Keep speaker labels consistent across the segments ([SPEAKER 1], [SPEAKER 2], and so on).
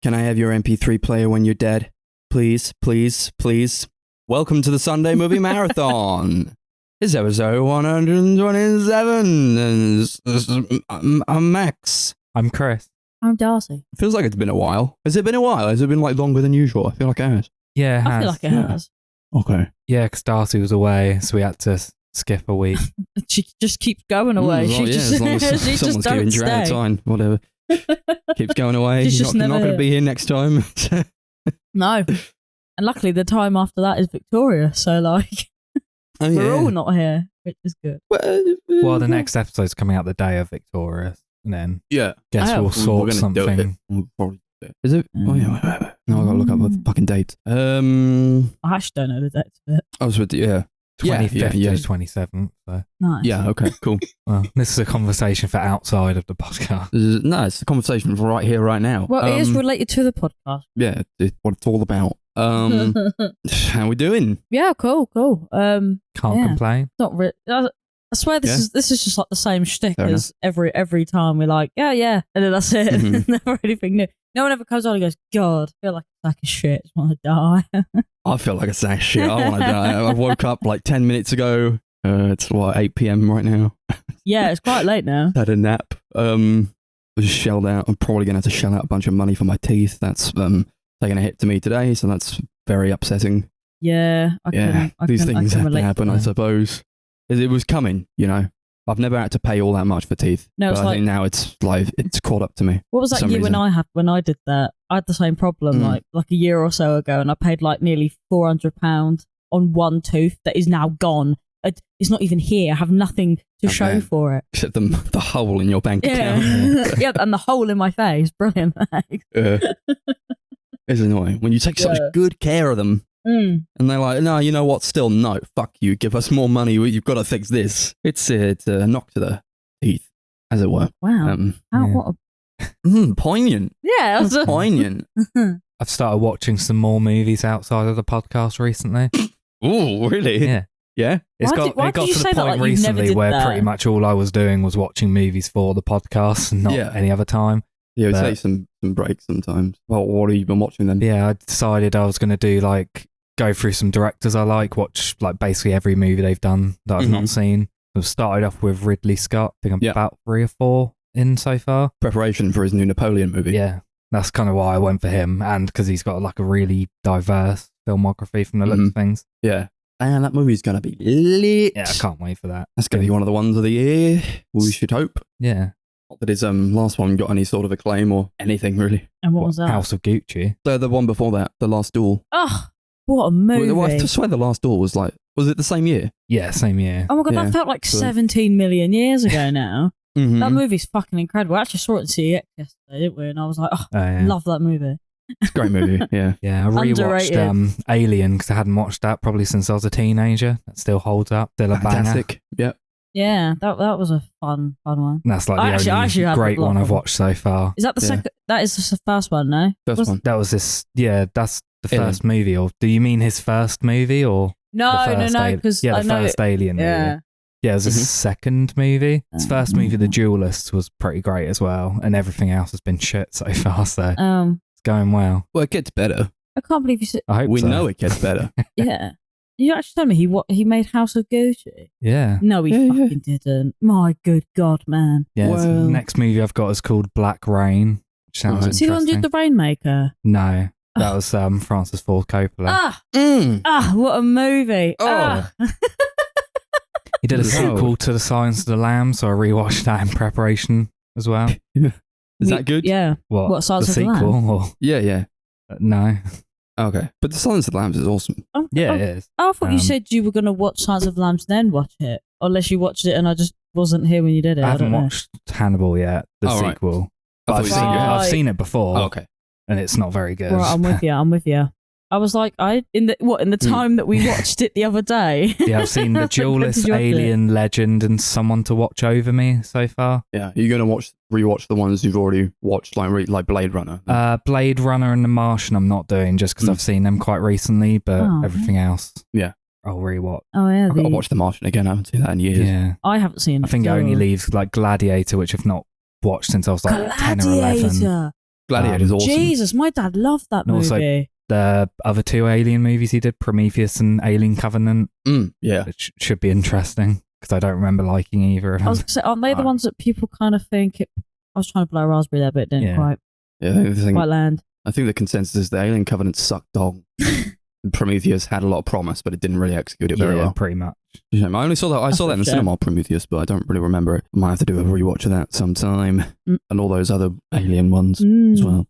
[SPEAKER 1] Can I have your MP3 player when you're dead? Please, please, please. Welcome to the Sunday Movie Marathon. It's episode 127. I'm Max.
[SPEAKER 2] I'm Chris.
[SPEAKER 3] I'm Darcy.
[SPEAKER 1] It feels like it's been a while. Has it been a while? Has it been like longer than usual? I feel like it has.
[SPEAKER 2] Yeah, it has.
[SPEAKER 3] I feel like it has.
[SPEAKER 1] Okay.
[SPEAKER 2] Yeah, because Darcy was away, so we had to skip a week.
[SPEAKER 3] She just keeps going away.
[SPEAKER 1] Well,
[SPEAKER 3] she
[SPEAKER 1] as long as
[SPEAKER 3] she
[SPEAKER 1] someone's
[SPEAKER 3] just
[SPEAKER 1] giving
[SPEAKER 3] don't
[SPEAKER 1] you out of
[SPEAKER 3] stay.
[SPEAKER 1] time, whatever. Keeps going away.
[SPEAKER 3] She's
[SPEAKER 1] You're
[SPEAKER 3] just
[SPEAKER 1] not
[SPEAKER 3] never
[SPEAKER 1] going to
[SPEAKER 3] here.
[SPEAKER 1] be here next time.
[SPEAKER 3] No. And luckily the time after that is Victoria, so like
[SPEAKER 1] Oh,
[SPEAKER 3] we're all not here, which is good.
[SPEAKER 2] Well, the next episode's coming out the day of Victoria, and then
[SPEAKER 1] Yeah.
[SPEAKER 2] guess
[SPEAKER 3] Oh.
[SPEAKER 2] we'll sort
[SPEAKER 1] We're gonna do it.
[SPEAKER 2] something.
[SPEAKER 1] We'll probably do it. Is it? Oh, yeah. Wait. No, I've got to look up the fucking dates.
[SPEAKER 3] I actually don't know the dates of it.
[SPEAKER 1] I was with yeah.
[SPEAKER 2] 25th
[SPEAKER 1] yeah.
[SPEAKER 2] to 27th. So.
[SPEAKER 3] Nice.
[SPEAKER 1] Yeah, okay, cool.
[SPEAKER 2] Well, this is a conversation for outside of the podcast.
[SPEAKER 1] No, it's a conversation right here, right now.
[SPEAKER 3] Well, it is related to the podcast.
[SPEAKER 1] Yeah, it's what it's all about. How we doing?
[SPEAKER 3] Yeah, cool.
[SPEAKER 2] Can't
[SPEAKER 3] Yeah.
[SPEAKER 2] complain.
[SPEAKER 3] Not really. I swear this is just like the same shtick
[SPEAKER 1] Fair
[SPEAKER 3] as every time we're like, yeah, and then that's it.
[SPEAKER 1] Mhm.
[SPEAKER 3] Never anything new. No one ever comes on and goes, God, I feel like a sack of shit. Just want to die.
[SPEAKER 1] I feel like a sack of shit. I want to die. I woke up like 10 minutes ago. It's what, 8 p.m. right now.
[SPEAKER 3] Yeah, it's quite late now.
[SPEAKER 1] Had a nap. Was shelled out. I'm probably going to have to shell out a bunch of money for my teeth. That's taking a hit to me today, so that's very upsetting.
[SPEAKER 3] Yeah,
[SPEAKER 1] These things have to
[SPEAKER 3] relate
[SPEAKER 1] happen, I
[SPEAKER 3] that.
[SPEAKER 1] suppose. It was coming, you know. I've never had to pay all that much for teeth.
[SPEAKER 3] No,
[SPEAKER 1] but
[SPEAKER 3] it's
[SPEAKER 1] I
[SPEAKER 3] like-
[SPEAKER 1] think now it's caught up to me.
[SPEAKER 3] What was
[SPEAKER 1] for
[SPEAKER 3] that
[SPEAKER 1] some
[SPEAKER 3] year
[SPEAKER 1] reason.
[SPEAKER 3] when I did that? I had the same problem like a year or so ago, and I paid like nearly £400 on one tooth that is now gone. It's not even here. I have nothing to show
[SPEAKER 1] Okay.
[SPEAKER 3] for it.
[SPEAKER 1] Except the hole in your bank
[SPEAKER 3] Yeah,
[SPEAKER 1] account.
[SPEAKER 3] yeah, and the hole in my face. Brilliant. Thanks.
[SPEAKER 1] It's annoying when you take such
[SPEAKER 3] Yeah.
[SPEAKER 1] good care of them.
[SPEAKER 3] Mm.
[SPEAKER 1] And they're like, no, you know what? Still, no. Fuck you. Give us more money. You've got to fix this. It's a knock to the teeth, as it were.
[SPEAKER 3] Wow.
[SPEAKER 2] yeah.
[SPEAKER 3] What
[SPEAKER 1] Poignant.
[SPEAKER 3] yeah. That's
[SPEAKER 1] Poignant.
[SPEAKER 2] I've started watching some more movies outside of the podcast recently.
[SPEAKER 1] Oh, really?
[SPEAKER 2] Yeah.
[SPEAKER 1] Yeah?
[SPEAKER 2] It
[SPEAKER 3] Why
[SPEAKER 2] got
[SPEAKER 3] did you
[SPEAKER 2] to
[SPEAKER 3] say
[SPEAKER 2] the
[SPEAKER 3] that
[SPEAKER 2] point
[SPEAKER 3] like you never
[SPEAKER 2] recently
[SPEAKER 3] did
[SPEAKER 2] where
[SPEAKER 3] that?
[SPEAKER 2] pretty much all I was doing was watching movies for the podcast and not
[SPEAKER 1] Yeah.
[SPEAKER 2] any other time.
[SPEAKER 1] Yeah, we
[SPEAKER 2] But-
[SPEAKER 1] take some breaks sometimes. Well, what have you been watching then?
[SPEAKER 2] Yeah, I decided I was going to do go through some directors I watch like basically every movie they've done that I've
[SPEAKER 1] Mhm.
[SPEAKER 2] not seen. I've started off with Ridley Scott. I think I'm
[SPEAKER 1] Yeah.
[SPEAKER 2] about 3 or 4 in so far.
[SPEAKER 1] Preparation for his new Napoleon movie.
[SPEAKER 2] Yeah, that's kind of why I went for him, and because he's got like a really diverse filmography from the looks of things.
[SPEAKER 1] Yeah. And that movie's going to be lit.
[SPEAKER 2] Yeah, I can't wait for that.
[SPEAKER 1] That's going to be one of the ones of the year. We should hope.
[SPEAKER 2] Yeah,
[SPEAKER 1] Not that his last one got any sort of acclaim or anything, really.
[SPEAKER 3] And what was that?
[SPEAKER 2] House of Gucci.
[SPEAKER 1] So the one before that, The Last Duel.
[SPEAKER 3] Oh, what a movie!
[SPEAKER 1] Well, I swear The Last Duel was was it the same year?
[SPEAKER 2] Yeah, same year.
[SPEAKER 3] Oh my god,
[SPEAKER 1] Yeah.
[SPEAKER 3] that felt like
[SPEAKER 1] So-
[SPEAKER 3] 17 million years ago now.
[SPEAKER 1] Mm-hmm.
[SPEAKER 3] That movie's fucking incredible. I actually saw it in CEX yesterday, didn't we? And I was like, oh,
[SPEAKER 2] Oh, yeah.
[SPEAKER 3] love that movie.
[SPEAKER 1] It's a great movie, yeah.
[SPEAKER 2] Yeah, I rewatched
[SPEAKER 3] Underrated.
[SPEAKER 2] Alien because I hadn't watched that probably since I was a teenager. That still holds up. Still a banger.
[SPEAKER 1] Fantastic. Yeah.
[SPEAKER 3] Yeah, that was a fun one.
[SPEAKER 2] That's like the
[SPEAKER 3] I actually
[SPEAKER 2] only
[SPEAKER 3] had
[SPEAKER 2] great
[SPEAKER 3] a lot
[SPEAKER 2] one
[SPEAKER 3] of
[SPEAKER 2] I've
[SPEAKER 3] them.
[SPEAKER 2] watched so far.
[SPEAKER 3] Is that the
[SPEAKER 1] Yeah.
[SPEAKER 3] second? That is the first one, no?
[SPEAKER 1] First one.
[SPEAKER 2] That was this. Yeah, that's the
[SPEAKER 1] Alien.
[SPEAKER 2] first movie. Or do you mean his first movie or
[SPEAKER 3] No,
[SPEAKER 2] the first
[SPEAKER 3] no,
[SPEAKER 2] Alien?
[SPEAKER 3] because
[SPEAKER 2] Yeah,
[SPEAKER 3] I
[SPEAKER 2] the
[SPEAKER 3] know.
[SPEAKER 2] first Alien movie.
[SPEAKER 3] Yeah.
[SPEAKER 2] Yeah, it was his
[SPEAKER 1] Mhm.
[SPEAKER 2] second movie. His first movie, The
[SPEAKER 3] Mhm.
[SPEAKER 2] Duelist, was pretty great as well, and everything else has been shit so far. So it's going well.
[SPEAKER 1] Well, it gets better.
[SPEAKER 3] I can't believe you said.
[SPEAKER 2] I hope
[SPEAKER 1] We
[SPEAKER 2] so.
[SPEAKER 1] know it gets better.
[SPEAKER 3] Yeah, you actually told me he made House of Gucci.
[SPEAKER 2] Yeah.
[SPEAKER 3] No, he
[SPEAKER 1] Yeah,
[SPEAKER 3] fucking didn't. My good God, man.
[SPEAKER 2] Yeah.
[SPEAKER 1] Well-
[SPEAKER 2] The next movie I've got is called Black Rain, which sounds
[SPEAKER 1] Right.
[SPEAKER 3] Is he the one who
[SPEAKER 2] interesting.
[SPEAKER 3] did the Rainmaker?
[SPEAKER 2] No, that was Francis Ford Coppola.
[SPEAKER 3] What a movie!
[SPEAKER 1] Oh.
[SPEAKER 3] Ah.
[SPEAKER 2] He did a
[SPEAKER 1] Oh.
[SPEAKER 2] sequel to The Silence of the Lambs, so I rewatched that in preparation as well.
[SPEAKER 1] Is that good?
[SPEAKER 3] Yeah.
[SPEAKER 2] What
[SPEAKER 3] Silence
[SPEAKER 2] the
[SPEAKER 3] of the
[SPEAKER 2] sequel? Or
[SPEAKER 1] Yeah.
[SPEAKER 2] no?
[SPEAKER 1] Okay. But The Silence of the Lambs is awesome.
[SPEAKER 3] Oh,
[SPEAKER 2] Yeah,
[SPEAKER 3] oh,
[SPEAKER 2] it is.
[SPEAKER 3] I thought you
[SPEAKER 2] Um,
[SPEAKER 3] said you were going to watch Silence of the Lambs then watch it. Unless you watched it and I just wasn't here when you did it.
[SPEAKER 2] I haven't
[SPEAKER 3] don't know.
[SPEAKER 2] watched Hannibal yet, the
[SPEAKER 1] Oh, right.
[SPEAKER 2] sequel.
[SPEAKER 1] I
[SPEAKER 2] But
[SPEAKER 1] thought
[SPEAKER 2] I've
[SPEAKER 1] you
[SPEAKER 2] seen
[SPEAKER 1] said
[SPEAKER 2] it.
[SPEAKER 1] you had.
[SPEAKER 2] I've seen it before,
[SPEAKER 1] Oh, okay.
[SPEAKER 2] and it's not very good.
[SPEAKER 3] Right, I'm with you. I was like, in the time that we watched it the other day.
[SPEAKER 2] Yeah, I've seen The
[SPEAKER 3] When
[SPEAKER 2] Duelist,
[SPEAKER 3] did you watch it?
[SPEAKER 2] Alien, Legend, and Someone to Watch Over Me so far.
[SPEAKER 1] Yeah. You're going to rewatch the ones you've already watched, like Blade Runner.
[SPEAKER 2] Blade Runner and The Martian I'm not doing just because I've seen them quite recently, but
[SPEAKER 3] Oh.
[SPEAKER 2] everything else,
[SPEAKER 1] Yeah.
[SPEAKER 2] I'll rewatch.
[SPEAKER 3] Oh yeah,
[SPEAKER 1] I've got to watch The Martian again. I haven't seen that in years.
[SPEAKER 2] Yeah.
[SPEAKER 3] I haven't seen.
[SPEAKER 2] I think it
[SPEAKER 3] at
[SPEAKER 2] only
[SPEAKER 3] all.
[SPEAKER 2] leaves like Gladiator, which I've not watched since I was like 10 or 11.
[SPEAKER 3] Gladiator.
[SPEAKER 1] Gladiator's awesome.
[SPEAKER 3] Jesus, my dad loved that
[SPEAKER 2] And also-
[SPEAKER 3] movie.
[SPEAKER 2] The other two Alien movies he did, Prometheus and Alien Covenant,
[SPEAKER 1] Yeah.
[SPEAKER 2] which should be interesting because I don't remember liking either of
[SPEAKER 3] I
[SPEAKER 2] them.
[SPEAKER 3] was gonna say, aren't they the ones that people kind of think it? I was trying to blow a raspberry there, but it didn't
[SPEAKER 2] Yeah.
[SPEAKER 3] quite
[SPEAKER 1] Yeah,
[SPEAKER 3] land.
[SPEAKER 1] I think the consensus is the Alien Covenant sucked dog. And Prometheus had a lot of promise, but it didn't really execute it very well.
[SPEAKER 2] pretty much.
[SPEAKER 1] Yeah, I only saw that. I saw that in the
[SPEAKER 3] Shame.
[SPEAKER 1] cinema, Prometheus, but I don't really remember it. I might have to do a rewatch of that sometime, and all those other Alien ones as well.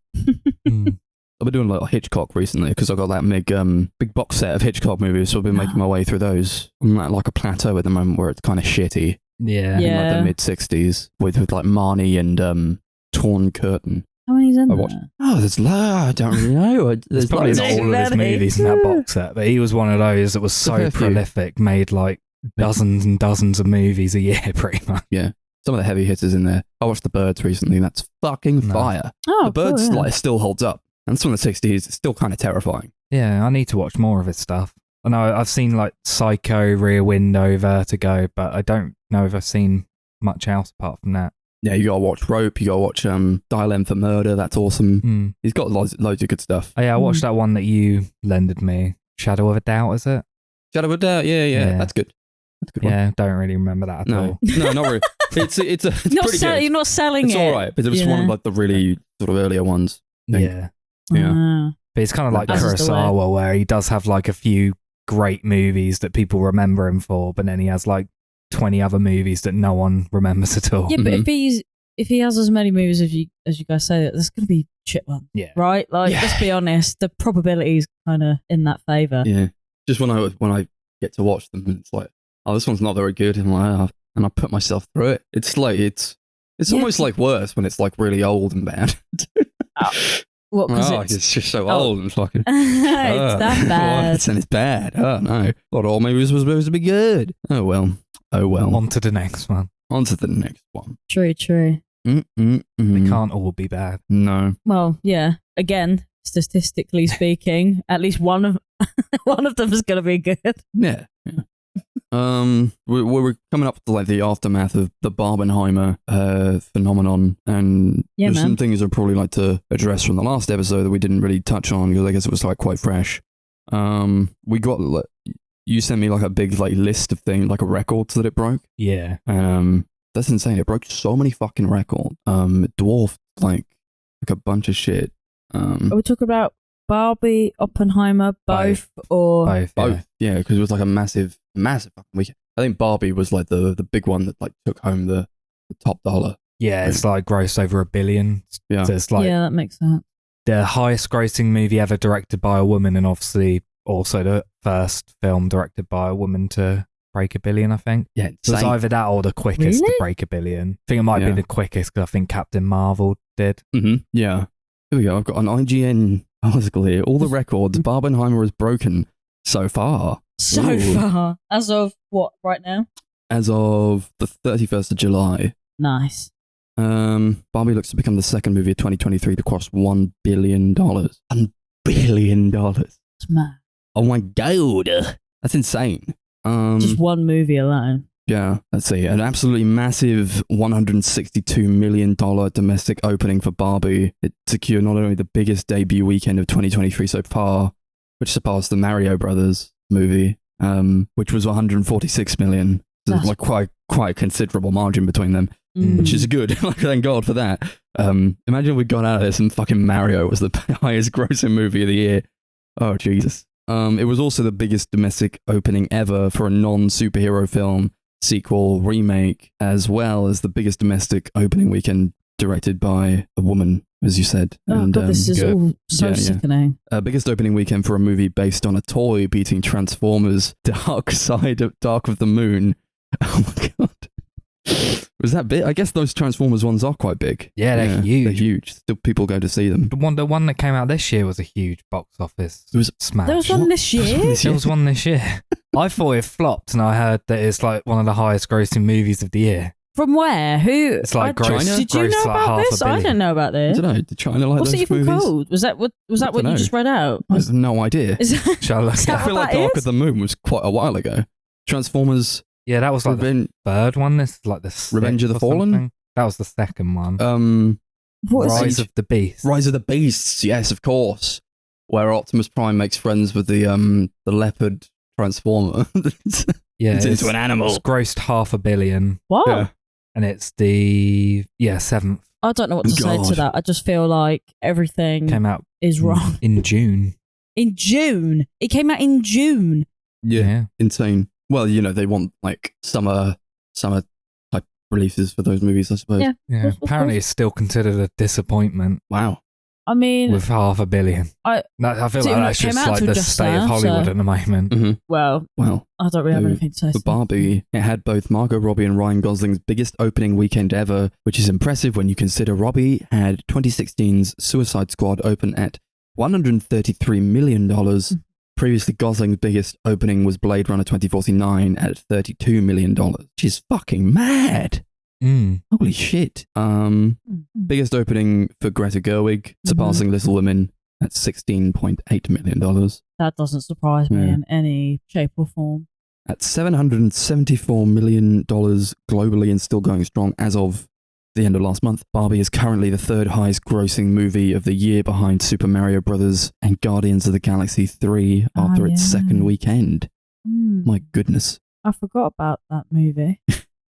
[SPEAKER 1] I've been doing a lot of Hitchcock recently because I got that big box set of Hitchcock movies, so I've been making my way through those. I'm at like a plateau at the moment where it's kind of shitty.
[SPEAKER 2] Yeah.
[SPEAKER 3] Yeah.
[SPEAKER 1] In like the mid '60s with like Marnie and Torn Curtain.
[SPEAKER 3] How many's in
[SPEAKER 1] I
[SPEAKER 3] there?
[SPEAKER 1] watched. Oh, I don't really know.
[SPEAKER 2] There's probably
[SPEAKER 1] like-
[SPEAKER 2] not all of his
[SPEAKER 3] many.
[SPEAKER 2] movies in that box set, but he was one of those that was so
[SPEAKER 1] fair few.
[SPEAKER 2] prolific, made like dozens and dozens of movies a year, pretty much.
[SPEAKER 1] some of the heavy hitters in there. I watched The Birds recently. That's fucking
[SPEAKER 2] No.
[SPEAKER 1] fire.
[SPEAKER 3] Oh,
[SPEAKER 1] The Birds
[SPEAKER 3] cool, yeah.
[SPEAKER 1] like still holds up. And it's from the '60s. It's still kind of terrifying.
[SPEAKER 2] Yeah, I need to watch more of his stuff. I know I've seen like Psycho, Rear Window, Vertigo, but I don't know if I've seen much else apart from that.
[SPEAKER 1] Yeah, you gotta watch Rope. You gotta watch Dial M for Murder. That's awesome. He's got loads of good stuff.
[SPEAKER 2] Oh yeah, I watched that one that you lended me. Shadow of a Doubt, is it?
[SPEAKER 1] Shadow of a Doubt. Yeah. That's good. That's a good one.
[SPEAKER 2] Yeah, don't really remember that at all.
[SPEAKER 1] No, not really. It's pretty good.
[SPEAKER 3] You're not selling
[SPEAKER 1] It's
[SPEAKER 3] it.
[SPEAKER 1] all right, but it was one of like the really sort of earlier ones. I think.
[SPEAKER 2] Yeah.
[SPEAKER 1] Yeah.
[SPEAKER 3] Ah.
[SPEAKER 2] But it's kind of like
[SPEAKER 3] As is the way.
[SPEAKER 2] Kurosawa, where he does have like a few great movies that people remember him for, but then he has like 20 other movies that no one remembers at all.
[SPEAKER 3] Yeah, but if he has as many movies as you guys say, there's going to be shit ones,
[SPEAKER 2] Yeah.
[SPEAKER 3] right? Like,
[SPEAKER 1] Yeah.
[SPEAKER 3] let's be honest, the probability is kind of in that favour.
[SPEAKER 1] Yeah. Just when I get to watch them, it's like, oh, this one's not very good, and I'm like, and I put myself through it. It's like it's almost like worse when it's like really old and bad.
[SPEAKER 3] What? Because
[SPEAKER 1] it's just so old and fucking.
[SPEAKER 3] it's that bad.
[SPEAKER 1] And it's bad. Oh no! Thought all movies were supposed to be good. Oh well.
[SPEAKER 2] On to the next one.
[SPEAKER 1] On to the next one.
[SPEAKER 3] True.
[SPEAKER 2] They
[SPEAKER 1] They
[SPEAKER 2] can't all be bad.
[SPEAKER 1] No.
[SPEAKER 3] Well, yeah. Again, statistically speaking, at least one of them is going to be good.
[SPEAKER 1] Yeah. We're coming up to like the aftermath of the Barbenheimer phenomenon, and
[SPEAKER 3] Yeah,
[SPEAKER 1] there's
[SPEAKER 3] man.
[SPEAKER 1] some things I'd probably like to address from the last episode that we didn't really touch on because I guess it was like quite fresh. We got you sent me like a big like list of things, like a records that it broke.
[SPEAKER 2] Yeah.
[SPEAKER 1] That's insane. It broke so many fucking records. It dwarfed like a bunch of shit.
[SPEAKER 3] Are we talking about Barbie, Oppenheimer, both, or
[SPEAKER 2] Both.
[SPEAKER 1] Both, yeah, because it was like a massive fucking weekend. I think Barbie was like the big one that like took home the top dollar.
[SPEAKER 2] Yeah, it's like grossed over $1 billion.
[SPEAKER 1] Yeah.
[SPEAKER 2] So it's like
[SPEAKER 3] yeah, that makes sense.
[SPEAKER 2] the highest grossing movie ever directed by a woman, and obviously also the first film directed by a woman to break $1 billion, I think.
[SPEAKER 1] Yeah,
[SPEAKER 2] It was
[SPEAKER 1] insane.
[SPEAKER 2] either that or the quickest to
[SPEAKER 3] Really?
[SPEAKER 2] break $1 billion. I think it might
[SPEAKER 1] Yeah.
[SPEAKER 2] be the quickest because I think Captain Marvel did.
[SPEAKER 1] Yeah. Here we go. I've got an IGN article here. All the records Barbenheimer has broken so far.
[SPEAKER 3] So
[SPEAKER 1] Ooh.
[SPEAKER 3] far, as of what right now?
[SPEAKER 1] As of the 31st of July.
[SPEAKER 3] Nice.
[SPEAKER 1] Barbie looks to become the second movie of 2023 to cross $1 billion. $1 billion.
[SPEAKER 3] It's mad.
[SPEAKER 1] Oh my god. That's insane.
[SPEAKER 3] Just one movie alone.
[SPEAKER 1] Yeah, let's see. An absolutely massive $162 million domestic opening for Barbie. It secured not only the biggest debut weekend of 2023 so far, which surpassed the Mario Brothers movie, which was $146 million. So
[SPEAKER 3] That's-
[SPEAKER 1] like quite a considerable margin between them, which is good. Like, thank God for that. Imagine if we got out of this and fucking Mario was the highest grossing movie of the year. Oh, Jesus. It was also the biggest domestic opening ever for a non-superhero film, sequel, remake, as well as the biggest domestic opening weekend directed by a woman, as you said.
[SPEAKER 3] Oh god, this is
[SPEAKER 1] good.
[SPEAKER 3] all so
[SPEAKER 1] Yeah, yeah.
[SPEAKER 3] sickening.
[SPEAKER 1] Biggest opening weekend for a movie based on a toy, beating Transformers Dark of the Moon. Oh my god. Was that big? I guess those Transformers ones are quite big.
[SPEAKER 2] Yeah, they're huge.
[SPEAKER 1] They're huge. Still people go to see them.
[SPEAKER 2] The one that came out this year was a huge box office
[SPEAKER 1] It was-
[SPEAKER 2] smash.
[SPEAKER 3] There was one this year.
[SPEAKER 2] There was one this year. I thought it flopped, and I heard that it's like one of the highest grossing movies of the year.
[SPEAKER 3] From where? Who?
[SPEAKER 2] It's like
[SPEAKER 3] I-
[SPEAKER 2] gross-
[SPEAKER 3] Did you
[SPEAKER 2] gross
[SPEAKER 3] know
[SPEAKER 2] like
[SPEAKER 3] about
[SPEAKER 2] half a
[SPEAKER 3] this? I
[SPEAKER 2] billion.
[SPEAKER 3] didn't know about
[SPEAKER 1] I
[SPEAKER 3] this.
[SPEAKER 1] don't know. Did China like
[SPEAKER 3] What's
[SPEAKER 1] those
[SPEAKER 3] it even
[SPEAKER 1] movies?
[SPEAKER 3] called? Was that what you
[SPEAKER 1] dunno.
[SPEAKER 3] just read out?
[SPEAKER 1] I have no idea.
[SPEAKER 3] Is that,
[SPEAKER 2] Shall I look
[SPEAKER 3] Is
[SPEAKER 2] it
[SPEAKER 3] that
[SPEAKER 2] up?
[SPEAKER 1] I feel
[SPEAKER 3] what
[SPEAKER 1] like
[SPEAKER 3] that
[SPEAKER 1] Dark
[SPEAKER 3] is?
[SPEAKER 1] of the Moon was quite a while ago. Transformers
[SPEAKER 2] Yeah, that was like the
[SPEAKER 1] Revenge,
[SPEAKER 2] third one. This is like the
[SPEAKER 1] Revenge of the
[SPEAKER 2] sixth or
[SPEAKER 1] Fallen?
[SPEAKER 2] something. That was the second one.
[SPEAKER 3] What is
[SPEAKER 2] Rise of the Beast.
[SPEAKER 1] Rise of the Beasts, yes, of course. Where Optimus Prime makes friends with the leopard transformer.
[SPEAKER 2] Yeah,
[SPEAKER 1] into an animal.
[SPEAKER 2] It's grossed $500 million,
[SPEAKER 3] What?
[SPEAKER 1] Yeah.
[SPEAKER 2] and it's the 7th.
[SPEAKER 3] I don't know what to say to
[SPEAKER 1] God.
[SPEAKER 3] that. I just feel like everything
[SPEAKER 2] Came out
[SPEAKER 3] is wrong.
[SPEAKER 2] in June.
[SPEAKER 3] In June. It came out in June.
[SPEAKER 1] Yeah, insane. Well, they want like summer type releases for those movies, I suppose.
[SPEAKER 3] Yeah.
[SPEAKER 2] Yeah,
[SPEAKER 3] Of
[SPEAKER 2] apparently
[SPEAKER 3] course.
[SPEAKER 2] it's still considered a disappointment
[SPEAKER 1] Wow.
[SPEAKER 3] I mean,
[SPEAKER 2] with $500 million. I feel
[SPEAKER 3] So
[SPEAKER 2] like
[SPEAKER 3] it
[SPEAKER 2] that's
[SPEAKER 3] came
[SPEAKER 2] just
[SPEAKER 3] out
[SPEAKER 2] like
[SPEAKER 3] to
[SPEAKER 2] the
[SPEAKER 3] just
[SPEAKER 2] state of
[SPEAKER 3] now,
[SPEAKER 2] Hollywood
[SPEAKER 3] so-
[SPEAKER 2] at the moment.
[SPEAKER 1] Mm-hmm.
[SPEAKER 3] well,
[SPEAKER 1] Well,
[SPEAKER 3] I don't really have
[SPEAKER 1] So,
[SPEAKER 3] anything to say.
[SPEAKER 1] for Barbie, it had both Margot Robbie and Ryan Gosling's biggest opening weekend ever, which is impressive when you consider Robbie had 2016's Suicide Squad open at $133 million. Previously, Gosling's biggest opening was Blade Runner 2049 at $32 million, which is fucking mad.
[SPEAKER 2] Mm.
[SPEAKER 1] Holy shit. Biggest opening for Greta Gerwig, surpassing Little Women at $16.8 million.
[SPEAKER 3] That doesn't surprise me
[SPEAKER 1] Yeah.
[SPEAKER 3] in any shape or form.
[SPEAKER 1] At $774 million globally and still going strong as of the end of last month. Barbie is currently the third highest grossing movie of the year behind Super Mario Bros. And Guardians of the Galaxy 3 after its second weekend. My goodness.
[SPEAKER 3] I forgot about that movie.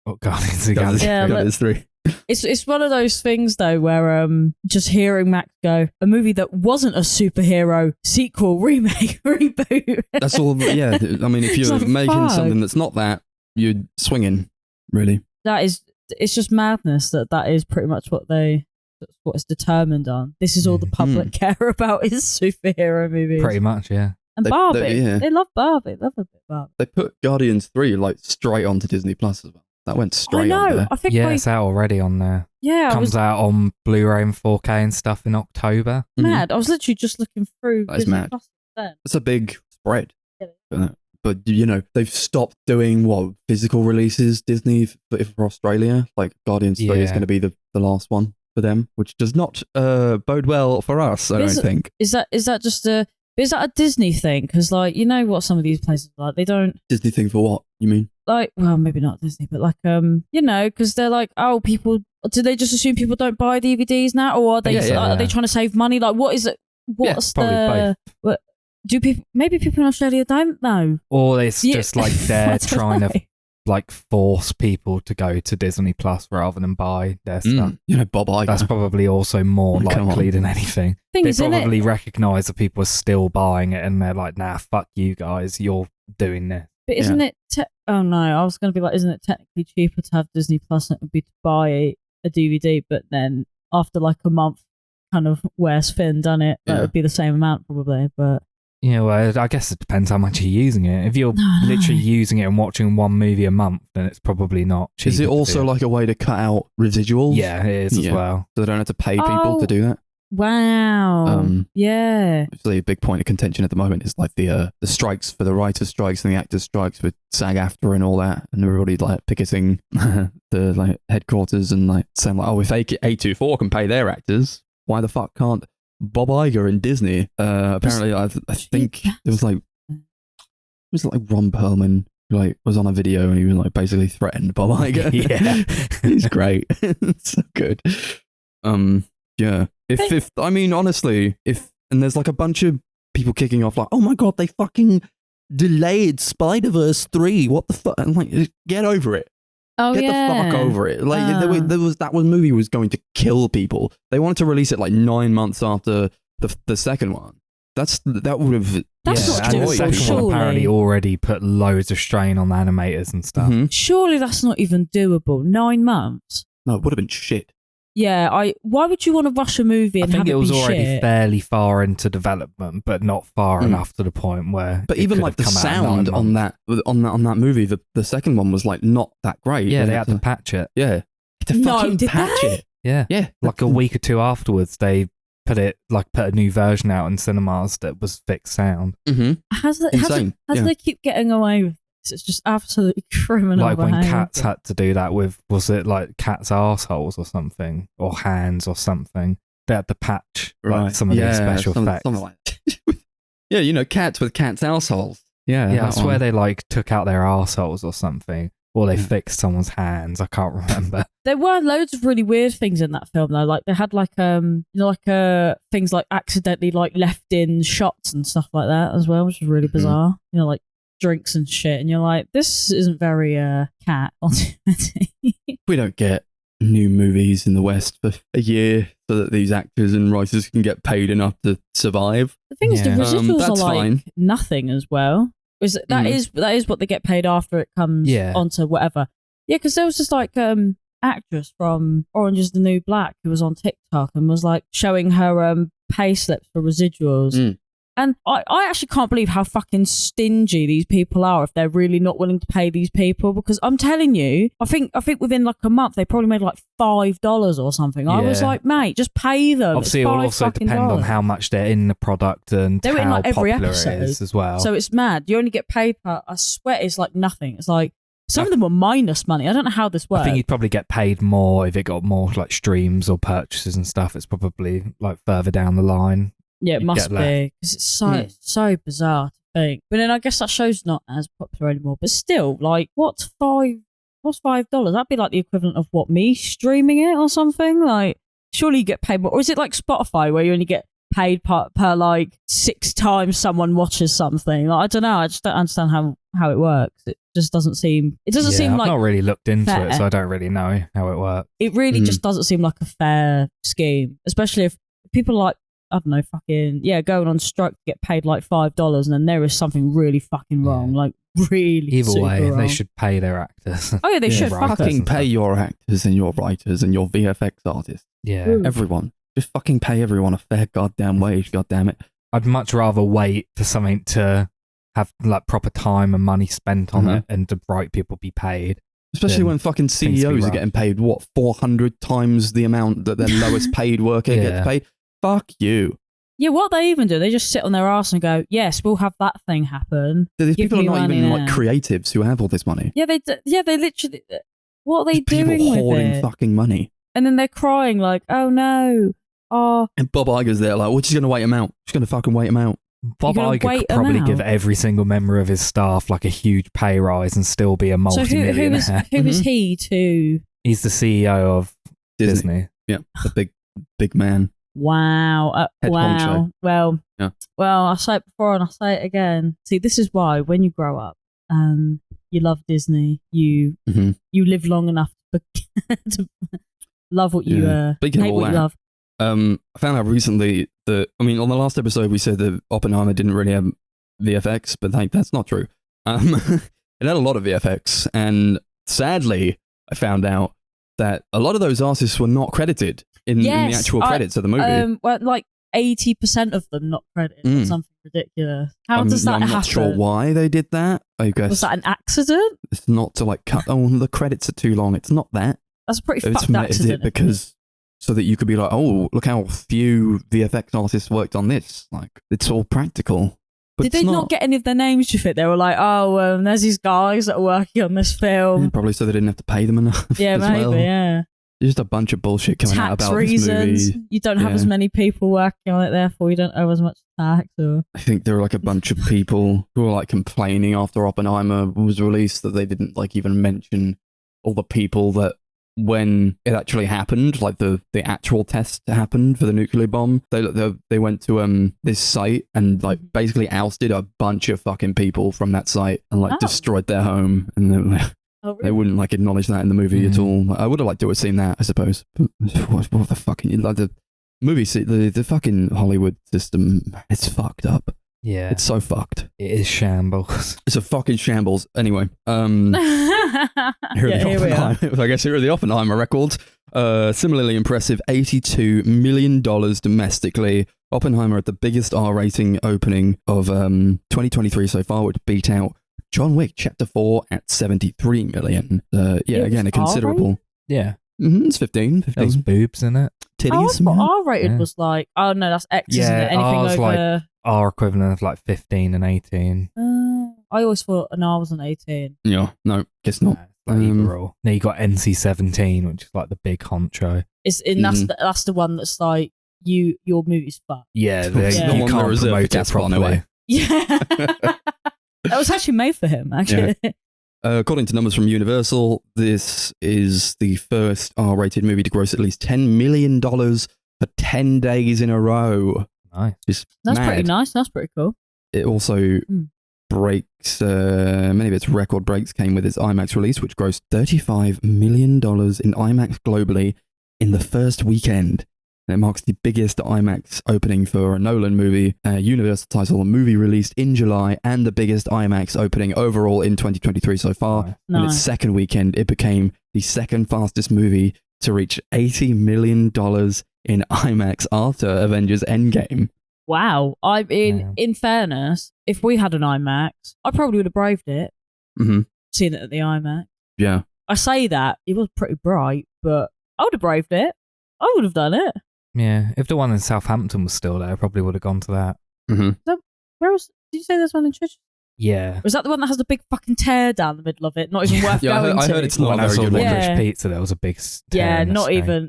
[SPEAKER 2] What Guardians of the Galaxy?
[SPEAKER 3] Yeah,
[SPEAKER 1] Guardians 3.
[SPEAKER 3] It's one of those things though where just hearing Max go, a movie that wasn't a superhero sequel, remake, reboot.
[SPEAKER 1] That's all, yeah. I mean, if
[SPEAKER 3] It's
[SPEAKER 1] you're
[SPEAKER 3] like,
[SPEAKER 1] making
[SPEAKER 3] fuck.
[SPEAKER 1] something that's not that, you're swinging, really.
[SPEAKER 3] It's just madness that is pretty much that's what it's determined on. This is all the public care about is superhero movies.
[SPEAKER 2] Pretty much, yeah.
[SPEAKER 3] And
[SPEAKER 1] They-
[SPEAKER 3] Barbie.
[SPEAKER 1] yeah.
[SPEAKER 3] They love Barbie. Love a bit Barbie.
[SPEAKER 1] They put Guardians 3 like straight onto Disney Plus as well. That went
[SPEAKER 3] I
[SPEAKER 1] straight on
[SPEAKER 3] know.
[SPEAKER 1] there.
[SPEAKER 3] I think
[SPEAKER 2] Yeah, it's out already on there.
[SPEAKER 3] I
[SPEAKER 2] Comes
[SPEAKER 3] was
[SPEAKER 2] out on Blu-ray and 4K and stuff in October.
[SPEAKER 3] mad. I was literally just looking through
[SPEAKER 1] That is
[SPEAKER 3] Disney
[SPEAKER 1] mad.
[SPEAKER 3] Plus then.
[SPEAKER 1] It's a big spread.
[SPEAKER 3] Yeah.
[SPEAKER 1] But they've stopped doing physical releases, Disney, for Australia. Like Guardians 3 is
[SPEAKER 2] Yeah.
[SPEAKER 1] going to be the last one for them, which does not bode well for us, I
[SPEAKER 3] Is
[SPEAKER 1] don't
[SPEAKER 3] it-
[SPEAKER 1] think.
[SPEAKER 3] Is that just is that a Disney thing? Because what some of these places are like, they don't
[SPEAKER 1] Disney thing for what, you mean?
[SPEAKER 3] well, maybe not Disney, but because they're like, oh, people. Do they just assume people don't buy DVDs now, or are they
[SPEAKER 2] Yeah.
[SPEAKER 3] are they trying to save money? Like, what is it? What's
[SPEAKER 2] probably
[SPEAKER 3] the? What, do people? Maybe people in Australia don't know.
[SPEAKER 2] Or it's
[SPEAKER 3] Yeah.
[SPEAKER 2] just like
[SPEAKER 3] I
[SPEAKER 2] they're
[SPEAKER 3] don't
[SPEAKER 2] trying
[SPEAKER 3] know.
[SPEAKER 2] to like force people to go to Disney Plus rather than buy their stuff.
[SPEAKER 1] Bob Iger.
[SPEAKER 2] That's probably also more
[SPEAKER 1] Come
[SPEAKER 2] likely
[SPEAKER 1] on.
[SPEAKER 2] than anything.
[SPEAKER 3] Thing
[SPEAKER 2] They
[SPEAKER 3] is, isn't
[SPEAKER 2] probably
[SPEAKER 3] it?
[SPEAKER 2] recognise that people are still buying it and they're like, nah, fuck you guys, you're doing this.
[SPEAKER 3] But isn't it? Oh no, I was going to be like, isn't it technically cheaper to have Disney Plus than it would be to buy a DVD? But then after like a month, kind of where's Finn done it? That
[SPEAKER 1] Yeah.
[SPEAKER 3] would be the same amount probably. But
[SPEAKER 2] I guess it depends how much you're using it. If you're
[SPEAKER 3] No.
[SPEAKER 2] literally using it and watching one movie a month, then it's probably not cheap.
[SPEAKER 1] Is it also like a way to cut out residuals?
[SPEAKER 2] Yeah, it is as
[SPEAKER 1] Yeah.
[SPEAKER 2] well.
[SPEAKER 1] So they don't have to pay people
[SPEAKER 3] Oh.
[SPEAKER 1] to do that?
[SPEAKER 3] wow, yeah.
[SPEAKER 1] Obviously, a big point of contention at the moment is like the strikes for the writers' strikes and the actors' strikes with SAG-AFTRA and all that, and everybody like picketing the like headquarters and like saying like, oh, if A24 can pay their actors, why the fuck can't Bob Iger and Disney? Apparently, I think it was like Ron Perlman who like was on a video and he was like basically threatened Bob Iger.
[SPEAKER 2] Yeah.
[SPEAKER 1] He's great. It's so good. Yeah. If I mean honestly, and there's like a bunch of people kicking off like, oh my god, they fucking delayed Spider-Verse 3. What the fuck? I'm like, get over it.
[SPEAKER 3] Oh
[SPEAKER 1] Get
[SPEAKER 3] yeah.
[SPEAKER 1] the fuck over it. Like that movie was going to kill people. They wanted to release it like 9 months after the second one. That would have
[SPEAKER 3] That's
[SPEAKER 2] yeah,
[SPEAKER 3] not
[SPEAKER 2] and the
[SPEAKER 3] doable,
[SPEAKER 2] second
[SPEAKER 3] surely.
[SPEAKER 2] one apparently already put loads of strain on the animators and stuff.
[SPEAKER 1] Mhm.
[SPEAKER 3] Surely that's not even doable. 9 months.
[SPEAKER 1] No, it would have been shit.
[SPEAKER 3] Yeah, why would you want to rush a movie
[SPEAKER 2] I
[SPEAKER 3] and
[SPEAKER 2] think
[SPEAKER 3] have
[SPEAKER 2] it was
[SPEAKER 3] be
[SPEAKER 2] already
[SPEAKER 3] shit?
[SPEAKER 2] fairly far into development, but not far
[SPEAKER 1] Mm.
[SPEAKER 2] enough to the point where.
[SPEAKER 1] But
[SPEAKER 2] it
[SPEAKER 1] even
[SPEAKER 2] could
[SPEAKER 1] like
[SPEAKER 2] have
[SPEAKER 1] the
[SPEAKER 2] come out in 9
[SPEAKER 1] sound on
[SPEAKER 2] months.
[SPEAKER 1] that movie, the second one was like not that great.
[SPEAKER 2] Yeah, they had to patch it.
[SPEAKER 1] Yeah. To
[SPEAKER 3] No,
[SPEAKER 1] fucking
[SPEAKER 3] did
[SPEAKER 1] patch
[SPEAKER 3] they?
[SPEAKER 1] it.
[SPEAKER 2] Yeah,
[SPEAKER 1] Yeah.
[SPEAKER 2] like a week or two afterwards, they put a new version out in cinemas that was fixed sound.
[SPEAKER 1] Mm-hmm.
[SPEAKER 3] How do
[SPEAKER 1] Insane. Yeah.
[SPEAKER 3] they keep getting away with this? It's just absolutely criminal.
[SPEAKER 2] Like when
[SPEAKER 3] behaviour.
[SPEAKER 2] Cats had to do that with, was it like Cats' arseholes or something, or hands or something? They had to patch like, some of these special effects.
[SPEAKER 1] Something like yeah, cats with cats' assholes. Yeah,
[SPEAKER 2] Yeah, I
[SPEAKER 1] that
[SPEAKER 2] swear
[SPEAKER 1] one.
[SPEAKER 2] they like took out their arseholes or something. or they fixed someone's hands. I can't remember.
[SPEAKER 3] There were loads of really weird things in that film though. Like they had like things like accidentally like left in shots and stuff like that as well, which was really bizarre. You know, like drinks and shit, and you're like, this isn't very cat on TMNT.
[SPEAKER 1] We don't get new movies in the West for a year so that these actors and writers can get paid enough to survive.
[SPEAKER 3] The thing is, the residuals are
[SPEAKER 1] that's
[SPEAKER 3] like
[SPEAKER 1] fine.
[SPEAKER 3] nothing as well. That is what they get paid after it comes onto whatever. Yeah, because there was just like actress from Orange is the New Black who was on TikTok and was like showing her pay slips for residuals. And I actually can't believe how fucking stingy these people are if they're really not willing to pay these people, because I'm telling you, I think within like a month they probably made like $5 or something. I was like, mate, just pay them.
[SPEAKER 2] Obviously, it will also depend on how much they're in the product and
[SPEAKER 3] they're
[SPEAKER 2] how
[SPEAKER 3] in like every
[SPEAKER 2] popular
[SPEAKER 3] episode
[SPEAKER 2] it is as well.
[SPEAKER 3] So it's mad. You only get paid per, I swear it's like nothing. It's like some of them were minus money. I don't know how this works.
[SPEAKER 2] I think you'd probably get paid more if it got more like streams or purchases and stuff. It's probably like further down the line.
[SPEAKER 3] Yeah, it must be, because it's so bizarre to think. But then I guess that show's not as popular anymore. But still, like, what's $5? That'd be like the equivalent of what, me streaming it or something? Like, surely you get paid more. Or is it like Spotify where you only get paid per like 6 times someone watches something? Like, I don't know. I just don't understand how it works. It just doesn't seem. It doesn't seem
[SPEAKER 2] I've
[SPEAKER 3] like.
[SPEAKER 2] Not really looked into
[SPEAKER 3] fair.
[SPEAKER 2] it, so I don't really know how it works.
[SPEAKER 3] It really just doesn't seem like a fair scheme, especially if people like, I don't know, going on strike to get paid like $5, and then there is something really fucking wrong, like really.
[SPEAKER 2] Either way,
[SPEAKER 3] wrong.
[SPEAKER 2] they should pay their actors.
[SPEAKER 3] Oh yeah, they should
[SPEAKER 1] fucking pay your actors and your writers and your VFX artists.
[SPEAKER 2] Yeah,
[SPEAKER 1] everyone, just fucking pay everyone a fair goddamn wage. Goddamn it!
[SPEAKER 2] I'd much rather wait for something to have like proper time and money spent on it, and the right people be paid.
[SPEAKER 1] Especially when fucking CEOs are getting paid 400 times the amount that their lowest paid worker gets paid. Fuck you.
[SPEAKER 3] Yeah, what they even do, they just sit on their ass and go, yes, we'll have that thing happen.
[SPEAKER 1] These people are not even like creatives who have all this money.
[SPEAKER 3] Yeah, they literally, what are they doing
[SPEAKER 1] people
[SPEAKER 3] with
[SPEAKER 1] hoarding
[SPEAKER 3] it?
[SPEAKER 1] Fucking money.
[SPEAKER 3] And then they're crying like, oh no.
[SPEAKER 1] And Bob Iger's there like, we're just going to wait him out. Just going to fucking wait him out.
[SPEAKER 2] Bob Iger could probably give every single member of his staff like a huge pay rise and still be a multi-millionaire.
[SPEAKER 3] So who is he to?
[SPEAKER 2] He's the CEO of Disney.
[SPEAKER 1] Yeah, the big man.
[SPEAKER 3] Wow. Wow. Well, I'll say it before and I'll say it again. See, this is why when you grow up and you love Disney, you live long enough to love what you hate what you love.
[SPEAKER 1] I found out recently that, I mean, on the last episode we said that Oppenheimer didn't really have VFX, but that's not true. It had a lot of VFX, and sadly, I found out that a lot of those artists were not credited in the actual credits of the movie.
[SPEAKER 3] Well, like 80% of them not credited or something ridiculous. How does that happen?
[SPEAKER 1] I'm not sure why they did that. I guess
[SPEAKER 3] was that an accident?
[SPEAKER 1] It's not to like cut. Oh, the credits are too long. It's not that.
[SPEAKER 3] That's a pretty fucked accident.
[SPEAKER 1] Because so that you could be like, oh, look how few VFX artists worked on this. Like it's all practical. But
[SPEAKER 3] did they not get any of their names to fit? They were like, oh, there's these guys that are working on this film.
[SPEAKER 1] Yeah, probably so they didn't have to pay them enough.
[SPEAKER 3] Yeah, maybe. Yeah.
[SPEAKER 1] There's just a bunch of bullshit coming out about
[SPEAKER 3] reasons.
[SPEAKER 1] This movie.
[SPEAKER 3] You don't have as many people working on it, therefore you don't owe as much tax. Or
[SPEAKER 1] I think there were like a bunch of people who were like complaining after Oppenheimer was released that they didn't like even mention all the people that when it actually happened, like the actual test happened for the nuclear bomb, they went to this site and like basically ousted a bunch of fucking people from that site and like destroyed their home, and then they wouldn't like acknowledge that in the movie at all. I would have liked to have seen that, I suppose. But what the fucking like the movie, the fucking Hollywood system, it's fucked up.
[SPEAKER 2] Yeah,
[SPEAKER 1] it's so fucked.
[SPEAKER 2] It is shambles.
[SPEAKER 1] It's a fucking shambles. Anyway, here we are. I guess here are the Oppenheimer records. Similarly impressive, $82 million domestically. Oppenheimer at the biggest R rating opening of 2023 so far, would beat out John Wick Chapter 4 at $73 million. Again, a considerable.
[SPEAKER 3] R-rated?
[SPEAKER 2] Yeah.
[SPEAKER 1] It's 15.
[SPEAKER 2] There's boobs in it.
[SPEAKER 1] Titties.
[SPEAKER 3] R-rated was like, oh no, that's X, isn't it? Anything
[SPEAKER 2] R's
[SPEAKER 3] over...
[SPEAKER 2] like R equivalent of like 15 and 18.
[SPEAKER 3] I always thought an R wasn't 18.
[SPEAKER 1] Yeah, no, guess not.
[SPEAKER 2] Now you got NC-17, which is like the big honcho.
[SPEAKER 3] That's the one that's like, your movie's fucked.
[SPEAKER 2] Yeah,
[SPEAKER 1] the
[SPEAKER 2] you
[SPEAKER 1] one
[SPEAKER 2] can't promote it properly.
[SPEAKER 3] Yeah. That was actually made for him, actually.
[SPEAKER 1] Yeah. According to numbers from Universal, this is the first R-rated movie to gross at least $10 million for 10 days in a row.
[SPEAKER 2] Nice.
[SPEAKER 3] That's pretty nice. That's pretty cool.
[SPEAKER 1] It also breaks, many of its record breaks came with its IMAX release, which grossed $35 million in IMAX globally in the first weekend. And it marks the biggest IMAX opening for a Nolan movie, Universal title, a movie released in July, and the biggest IMAX opening overall in 2023 so far.
[SPEAKER 2] Nice.
[SPEAKER 1] In its second weekend, it became the second fastest movie to reach $80 million in IMAX after Avengers Endgame.
[SPEAKER 3] Wow. I mean, in fairness, if we had an IMAX, I probably would have braved it. Seeing it at the IMAX.
[SPEAKER 1] Yeah.
[SPEAKER 3] I say that, it was pretty bright, but I would have braved it. I would have done it.
[SPEAKER 2] Yeah, if the one in Southampton was still there, I probably would have gone to that.
[SPEAKER 3] Where was? Did you say there's one in Church?
[SPEAKER 2] Yeah.
[SPEAKER 3] Was that the one that has the big fucking tear down the middle of it? Not even worth going to.
[SPEAKER 1] I heard it's not
[SPEAKER 2] when
[SPEAKER 1] a
[SPEAKER 2] I
[SPEAKER 1] very
[SPEAKER 2] saw
[SPEAKER 1] good one.
[SPEAKER 2] Licorice Pizza, there was a big tear in the
[SPEAKER 3] not
[SPEAKER 2] screen.
[SPEAKER 3] even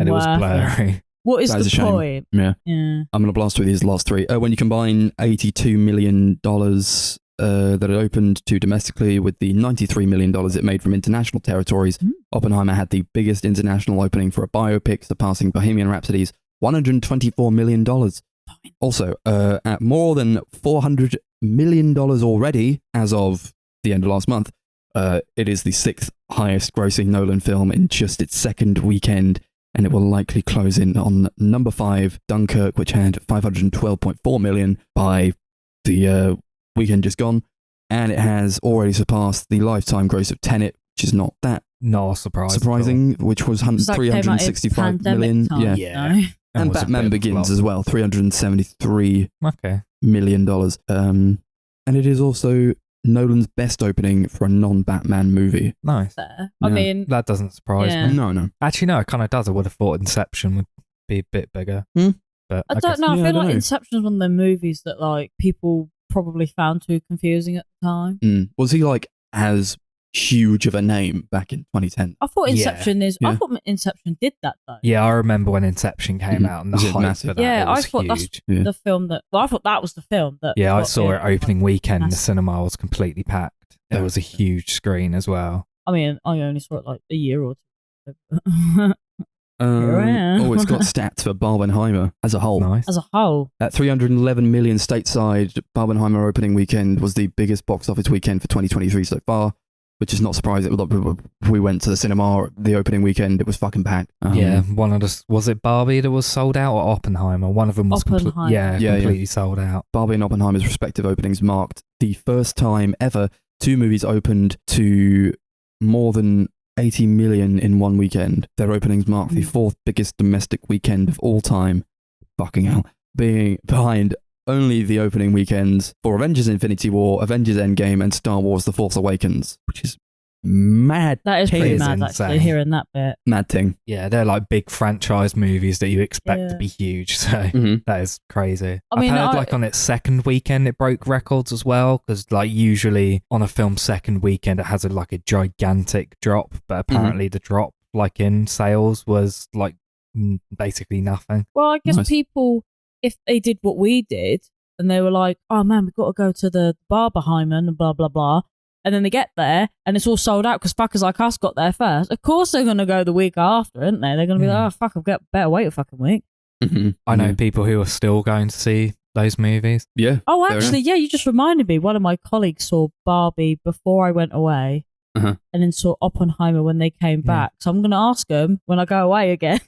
[SPEAKER 2] and
[SPEAKER 3] worth
[SPEAKER 2] it was blurry.
[SPEAKER 3] What is
[SPEAKER 1] That is a
[SPEAKER 3] the
[SPEAKER 1] shame.
[SPEAKER 3] point?
[SPEAKER 1] Yeah.
[SPEAKER 3] Yeah.
[SPEAKER 1] I'm going to blast through these last three. When you combine $82 million that it opened to domestically with the $93 million it made from international territories, Oppenheimer had the biggest international opening for a biopic, surpassing Bohemian Rhapsody's $124 million. Also, at more than $400 million already as of the end of last month, it is the sixth highest grossing Nolan film in just its second weekend, and it will likely close in on number 5, Dunkirk, which had $512.4 million by the weekend just gone, and it has already surpassed the lifetime gross of Tenet, which is not that surprising, which was $365 million.
[SPEAKER 3] No?
[SPEAKER 1] And Batman Begins as well, $373 million. And it is also Nolan's best opening for a non-Batman movie.
[SPEAKER 2] Nice.
[SPEAKER 3] I mean,
[SPEAKER 2] that doesn't surprise me.
[SPEAKER 1] No.
[SPEAKER 2] Actually, no, it kind of does. I would have thought Inception would be a bit bigger. But
[SPEAKER 3] I don't know. I feel like Inception is one of the movies that like people probably found too confusing at the time.
[SPEAKER 1] Was he like as huge of a name back in 2010?
[SPEAKER 3] I thought Inception I thought Inception did that though.
[SPEAKER 2] Yeah, I remember when Inception came out and the hype for that.
[SPEAKER 3] Yeah,
[SPEAKER 2] was
[SPEAKER 3] I thought
[SPEAKER 2] huge.
[SPEAKER 3] that's the film that. Well, I thought that was the film that.
[SPEAKER 2] Yeah, I saw it opening weekend. The cinema was completely packed. It was a huge screen as well.
[SPEAKER 3] I mean, I only saw it like a year or two.
[SPEAKER 1] It's got stats for Barbenheimer as a whole.
[SPEAKER 2] Nice.
[SPEAKER 3] As a whole.
[SPEAKER 1] At 311 million stateside, Barbenheimer opening weekend was the biggest box office weekend for 2023 so far, which is not surprising. We went to the cinema the opening weekend, it was fucking packed.
[SPEAKER 2] Yeah, was it Barbie that was sold out or Oppenheimer? One of them was completely sold out.
[SPEAKER 1] Barbie and Oppenheimer's respective openings marked the first time ever two movies opened to more than 80 million in one weekend. Their openings marked the fourth biggest domestic weekend of all time. Fucking hell. Being behind only the opening weekends for Avengers Infinity War, Avengers Endgame, and Star Wars The Force Awakens, which is mad.
[SPEAKER 3] That is pretty mad, actually, hearing that bit.
[SPEAKER 1] Mad thing.
[SPEAKER 2] Yeah, they're like big franchise movies that you expect to be huge, so that is crazy. I've heard like on its second weekend it broke records as well, because like usually on a film's second weekend it has like a gigantic drop, but apparently the drop like in sales was like basically nothing.
[SPEAKER 3] Well, I guess people, if they did what we did and they were like, oh man, we've got to go to the Barbenheimer and blah blah blah, and then they get there and it's all sold out because fuckers like us got there first, of course they're going to go the week after, aren't they? They're going to be like, oh fuck, I've better wait a fucking week.
[SPEAKER 2] I know people who are still going to see those movies.
[SPEAKER 1] Yeah.
[SPEAKER 3] Oh, actually, you just reminded me. One of my colleagues saw Barbie before I went away and then saw Oppenheimer when they came back. So I'm going to ask them when I go away again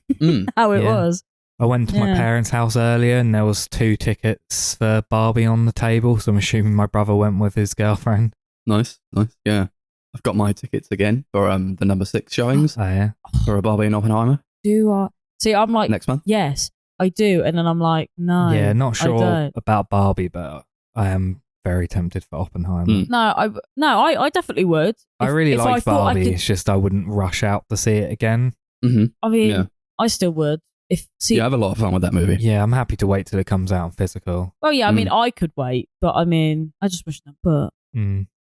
[SPEAKER 3] how it was.
[SPEAKER 2] I went to my parents' house earlier and there was 2 tickets for Barbie on the table, so I'm assuming my brother went with his girlfriend.
[SPEAKER 1] Nice. Yeah. I've got my tickets again for the number 6 showings.
[SPEAKER 2] Oh, yeah.
[SPEAKER 1] For a Barbie and Oppenheimer.
[SPEAKER 3] See, I'm like,
[SPEAKER 1] next month?
[SPEAKER 3] Yes, I do. And then I'm like, no.
[SPEAKER 2] Yeah, not sure about Barbie, but I am very tempted for Oppenheimer.
[SPEAKER 3] I definitely would.
[SPEAKER 2] I really like Barbie. It's just I wouldn't rush out to see it again.
[SPEAKER 3] I mean, I still would.
[SPEAKER 1] I have a lot of fun with that movie.
[SPEAKER 2] Yeah, I'm happy to wait till it comes out in physical.
[SPEAKER 3] Well, yeah, I mean, I could wait, but I mean, I just wish that. But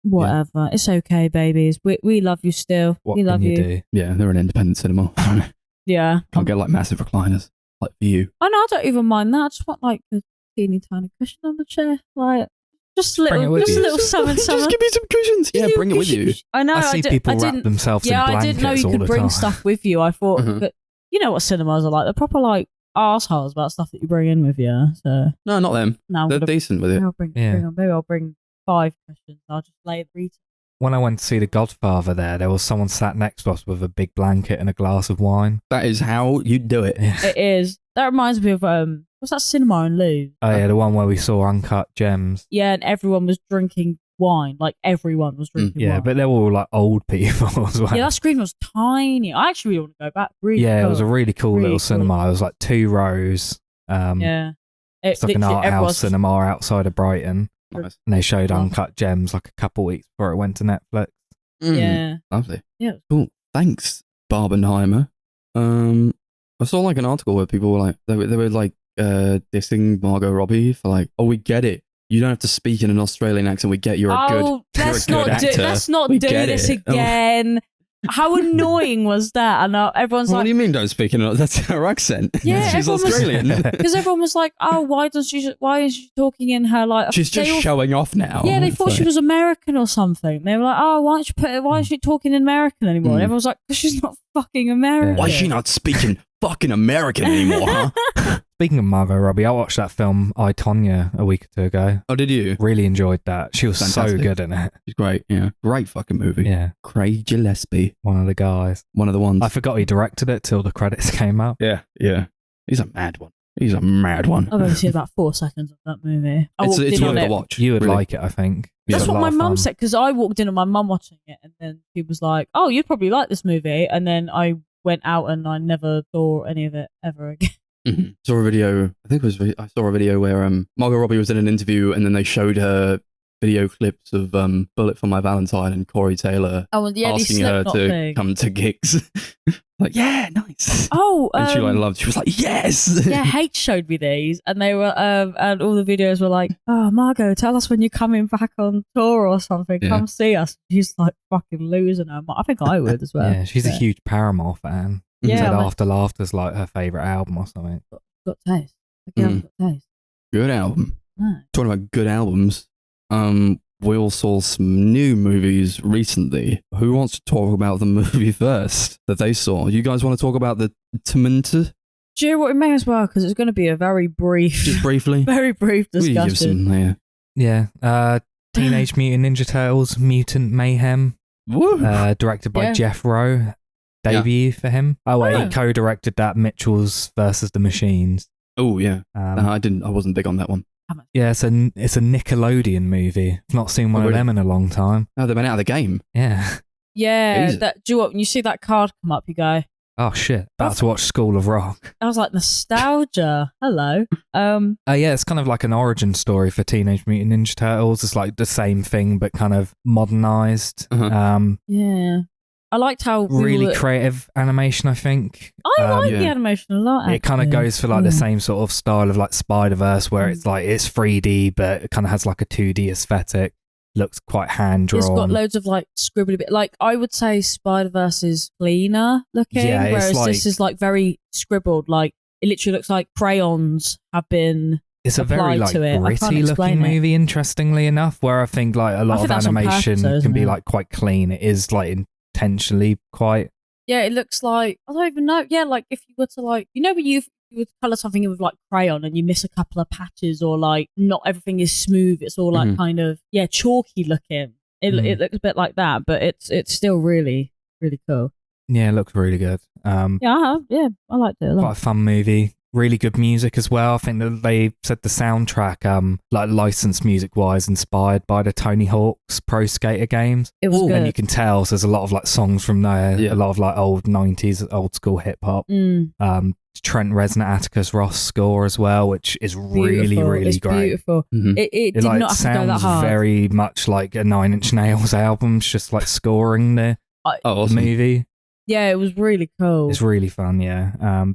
[SPEAKER 3] whatever, it's okay, babies. We love you still. We love you.
[SPEAKER 2] Do?
[SPEAKER 1] Yeah, they're an independent cinema.
[SPEAKER 3] Yeah,
[SPEAKER 1] can't get like massive recliners like for you.
[SPEAKER 3] I know. I don't even mind that. I just want like a teeny tiny cushion on the chair, like Just a little something.
[SPEAKER 1] Just give me some cushions. Yeah, bring it with you.
[SPEAKER 3] I know.
[SPEAKER 2] I see people wrap themselves in blankets all the time.
[SPEAKER 3] I didn't know you could bring stuff with you. I thought, but you know what cinemas are like. They're proper like assholes about stuff that you bring in with you. So
[SPEAKER 1] no, not them. No, they're decent with it.
[SPEAKER 3] Maybe I'll bring 5 cushions. I'll just lay the
[SPEAKER 2] When I went to see The Godfather there was someone sat next to us with a big blanket and a glass of wine.
[SPEAKER 1] That is how you do it.
[SPEAKER 2] Yeah.
[SPEAKER 3] It is. That reminds me of what's that cinema in Lou?
[SPEAKER 2] Oh yeah, the one where we saw Uncut Gems.
[SPEAKER 3] Yeah, and everyone was drinking wine. Like everyone was drinking wine.
[SPEAKER 2] Yeah, but they were all like old people as well.
[SPEAKER 3] Yeah, that screen was tiny. I actually really want to go back. Really
[SPEAKER 2] yeah,
[SPEAKER 3] cool.
[SPEAKER 2] It was a really cool little cinema. It was like 2 rows. It's like an art house cinema outside of Brighton.
[SPEAKER 1] Nice.
[SPEAKER 2] And they showed Uncut Gems like a couple weeks before it went to Netflix.
[SPEAKER 3] Yeah.
[SPEAKER 1] Lovely.
[SPEAKER 3] Yeah.
[SPEAKER 1] Cool. Thanks, Barbenheimer. I saw like an article where people were like, they were like dissing Margot Robbie for like, oh, we get it. You don't have to speak in an Australian accent. We get you're a good actor.
[SPEAKER 3] Let's not do this again. How annoying was that? And everyone's like,
[SPEAKER 1] what do you mean don't speak in an That's her accent.
[SPEAKER 3] Yeah,
[SPEAKER 1] she's Australian.
[SPEAKER 3] Because everyone was like, oh, why is she talking in her like...
[SPEAKER 1] She's just showing off now.
[SPEAKER 3] Yeah, they thought she was American or something. They were like, oh, why is she talking in American anymore? And everyone's like, because she's not fucking American.
[SPEAKER 1] Why is she not speaking fucking American anymore, huh?
[SPEAKER 2] Speaking of Margot Robbie, I watched that film I, Tonya a week or 2 ago.
[SPEAKER 1] Oh, did you?
[SPEAKER 2] Really enjoyed that. She was so good in it.
[SPEAKER 1] She's great, yeah. Great fucking movie.
[SPEAKER 2] Yeah.
[SPEAKER 1] Craig Gillespie.
[SPEAKER 2] One of the guys.
[SPEAKER 1] One of the ones.
[SPEAKER 2] I forgot he directed it till the credits came out.
[SPEAKER 1] Yeah. He's a mad one.
[SPEAKER 3] I've only seen about 4 seconds of that movie.
[SPEAKER 1] It's worth a watch.
[SPEAKER 2] You would like it, I think.
[SPEAKER 3] That's what my mum said, because I walked in on my mum watching it, and then she was like, oh, you'd probably like this movie. And then I went out and I never saw any of it ever again.
[SPEAKER 1] Mm-hmm. Saw a video. I saw a video where Margot Robbie was in an interview, and then they showed her video clips of "Bullet for My Valentine" and Corey Taylor asking her to come to gigs. Like, yeah, nice.
[SPEAKER 3] Oh,
[SPEAKER 1] and she loved. She was like, yes.
[SPEAKER 3] Yeah, H showed me these, and they were and all the videos were like, oh, Margot, tell us when you're coming back on tour or something. Yeah. Come see us. She's like fucking losing her. I think I would as well.
[SPEAKER 2] Yeah, she's a huge Paramore fan. Yeah, said After Laughter's like her favourite album or something.
[SPEAKER 3] Got taste. Got taste.
[SPEAKER 1] Good album. Talking about good albums, we all saw some new movies recently. Who wants to talk about the movie first that they saw? You guys want to talk about the TMNT?
[SPEAKER 3] Do you know what, it may as well, because it's going to be a very brief...
[SPEAKER 1] Just briefly?
[SPEAKER 3] Very brief discussion.
[SPEAKER 2] Teenage Mutant Ninja Turtles, Mutant Mayhem.
[SPEAKER 1] Woo!
[SPEAKER 2] Directed by Jeff Rowe. Debut for him. He co-directed that Mitchell's versus the Machines.
[SPEAKER 1] Oh yeah, I wasn't big on that one.
[SPEAKER 2] Yeah, it's a Nickelodeon movie. I've not seen one of them in a long time.
[SPEAKER 1] Oh, they've been out of the game.
[SPEAKER 2] Yeah.
[SPEAKER 3] Yeah. Do you know what? When you see that card come up, you go,
[SPEAKER 2] oh shit! About to watch School of Rock.
[SPEAKER 3] I was like, nostalgia. Hello.
[SPEAKER 2] It's kind of like an origin story for Teenage Mutant Ninja Turtles. It's like the same thing, but kind of modernized.
[SPEAKER 3] Yeah. I liked how
[SPEAKER 2] really creative animation, I think.
[SPEAKER 3] I like the animation a lot, actually.
[SPEAKER 2] It kind of goes for like the same sort of style of like Spider-Verse, where it's like it's 3D, but it kind of has like a 2D aesthetic. Looks quite hand-drawn.
[SPEAKER 3] It's got loads of like scribbly bit. Like I would say Spider-Verse is cleaner looking, whereas this is like very scribbled. Like it literally looks like crayons have been
[SPEAKER 2] It's a very like gritty looking movie, interestingly enough, where I think like a lot of animation can be like quite clean. It is like intentionally quite.
[SPEAKER 3] Yeah, it looks like, I don't even know. Yeah, like if you were to like, you know when you would colour something with like crayon and you miss a couple of patches, or like not everything is smooth, it's all like kind of chalky looking. It looks a bit like that, but it's still really, really cool.
[SPEAKER 2] Yeah, it looks really good.
[SPEAKER 3] I liked it a lot.
[SPEAKER 2] Quite a fun movie. Really good music as well. I think that they said the soundtrack, like licensed music wise, inspired by the Tony Hawk's Pro Skater games.
[SPEAKER 3] It was good.
[SPEAKER 2] And you can tell, so there's a lot of like songs from there, a lot of like old 90s, old school hip hop. Trent Reznor, Atticus Ross score as well, which is really, really great.
[SPEAKER 3] Beautiful. It did not have to go that hard.
[SPEAKER 2] Sounds very much like a Nine Inch Nails album, just like scoring the movie.
[SPEAKER 3] Yeah, it was really cool.
[SPEAKER 2] It's really fun, yeah.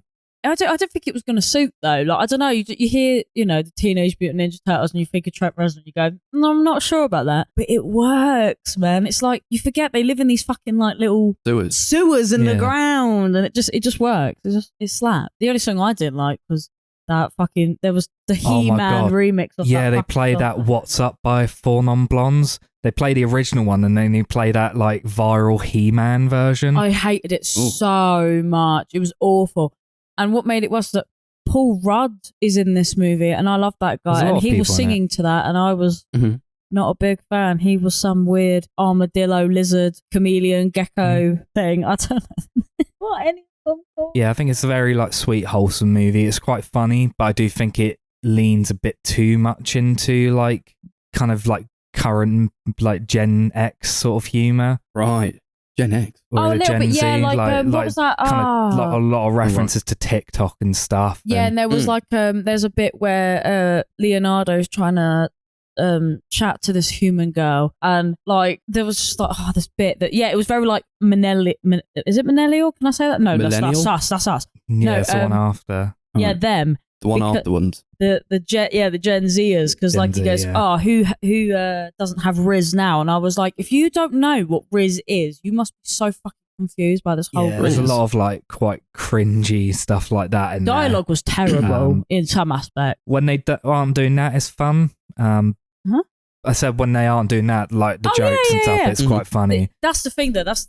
[SPEAKER 3] I don't think it was going to suit though. Like I don't know. You hear the Teenage Mutant Ninja Turtles and you think of Trent Reznor. You go, no, I'm not sure about that. But it works, man. It's like you forget they live in these fucking like little sewers in the ground, and it just works. It slapped. The only song I didn't like was there was the He-Man remix of that.
[SPEAKER 2] Yeah, they played that What's Up by 4 Non-Blondes. They play the original one and then they play that like viral He-Man version.
[SPEAKER 3] I hated it so much. It was awful. And what made it worse was that Paul Rudd is in this movie and I love that guy. And he was singing to that and I was not a big fan. He was some weird armadillo, lizard, chameleon, gecko thing. I don't know. What any of them called?
[SPEAKER 2] Yeah, I think it's a very like sweet, wholesome movie. It's quite funny, but I do think it leans a bit too much into like kind of like current like Gen X sort of humor.
[SPEAKER 1] Right. Gen X.
[SPEAKER 3] Or a little bit, yeah, like what was that?
[SPEAKER 2] Kind of like a lot of references to TikTok and stuff.
[SPEAKER 3] Yeah, and there was like there's a bit where Leonardo's trying to chat to this human girl, and like there was just like this bit that it was very like is it Millennial? Can I say that? No, that's us.
[SPEAKER 2] Yeah,
[SPEAKER 3] no,
[SPEAKER 2] it's the one after.
[SPEAKER 3] Yeah, them.
[SPEAKER 1] The one afterwards.
[SPEAKER 3] The Gen Zers, because like he goes, who doesn't have Riz now? And I was like, if you don't know what Riz is, you must be so fucking confused by this whole.
[SPEAKER 2] There's a lot of like quite cringy stuff like that. And
[SPEAKER 3] dialogue was terrible in some aspect.
[SPEAKER 2] When they aren't doing that, it's fun. I said when they aren't doing that, like the jokes and stuff, it's quite funny.
[SPEAKER 3] That's the thing, though. That's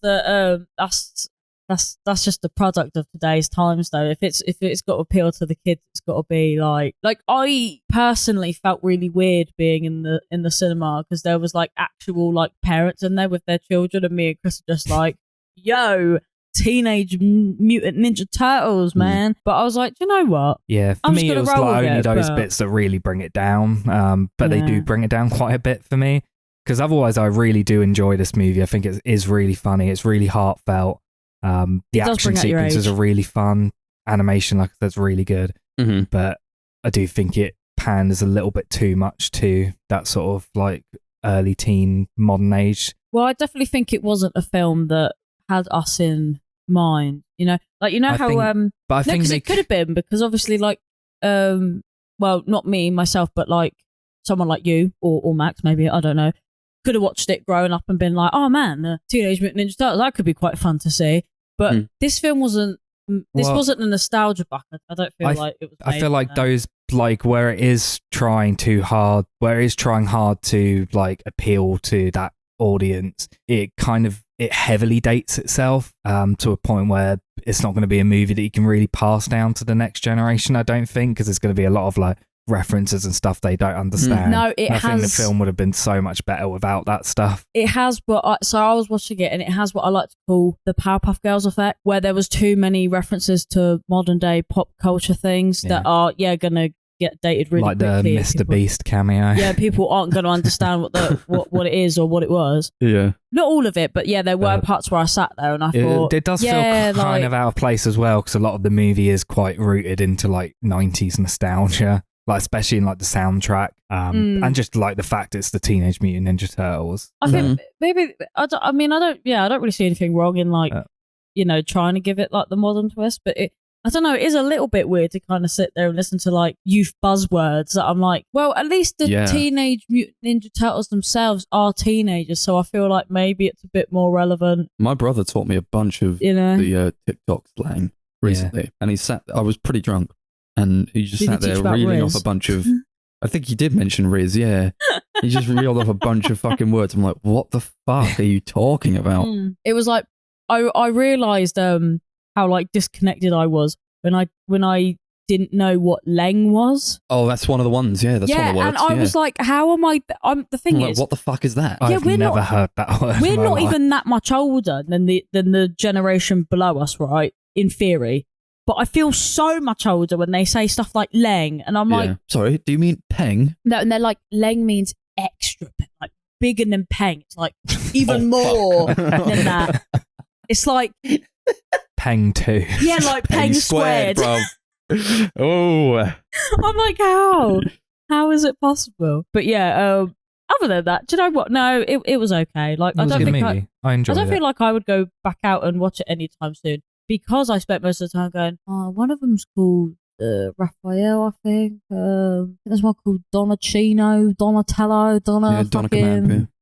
[SPEAKER 3] just the product of today's times, though. If it's got to appeal to the kids, it's got to be like I personally felt really weird being in the cinema because there was like actual like parents in there with their children, and me and Chris were just like, "Yo, Teenage Mutant Ninja Turtles, man!" But I was like, do you know what?
[SPEAKER 2] Yeah, for me it was like only those bits that really bring it down. But they do bring it down quite a bit for me because otherwise I really do enjoy this movie. I think it is really funny. It's really heartfelt. The action sequences are really fun. Animation, like I said, is really good. But I do think it panders a little bit too much to that sort of like early teen modern age.
[SPEAKER 3] Well, I definitely think it wasn't a film that had us in mind. You know, like I think it could have been because obviously, like, well, not me myself, but like someone like you or Max, maybe, I don't know, could have watched it growing up and been like, oh man, the Teenage Mutant Ninja Turtles, that could be quite fun to see. But this film wasn't. This wasn't a nostalgia bucket. I don't feel like it was.
[SPEAKER 2] I feel like those, like where it is trying hard to like appeal to that audience, it heavily dates itself to a point where it's not going to be a movie that you can really pass down to the next generation. I don't think, because there's going to be a lot of like references and stuff they don't understand.
[SPEAKER 3] No,
[SPEAKER 2] I think the film would have been so much better without that stuff.
[SPEAKER 3] It has, but so I was watching it and it has what I like to call the Powerpuff Girls effect, where there was too many references to modern day pop culture things that are gonna get dated really quickly.
[SPEAKER 2] Like the Mr. Beast cameo.
[SPEAKER 3] Yeah, people aren't going to understand what it is or what it was.
[SPEAKER 1] Yeah.
[SPEAKER 3] Not all of it, but yeah, there were parts where I sat there and I thought...
[SPEAKER 2] It does feel kind of out of place as well, because a lot of the movie is quite rooted into like 90s nostalgia. Like especially in like the soundtrack, and just like the fact it's the Teenage Mutant Ninja Turtles.
[SPEAKER 3] I think maybe I don't really see anything wrong in like trying to give it like the modern twist, but I don't know, it is a little bit weird to kind of sit there and listen to like youth buzzwords that I'm like, well, at least the Teenage Mutant Ninja Turtles themselves are teenagers, so I feel like maybe it's a bit more relevant.
[SPEAKER 1] My brother taught me a bunch of the TikTok slang recently, and I was pretty drunk. And he just sat there reeling off a bunch of... I think he did mention Riz, yeah. He just reeled off a bunch of fucking words. I'm like, what the fuck are you talking about?
[SPEAKER 3] It was like, I realised how like disconnected I was when I didn't know what Leng was.
[SPEAKER 1] Oh, that's one of the ones, yeah. That's one of the words.
[SPEAKER 3] And I was like, how am I... the thing is...
[SPEAKER 1] what the fuck is that?
[SPEAKER 2] I've never heard that word.
[SPEAKER 3] We're not even that much older than the generation below us, right? In theory. But I feel so much older when they say stuff like Leng, and I'm like...
[SPEAKER 1] Sorry, do you mean Peng?
[SPEAKER 3] No, and they're like, Leng means extra, like bigger than Peng. It's like even more than that. It's like...
[SPEAKER 2] Peng 2.
[SPEAKER 3] Yeah, like Peng squared.
[SPEAKER 1] Bro. Oh.
[SPEAKER 3] I'm like, how? How is it possible? But yeah, other than that, do you know what? No, it was okay. Like,
[SPEAKER 2] I don't think I enjoyed it.
[SPEAKER 3] I don't feel like I would go back out and watch it anytime soon. Because I spent most of the time going, one of them's called Raphael, I think. There's one called Donatello,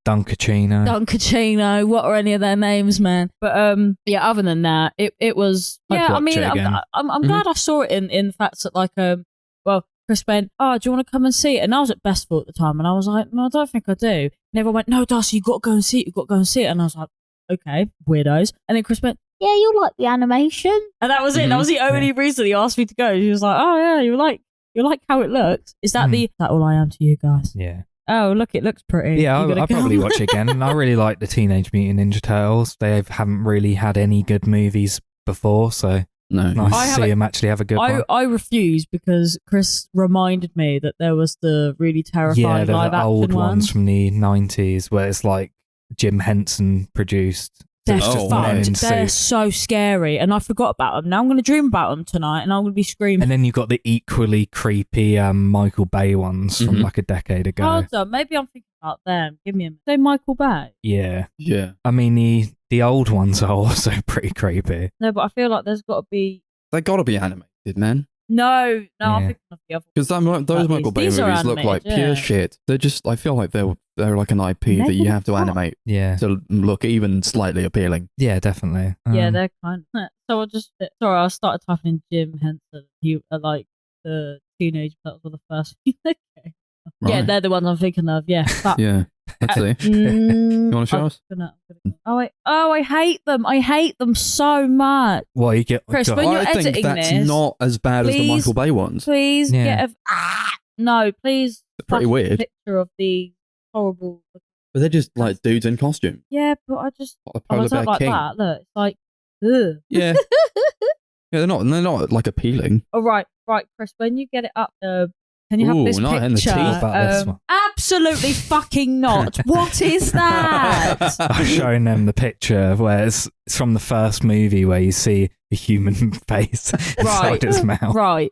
[SPEAKER 3] Dunkachino. What are any of their names, man? But other than that, it was. Yeah, I mean, I'm glad I saw it in the fact that like Chris went, "Oh, do you want to come and see it?" And I was at Bestful at the time, and I was like, "No, I don't think I do." And everyone went, "No, Darcy, you got to go and see it. You got to go and see it." And I was like, "Okay, weirdos." And then Chris went, "Yeah, you like the animation," and that was it. That was the only reason he asked me to go. He was like, "Oh yeah, you like how it looks." Is that is that all I am to you guys?
[SPEAKER 2] Yeah.
[SPEAKER 3] Oh, look, it looks pretty.
[SPEAKER 2] Yeah, I'll probably watch it again. And I really like the Teenage Mutant Ninja Turtles. They haven't really had any good movies before, so nice to see them actually have a good one.
[SPEAKER 3] I refuse because Chris reminded me that there was the really terrifying live action
[SPEAKER 2] old ones from the 90s where it's like Jim Henson produced.
[SPEAKER 3] They're fucked. They're so scary, and I forgot about them. Now I'm going to dream about them tonight, and I'm going to be screaming.
[SPEAKER 2] And then you got the equally creepy Michael Bay ones from like a decade ago.
[SPEAKER 3] Hold on, maybe I'm thinking about them. Give me a minute. Say Michael Bay.
[SPEAKER 2] Yeah.
[SPEAKER 1] I
[SPEAKER 2] mean, the old ones are also pretty creepy.
[SPEAKER 3] No, but I feel like there's got to be.
[SPEAKER 1] They got to be animated, man.
[SPEAKER 3] No, I'm thinking of the other.
[SPEAKER 1] Because those Michael Bay movies look like pure shit. They're just. I feel like they're like an IP that you have to animate. To look even slightly appealing.
[SPEAKER 2] Yeah, definitely.
[SPEAKER 3] Yeah, they're kind of. So I started typing in Jim Henson. He like the teenage. That was the first few. Okay. Right. Yeah, they're the ones I'm thinking of. Yeah.
[SPEAKER 1] Yeah. Let's see. You want to show us?
[SPEAKER 3] I hate them. I hate them so much.
[SPEAKER 2] Well, you get
[SPEAKER 3] Chris, when you're editing
[SPEAKER 1] think that's
[SPEAKER 3] this,
[SPEAKER 1] not as bad as the Michael Bay ones.
[SPEAKER 3] Please get no, please.
[SPEAKER 1] They're pretty weird.
[SPEAKER 3] A picture of the horrible.
[SPEAKER 1] But they're just like dudes in costume.
[SPEAKER 3] Yeah, but I just
[SPEAKER 1] like a polar bear
[SPEAKER 3] like
[SPEAKER 1] king.
[SPEAKER 3] that. Look, it's like, ugh.
[SPEAKER 1] Yeah. Yeah, they're not like appealing.
[SPEAKER 3] Oh, right, Chris. When you get it up, can you have this
[SPEAKER 1] not
[SPEAKER 3] picture?
[SPEAKER 1] in the teeth.
[SPEAKER 2] This one.
[SPEAKER 3] Absolutely fucking not. What is that?
[SPEAKER 2] I'm showing them the picture where it's from the first movie where you see a human face inside his mouth.
[SPEAKER 3] Right.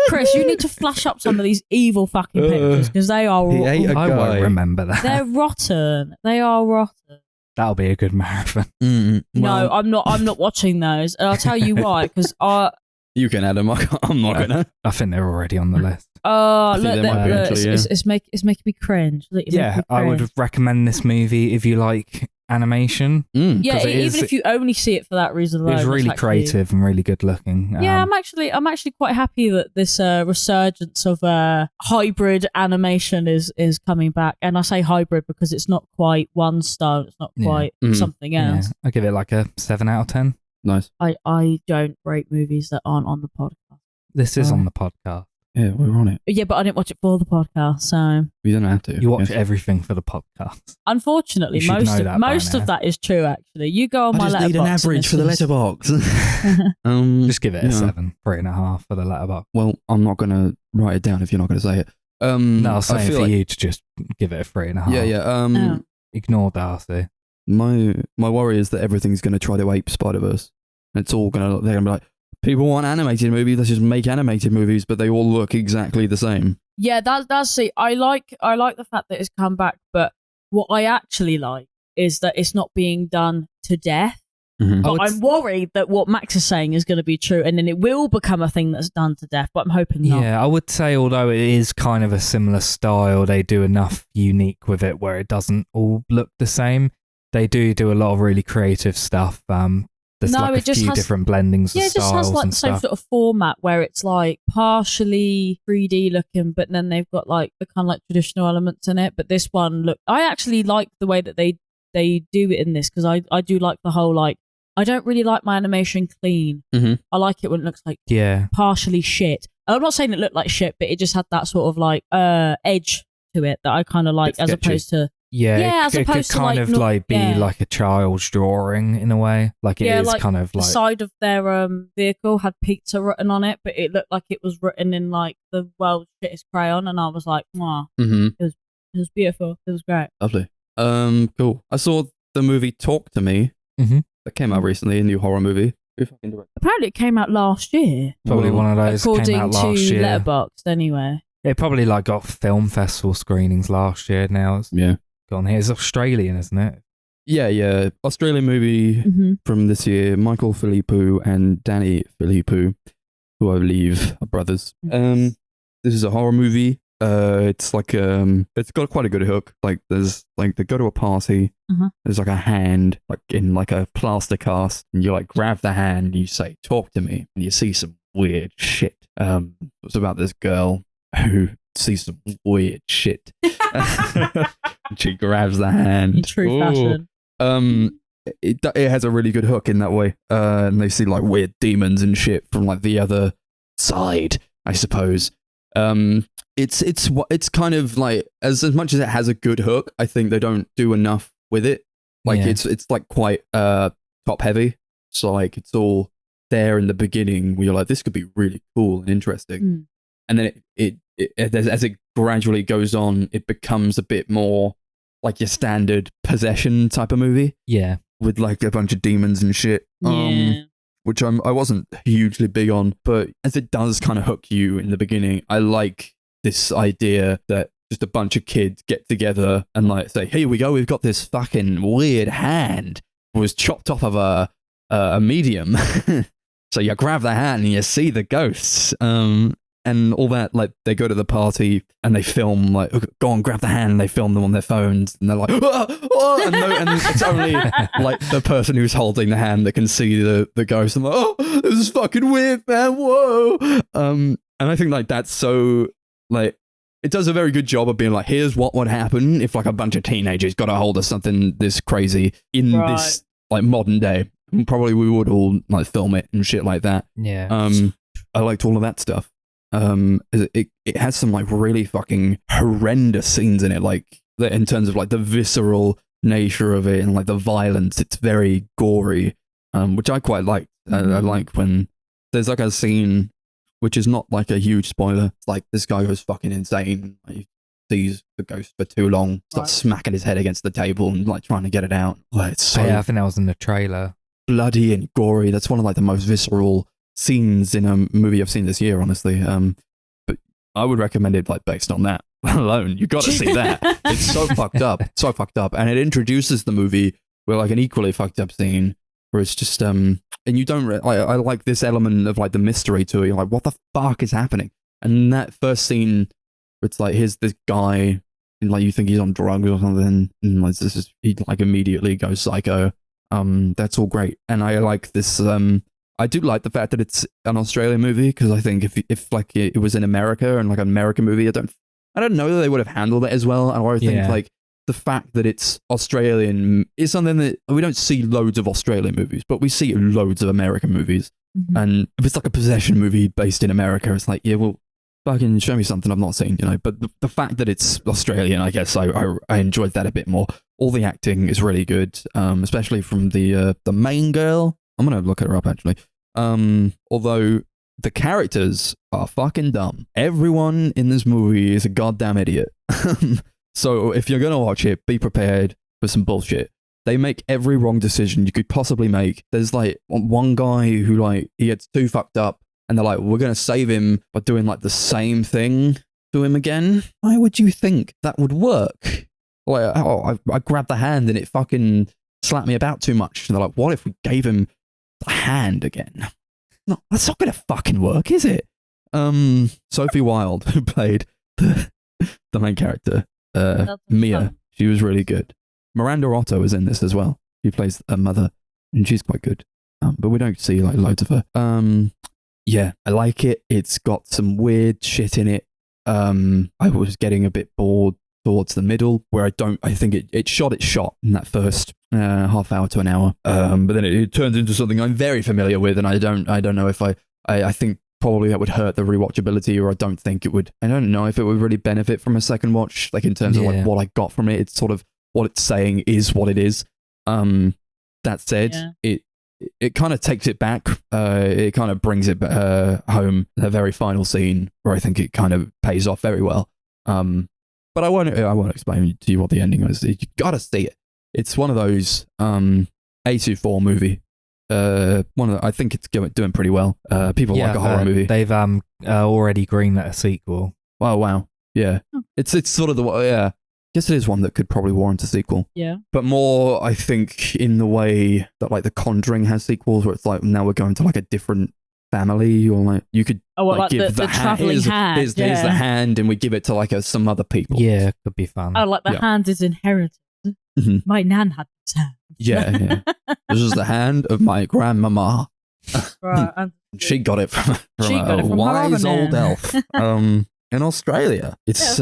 [SPEAKER 3] Chris, you need to flash up some of these evil fucking pictures because they are.
[SPEAKER 2] I won't remember that.
[SPEAKER 3] They're rotten. They are rotten.
[SPEAKER 2] That'll be a good marathon.
[SPEAKER 3] No, I'm not watching those, and I'll tell you why. Because
[SPEAKER 1] you can add them. I'm not gonna.
[SPEAKER 2] I think they're already on the list.
[SPEAKER 3] Look, it's making me cringe.
[SPEAKER 2] I would recommend this movie if you like animation.
[SPEAKER 3] Yeah, even if you only see it for that reason alone.
[SPEAKER 2] It's really creative and really good looking.
[SPEAKER 3] Yeah, I'm actually quite happy that this resurgence of hybrid animation is coming back. And I say hybrid because it's not quite one style. It's not quite something else.
[SPEAKER 2] Yeah. I give it like a 7 out of 10.
[SPEAKER 1] Nice.
[SPEAKER 3] I don't rate movies that aren't on the podcast.
[SPEAKER 2] This is on the podcast.
[SPEAKER 1] Yeah, we're on it.
[SPEAKER 3] Yeah, but I didn't watch it for the podcast, so
[SPEAKER 1] you don't have to.
[SPEAKER 2] You watch everything for the podcast.
[SPEAKER 3] Unfortunately, most of that is true. Actually, you go on my letterbox.
[SPEAKER 1] I just need an average for the letterbox.
[SPEAKER 2] Just give it a 7, 3.5 for the letterbox.
[SPEAKER 1] Well, I'm not going to write it down if you're not going to say it.
[SPEAKER 2] No, I'll say for you to just give it a 3.5.
[SPEAKER 1] Yeah.
[SPEAKER 2] Ignore Darcy.
[SPEAKER 1] My worry is that everything's going to try to ape Spider-Verse. It's all they're going to be like, people want animated movies, let's just make animated movies, but they all look exactly the same.
[SPEAKER 3] Yeah, that's it. I like the fact that it's come back, but what I actually like is that it's not being done to death. But I'm worried that what Max is saying is going to be true, and then it will become a thing that's done to death, but I'm hoping not.
[SPEAKER 2] Yeah, I would say, although it is kind of a similar style, they do enough unique with it where it doesn't all look the same. They do a lot of really creative stuff. There's like a few different blendings of styles. Yeah, it just has like the same
[SPEAKER 3] sort of format where it's like partially 3D looking, but then they've got like the kind of like traditional elements in it. But this one, I actually like the way that they do it in this because I do like the whole like, I don't really like my animation clean. I like it when it looks like partially shit. I'm not saying it looked like shit, but it just had that sort of like edge to it that I kind of like as opposed to...
[SPEAKER 2] Yeah, it could kind of like be like a child's drawing in a way. Like it is like kind of like...
[SPEAKER 3] The side of their vehicle had pizza written on it, but it looked like it was written in like the world's shittest crayon, and I was like, wow. It was beautiful. It was great.
[SPEAKER 1] Lovely. Cool. I saw the movie Talk to Me. That came out recently, a new horror movie.
[SPEAKER 3] Apparently it came out last year.
[SPEAKER 2] Probably one of those came out last year.
[SPEAKER 3] According to Letterboxd, anyway.
[SPEAKER 2] It probably like got film festival screenings last year now. Gone here. It's Australian, isn't it?
[SPEAKER 1] Yeah. Australian movie from this year. Michael Philippou and Danny Philippou, who I believe are brothers. This is a horror movie. It's like it's got quite a good hook. Like there's like they go to a party. There's like a hand like in like a plaster cast, and you like grab the hand and you say, "Talk to me," and you see some weird shit. It's about this girl who sees some weird shit. She grabs the hand.
[SPEAKER 3] In true fashion.
[SPEAKER 1] It has a really good hook in that way. And they see like weird demons and shit from like the other side, I suppose. It's kind of like as much as it has a good hook, I think they don't do enough with it. Like it's like quite top heavy. So like it's all there in the beginning where you're like, this could be really cool and interesting. And then it as it gradually goes on, it becomes a bit more like your standard possession type of movie.
[SPEAKER 2] Yeah.
[SPEAKER 1] With like a bunch of demons and shit. Which I wasn't hugely big on, but as it does kind of hook you in the beginning, I like this idea that just a bunch of kids get together and like say, here we go, we've got this fucking weird hand. It was chopped off of a medium. So you grab the hand and you see the ghosts. And all that, like they go to the party and they film, like, go on, grab the hand, and they film them on their phones, and they're like, and it's only like the person who's holding the hand that can see the ghost. And like, oh, this is fucking weird, man, whoa. And I think like that's so, like, it does a very good job of being like, here's what would happen if like a bunch of teenagers got a hold of something this crazy in this like modern day. And probably we would all like film it and shit like that.
[SPEAKER 2] Yeah.
[SPEAKER 1] I liked all of that stuff. It has some like really fucking horrendous scenes in it, like in terms of like the visceral nature of it and like the violence. It's very gory, which I quite like. I like when there's like a scene which is not like a huge spoiler. It's like this guy goes fucking insane. He sees the ghost for too long, starts smacking his head against the table and like trying to get it out. Like, it's so
[SPEAKER 2] I think that was in the trailer.
[SPEAKER 1] Bloody and gory. That's one of like the most visceral scenes in a movie I've seen this year, honestly. But I would recommend it like based on that alone. You got to see that. It's so fucked up, and it introduces the movie with like an equally fucked up scene where it's just and you don't. I like this element of like the mystery to it. You're like, what the fuck is happening? And that first scene, it's like here's this guy, and like you think he's on drugs or something, and like he like immediately goes psycho. That's all great, and I like this. I do like the fact that it's an Australian movie, because I think if like it was in America and like an American movie, I don't know that they would have handled it as well. And I think like the fact that it's Australian is something that we don't see loads of Australian movies, but we see loads of American movies. And if it's like a possession movie based in America, it's like, yeah, well, fucking show me something I've not seen, you know. But the fact that it's Australian, I guess I enjoyed that a bit more. All the acting is really good, especially from the main girl. I'm going to look her up, actually. Although the characters are fucking dumb. Everyone in this movie is a goddamn idiot. So if you're going to watch it, be prepared for some bullshit. They make every wrong decision you could possibly make. There's like one guy who like, he gets too fucked up and they're like, we're going to save him by doing like the same thing to him again. Why would you think that would work? Like, oh, I grabbed the hand and it fucking slapped me about too much. And they're like, what if we gave him the hand again? No, that's not gonna fucking work, is it? Sophie Wilde, who played the main character, Mia, she was really good. Miranda Otto is in this as well. She plays a mother, and she's quite good. But we don't see like loads of her. Yeah, I like it. It's got some weird shit in it. I was getting a bit bored towards the middle, where I think it shot its shot in that first half hour to an hour, but then it turns into something I'm very familiar with, and I don't know if I think probably that would hurt the rewatchability, or I don't think it would. I don't know if it would really benefit from a second watch, like in terms of like what I got from it. It's sort of what it's saying is what it is. That said, it kind of takes it back. It kind of brings it home in a very final scene where I think it kind of pays off very well. But I won't explain to you what the ending is. You gotta see it. It's one of those A24 movie. I think it's doing pretty well. People like a horror movie.
[SPEAKER 2] They've already greenlit a sequel.
[SPEAKER 1] Oh wow, yeah. It's sort of I guess it is one that could probably warrant a sequel.
[SPEAKER 3] Yeah.
[SPEAKER 1] But more, I think, in the way that like The Conjuring has sequels, where it's like now we're going to like a different family, or like you could give the traveling hand. Here's the hand, and we give it to like some other people.
[SPEAKER 2] Yeah, could be fun.
[SPEAKER 3] Oh, like the hand is inherited. My nan had this hand.
[SPEAKER 1] Yeah. This is the hand of my grandmama.
[SPEAKER 3] Right.
[SPEAKER 1] She got it from a wise old elf in Australia. It's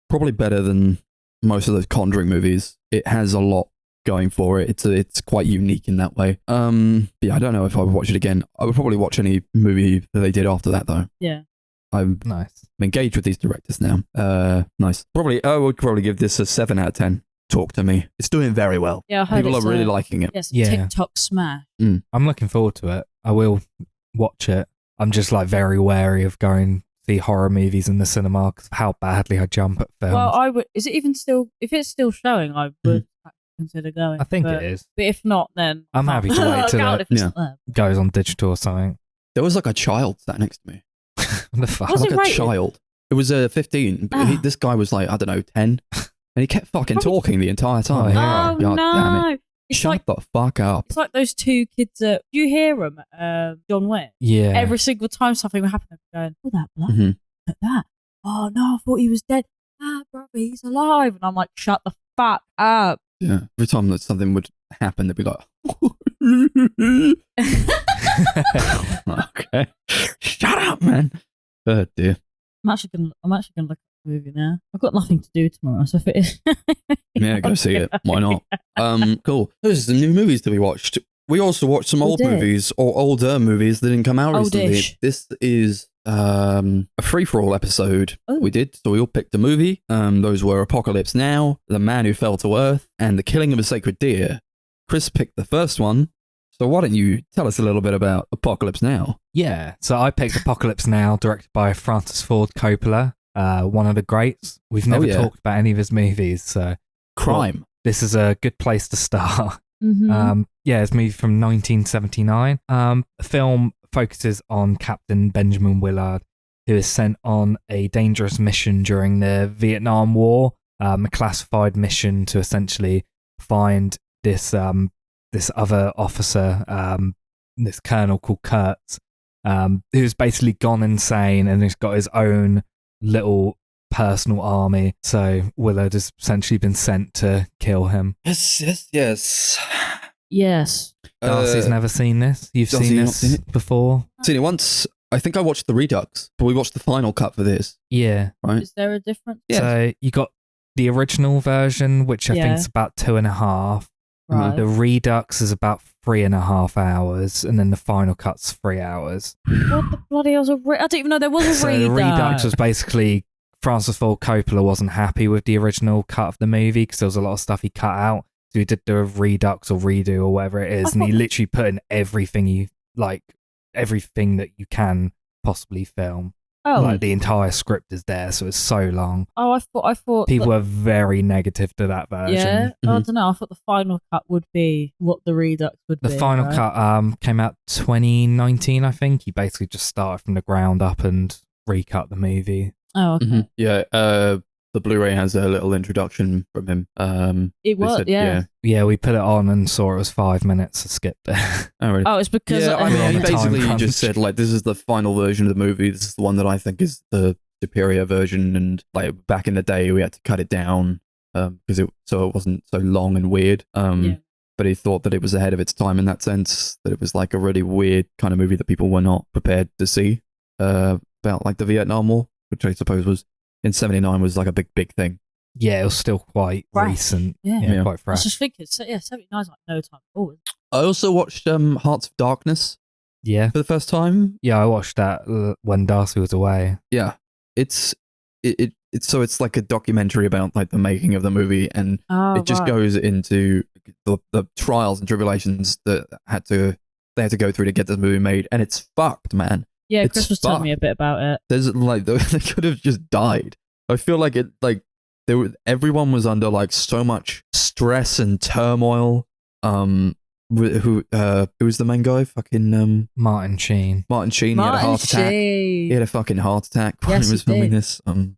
[SPEAKER 1] probably better than most of the Conjuring movies. It has a lot going for it. It's quite unique in that way. Yeah, I don't know if I would watch it again. I would probably watch any movie that they did after that, though.
[SPEAKER 3] Yeah.
[SPEAKER 1] I'm engaged with these directors now. Nice. I would probably give this a 7 out of 10. Talk to me. It's doing very well.
[SPEAKER 3] Yeah, I heard
[SPEAKER 1] people are really liking it.
[SPEAKER 3] Yes, TikTok smash.
[SPEAKER 2] I'm looking forward to it. I will watch it. I'm just like very wary of going see horror movies in the cinema because of how badly I jump at films.
[SPEAKER 3] Well, I would. Is it even still? If it's still showing, I would consider going.
[SPEAKER 2] I think it is.
[SPEAKER 3] But if not, then
[SPEAKER 2] I'm happy to wait till it goes on digital or something.
[SPEAKER 1] There was like a child sat next to me.
[SPEAKER 2] What the fuck?
[SPEAKER 3] Was
[SPEAKER 1] like
[SPEAKER 3] it
[SPEAKER 1] a
[SPEAKER 3] rated?
[SPEAKER 1] child. It was 15. But this guy was like, I don't know, 10. And he kept fucking talking the entire time.
[SPEAKER 3] Oh,
[SPEAKER 1] God
[SPEAKER 3] no.
[SPEAKER 1] damn it.
[SPEAKER 3] It's
[SPEAKER 1] Shut the fuck up.
[SPEAKER 3] It's like those two kids. Do you hear them? John Wick.
[SPEAKER 2] Yeah.
[SPEAKER 3] Every single time something would happen, they'd be going, "Oh, that blood. Look at that. Oh no, I thought he was dead. Ah, brother, he's alive." And I'm like, "Shut the fuck up."
[SPEAKER 1] Yeah. Every time that something would happen, they'd be like, okay. Shut up, man. Oh dear.
[SPEAKER 3] I'm actually gonna look at the movie now. I've got nothing to do tomorrow, so if it is,
[SPEAKER 1] yeah, go see it. Why not? Cool. Those are the new movies that we watched. We also watched some old movies or older movies that didn't come out recently. This is a free-for-all episode we did. So we all picked a movie. Those were Apocalypse Now, The Man Who Fell to Earth, and The Killing of a Sacred Deer. Chris picked the first one. So why don't you tell us a little bit about Apocalypse Now?
[SPEAKER 2] Yeah, so I picked Apocalypse Now, directed by Francis Ford Coppola, one of the greats. We've never talked about any of his movies, so
[SPEAKER 1] crime.
[SPEAKER 2] This is a good place to start.
[SPEAKER 3] Mm-hmm.
[SPEAKER 2] It's a movie from 1979. The film focuses on Captain Benjamin Willard, who is sent on a dangerous mission during the Vietnam War, a classified mission to essentially find this other officer, this colonel called Kurtz, who's basically gone insane and has got his own little personal army. So Willard has essentially been sent to kill him.
[SPEAKER 1] Yes.
[SPEAKER 2] Darcy's never seen this. You've seen this before?
[SPEAKER 1] Seen it once. I think I watched the Redux, but we watched the final cut for this.
[SPEAKER 2] Yeah.
[SPEAKER 1] Right?
[SPEAKER 3] Is there a difference?
[SPEAKER 1] Yeah.
[SPEAKER 2] So you got the original version, which I think is about 2.5.
[SPEAKER 3] Right.
[SPEAKER 2] The Redux is about 3.5 hours, and then the final cut's 3 hours.
[SPEAKER 3] What the bloody hell's I didn't even know there was a
[SPEAKER 2] So
[SPEAKER 3] Redux.
[SPEAKER 2] the Redux was basically Francis Ford Coppola wasn't happy with the original cut of the movie because there was a lot of stuff he cut out. So he did the Redux or redo or whatever it is, and he literally put in everything that you can possibly film.
[SPEAKER 3] Oh,
[SPEAKER 2] like the entire script is there, so it's so long.
[SPEAKER 3] Oh, I thought
[SPEAKER 2] people were very negative to that version.
[SPEAKER 3] Yeah, I don't know. I thought the final cut would be what the Redux would be.
[SPEAKER 2] The final cut came out 2019, I think. He basically just started from the ground up and recut the movie.
[SPEAKER 3] Oh, okay.
[SPEAKER 1] Mm-hmm. Yeah, the Blu-ray has a little introduction from him.
[SPEAKER 3] It was,
[SPEAKER 2] yeah. We put it on and saw it was 5 minutes. I skipped it.
[SPEAKER 1] Oh, really?
[SPEAKER 3] Oh, it's because
[SPEAKER 1] he basically just said like, this is the final version of the movie. This is the one that I think is the superior version. And like back in the day, we had to cut it down because it wasn't so long and weird. But he thought that it was ahead of its time in that sense. That it was like a really weird kind of movie that people were not prepared to see about like the Vietnam War, which I suppose was. In 79 was like a big thing.
[SPEAKER 2] Yeah, it was still quite recent. Yeah, quite fresh.
[SPEAKER 3] I was just thinking, 79 is like no time forward.
[SPEAKER 1] I also watched Hearts of Darkness.
[SPEAKER 2] Yeah.
[SPEAKER 1] For the first time.
[SPEAKER 2] Yeah, I watched that when Darcy was away.
[SPEAKER 1] Yeah. It's like a documentary about like the making of the movie, and it just goes into the trials and tribulations that they had to go through to get this movie made, and it's fucked, man.
[SPEAKER 3] Yeah, Chris was telling me a bit about it.
[SPEAKER 1] There's like they could have just died. I feel like everyone was under like so much stress and turmoil. Who was the main guy? Fucking
[SPEAKER 2] Martin Sheen.
[SPEAKER 1] Martin Sheen. He had a heart attack. He had a fucking heart attack while he was filming this. And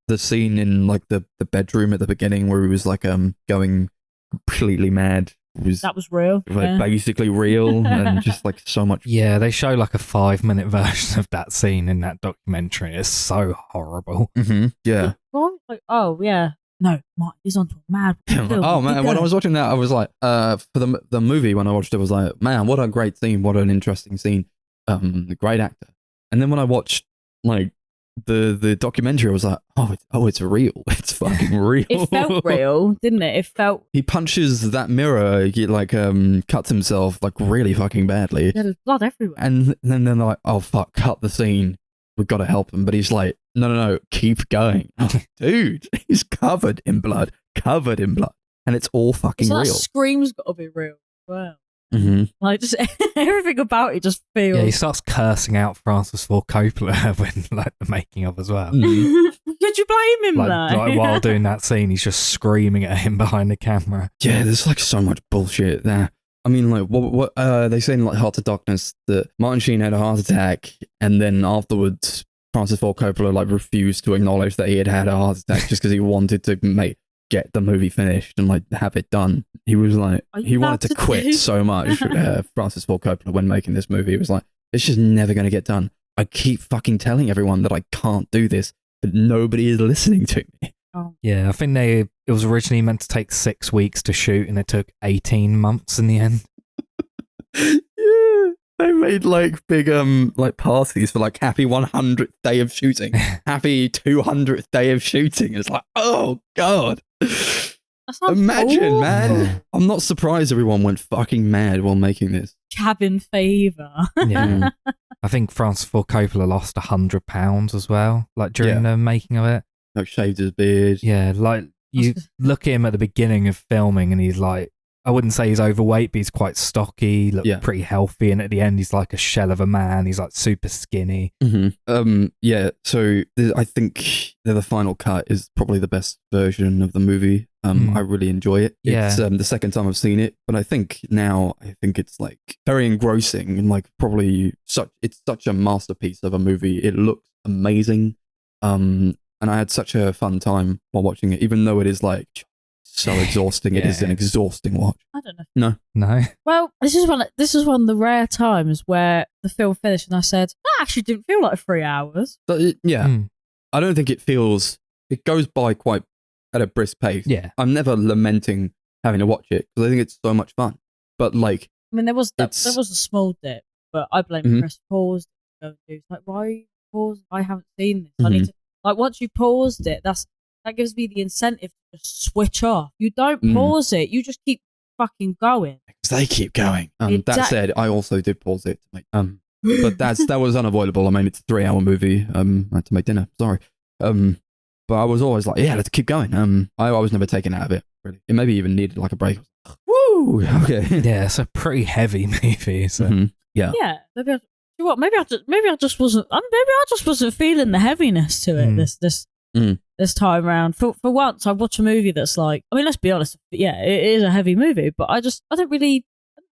[SPEAKER 1] the scene in like the bedroom at the beginning where he was like going completely mad.
[SPEAKER 3] That was real.
[SPEAKER 1] Like basically real and just like so much.
[SPEAKER 2] Yeah, they show like a 5-minute version of that scene in that documentary. It's so horrible.
[SPEAKER 1] Mm-hmm. Yeah.
[SPEAKER 3] Like, oh, yeah. No, Martin is onto a mad.
[SPEAKER 1] Oh, man. When I was watching that, I was like, for the movie, when I watched it, I was like, man, what a great scene. What an interesting scene. great actor. And then when I watched like the documentary, I was like, it's real. It's fucking real.
[SPEAKER 3] It felt real, didn't it? It felt.
[SPEAKER 1] He punches that mirror. He like cuts himself like really fucking badly.
[SPEAKER 3] Yeah, there's blood everywhere.
[SPEAKER 1] And then they're like, oh fuck, cut the scene. We've got to help him. But he's like, no, keep going. Dude, he's covered in blood. And it's all fucking real.
[SPEAKER 3] That scream's got to be real as well.
[SPEAKER 1] Mm-hmm.
[SPEAKER 3] Like, just everything about it just feels.
[SPEAKER 2] Yeah, he starts cursing out Francis Ford Coppola when, like, the making of as well.
[SPEAKER 3] Could you blame him,
[SPEAKER 2] like while doing that scene, he's just screaming at him behind the camera.
[SPEAKER 1] Yeah, there's like so much bullshit there. I mean, like, what they say in like Heart to Darkness that Martin Sheen had a heart attack, and then afterwards, Francis Ford Coppola like refused to acknowledge that he had had a heart attack just because he wanted to get the movie finished and like have it done. He was like, he wanted to quit so much. Francis Ford Coppola, when making this movie, he was like, it's just never going to get done. I keep fucking telling everyone that I can't do this, but nobody is listening to me.
[SPEAKER 2] Oh. Yeah, I think it was originally meant to take 6 weeks to shoot, and it took 18 months in the end.
[SPEAKER 1] Yeah, they made like big like parties for like happy 100th day of shooting, happy 200th day of shooting. It's like, oh god. Imagine, cool. Man. I'm not surprised everyone went fucking mad while making this.
[SPEAKER 3] Cabin fever.
[SPEAKER 2] Yeah. I think Francis Ford Coppola lost 100 pounds as well, like during the making of it.
[SPEAKER 1] Like shaved his beard.
[SPEAKER 2] Yeah, like you look at him at the beginning of filming and he's like, I wouldn't say he's overweight, but he's quite stocky, pretty healthy, and at the end he's like a shell of a man. He's like super skinny.
[SPEAKER 1] Mm-hmm. Yeah, so I think the final cut is probably the best version of the movie. I really enjoy it. It's the second time I've seen it, but I think it's like very engrossing and like probably it's such a masterpiece of a movie. It looks amazing. And I had such a fun time while watching it, even though it is like so exhausting. It is an exhausting watch.
[SPEAKER 3] I don't know.
[SPEAKER 2] No.
[SPEAKER 3] Well, this is one of the rare times where the film finished and I said, that actually didn't feel like 3 hours.
[SPEAKER 1] But I don't think it goes by quite at a brisk pace.
[SPEAKER 2] Yeah.
[SPEAKER 1] I'm never lamenting having to watch it because I think it's so much fun. But like,
[SPEAKER 3] I mean, there was a small dip, but I blame Chris paused. It's like, why are you paused? I haven't seen this. I need to, like, once you paused it, that gives me the incentive to just switch off. You don't pause it. You just keep fucking going.
[SPEAKER 1] Because they keep going. That said, I also did pause it. But that was unavoidable. I mean, it's a 3-hour movie. I had to make dinner. Sorry. But I was always like, yeah, let's keep going. I was never taken out of it, really. It maybe even needed like a break. Woo! Okay.
[SPEAKER 2] Yeah, it's a pretty heavy movie. So.
[SPEAKER 1] Yeah.
[SPEAKER 3] Yeah. Maybe I just wasn't feeling the heaviness to it this time around. For once, I watch a movie that's like, I mean, let's be honest, yeah, it is a heavy movie, but I didn't really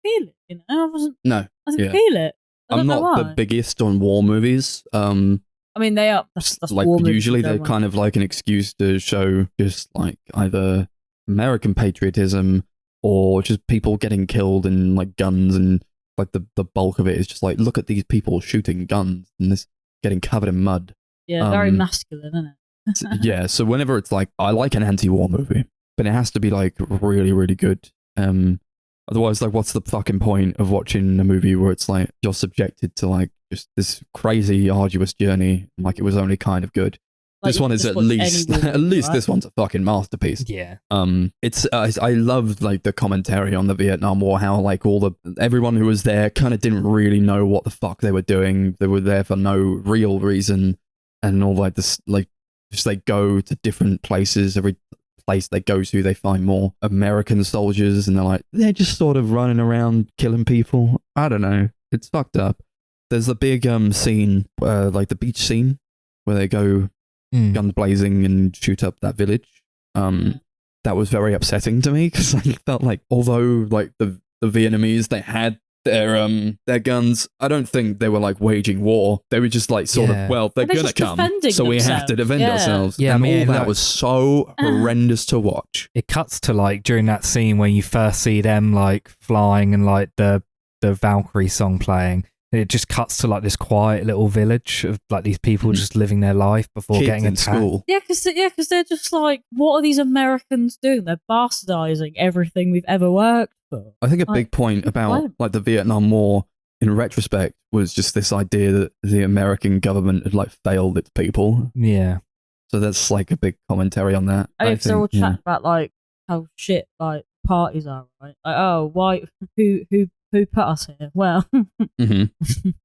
[SPEAKER 3] feel it. You know, I didn't feel it.
[SPEAKER 1] I'm not the biggest on war movies.
[SPEAKER 3] I mean, they are. That's
[SPEAKER 1] like
[SPEAKER 3] war
[SPEAKER 1] usually
[SPEAKER 3] movies,
[SPEAKER 1] they're kind of like an excuse to show just like either American patriotism or just people getting killed and like guns, and like the bulk of it is just like, look at these people shooting guns and this getting covered in mud.
[SPEAKER 3] Yeah, very masculine, isn't it?
[SPEAKER 1] Yeah, so whenever it's like, I like an anti-war movie, but it has to be like really, really good. Otherwise, like, what's the fucking point of watching a movie where it's like you're subjected to like just this crazy, arduous journey, and like it was only kind of good. Like, this one is at least right? This one's a fucking masterpiece.
[SPEAKER 2] Yeah.
[SPEAKER 1] It's I love like the commentary on the Vietnam War, how like everyone who was there kind of didn't really know what the fuck they were doing. They were there for no real reason, and all like this, like just they go to different places. Every place they go to, they find more American soldiers, and they're just sort of running around killing people. I don't know. It's fucked up. There's the big scene, like the beach scene, where they go guns blazing and shoot up that village. That was very upsetting to me because I felt like, although like the Vietnamese, they had their guns, I don't think they were like waging war. They were just like sort of, well, they're gonna come, so we have to defend ourselves.
[SPEAKER 2] Yeah,
[SPEAKER 1] and all that was so horrendous to watch.
[SPEAKER 2] It cuts to like during that scene where you first see them like flying and like the Valkyrie song playing. It just cuts to like this quiet little village of like these people just living their life before
[SPEAKER 1] Kids
[SPEAKER 2] getting
[SPEAKER 1] in
[SPEAKER 2] attacked.
[SPEAKER 1] School.
[SPEAKER 3] Yeah, because they're just like, what are these Americans doing? They're bastardizing everything we've ever worked for.
[SPEAKER 1] I think a big point about like the Vietnam War in retrospect was just this idea that the American government had like failed its people.
[SPEAKER 2] Yeah.
[SPEAKER 1] So that's like a big commentary on that.
[SPEAKER 3] I think they're all chatting about like how shit like parties are, right? Like, oh, why? Who put us here? Well,
[SPEAKER 1] yeah,